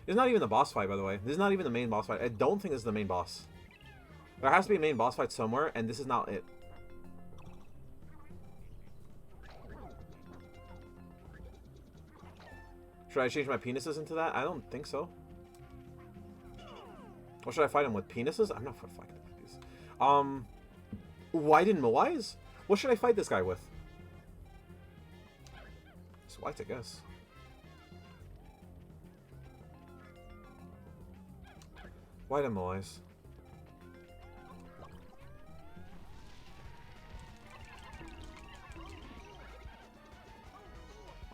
It's not even the boss fight, by the way. This is not even the main boss fight. I don't think this is the main boss. There has to be a main boss fight somewhere, and this is not it. Should I change my penises into that? I don't think so. What should I fight him with? Penises? I'm not fighting with these. White and Moais? What should I fight this guy with? It's white, I guess. White and Moais.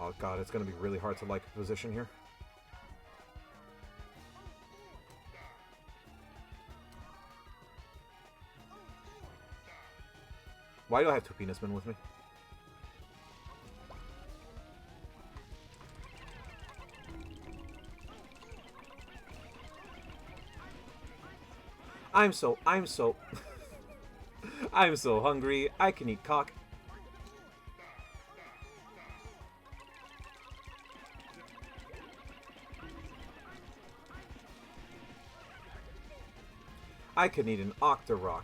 Oh god, it's gonna be really hard to like position here. Why do I have two penismen with me? I'm so I'm so hungry. I can eat cock. I can eat an Octorok.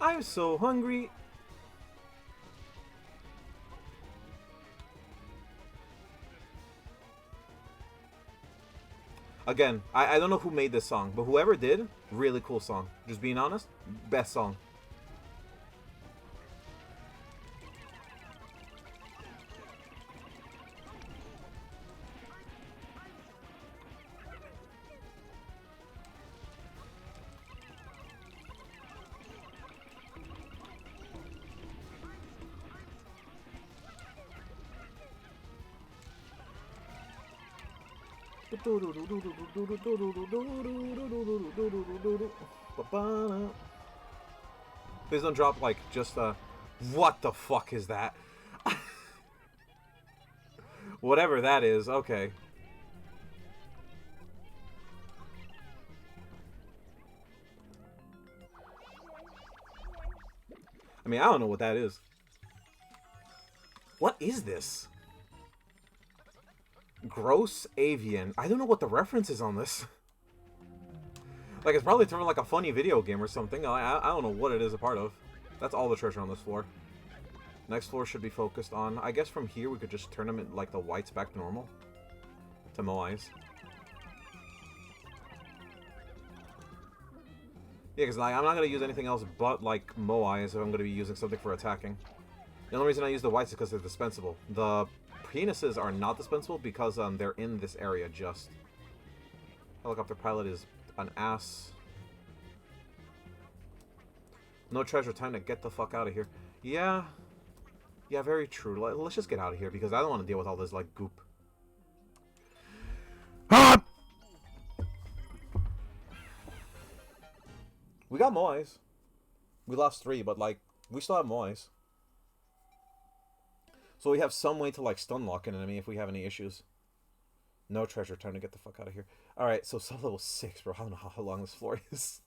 I'm so hungry. Again, I don't know who made this song, but whoever did, really cool song. Just being honest, best song. Please don't drop like just a. What the fuck is that? Whatever that is, okay. I mean, I don't know what that is. What is this? Gross Avian. I don't know what the reference is on this. Like, it's probably from like a funny video game or something. I don't know what it is a part of. That's all the treasure on this floor. Next floor should be focused on... I guess from here we could just turn them in, like, the whites back to normal. To Moai's. Yeah, because like, I'm not going to use anything else but, like, Moai's if I'm going to be using something for attacking. The only reason I use the whites is because they're dispensable. The penises are not dispensable because they're in this area just. Helicopter pilot is an ass. No treasure, time to get the fuck out of here. Yeah. Yeah, very true. Let's just get out of here because I don't want to deal with all this, like, goop. Ah! We got Moais. We lost 3, but, like, we still have Moais. So we have some way to, like, stun lock an enemy if we have any issues. No treasure, time to get the fuck out of here. Alright, so sub-level 6, bro. I don't know how long this floor is.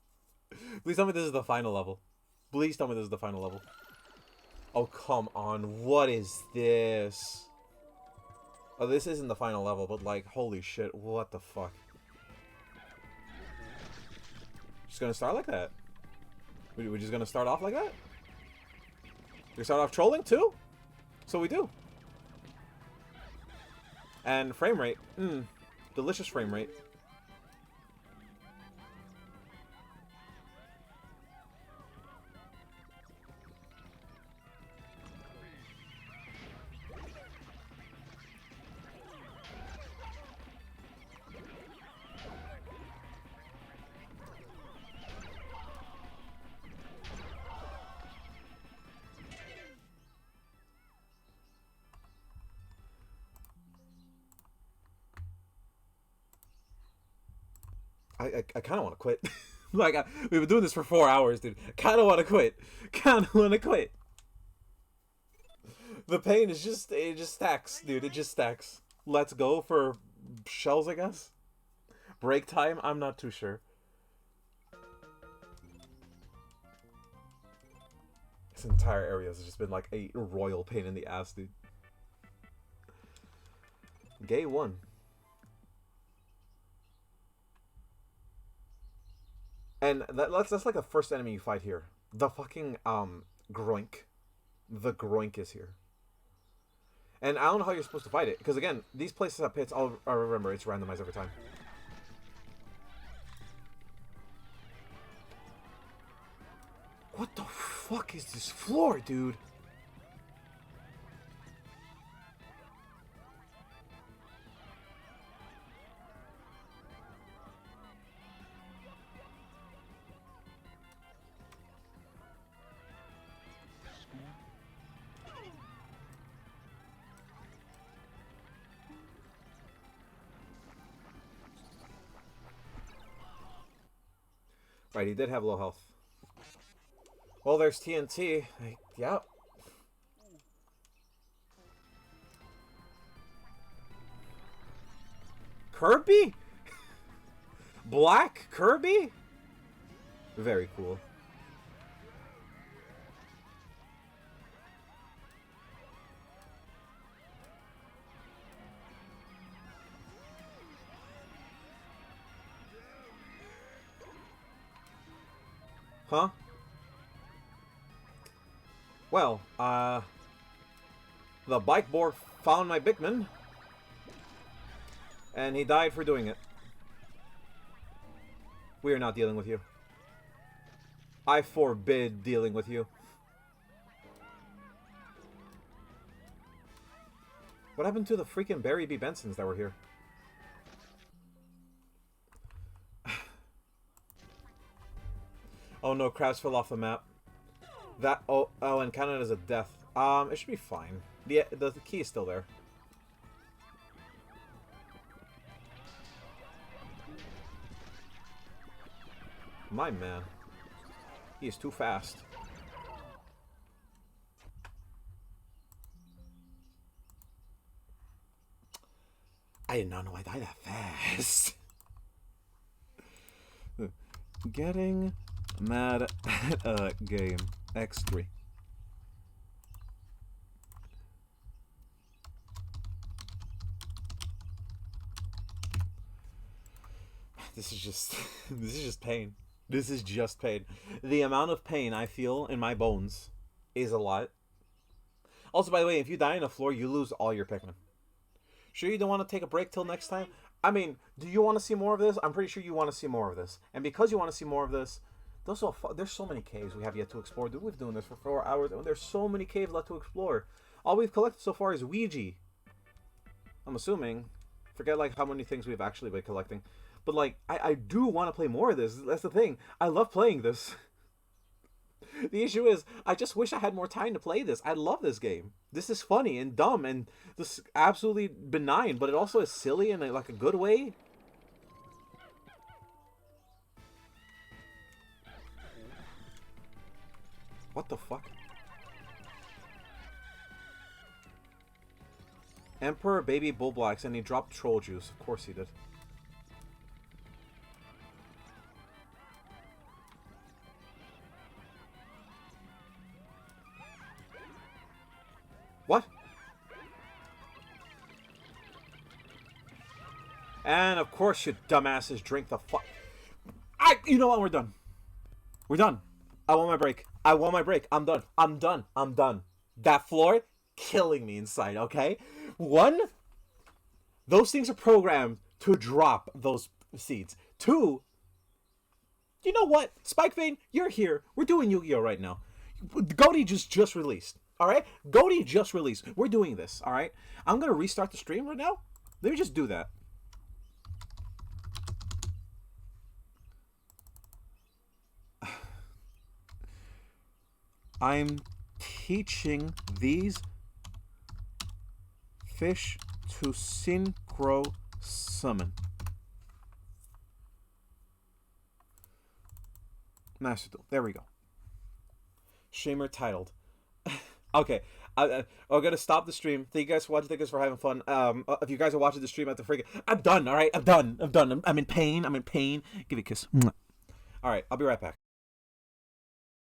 Please tell me this is the final level. Please tell me this is the final level. Oh, come on. What is this? Oh, this isn't the final level, but, like, holy shit. What the fuck? Just gonna start like that? We're just gonna start off like that? We start off trolling, too? So we do. And frame rate. Delicious frame rate. I kind of want to quit. Like, we've been doing this for 4 hours, dude. Kind of want to quit. Kind of want to quit. The pain is just, it just stacks, dude. It just stacks. Let's go for shells, I guess. Break time? I'm not too sure. This entire area has just been like a royal pain in the ass, dude. Gay 1. And that's like the first enemy you fight here. The fucking, Groink. The Groink is here. And I don't know how you're supposed to fight it. Because again, these places have pits. I'll remember, it's randomized every time. What the fuck is this floor, dude? Right, he did have low health. Well, there's TNT. Yep. Kirby? Black Kirby? Very cool. Huh? Well, the bike board found my Bikmin, and he died for doing it. We are not dealing with you. I forbid dealing with you. What happened to the freaking Barry B. Bensons that were here? Oh no, crabs fell off the map. That oh, and Canada's a death. It should be fine. The key is still there. My man. He is too fast. I did not know I died that fast. Getting mad at a game. X3. This is just this is just pain. This is just pain. The amount of pain I feel in my bones is a lot. Also, by the way, if you die on the floor, you lose all your Pikmin. Sure you don't want to take a break till next time? I mean, do you want to see more of this? I'm pretty sure you want to see more of this. And because you want to see more of this, there's so many caves we have yet to explore. Dude, we've been doing this for 4 hours, and there's so many caves left to explore. All we've collected so far is Ouija. I'm assuming. Forget, like, how many things we've actually been collecting. But, like, I do want to play more of this. That's the thing. I love playing this. The issue is, I just wish I had more time to play this. I love this game. This is funny and dumb and this absolutely benign, but it also is silly in like a good way. What the fuck? Emperor Baby Bull Blacks, and he dropped troll juice. Of course he did. What? And of course you dumbasses drink the fuck. You know what? We're done. We're done. I want my break. I want my break. I'm done. I'm done. I'm done. That floor killing me inside, okay? One, those things are programmed to drop those seeds. Two, you know what? Spike Vein, you're here. We're doing Yu-Gi-Oh! Right now. Goaty just released. Alright? Goaty just released. We're doing this, alright? I'm gonna restart the stream right now. Let me just do that. I'm teaching these fish to synchro summon. Master Duel. There we go. Streamer titled. Okay, I'm gonna stop the stream. Thank you guys for watching. Thank you guys for having fun. If you guys are watching the stream at the freaking, I'm done. All right, I'm done. I'm in pain. I'm in pain. Give me a kiss. All right, I'll be right back.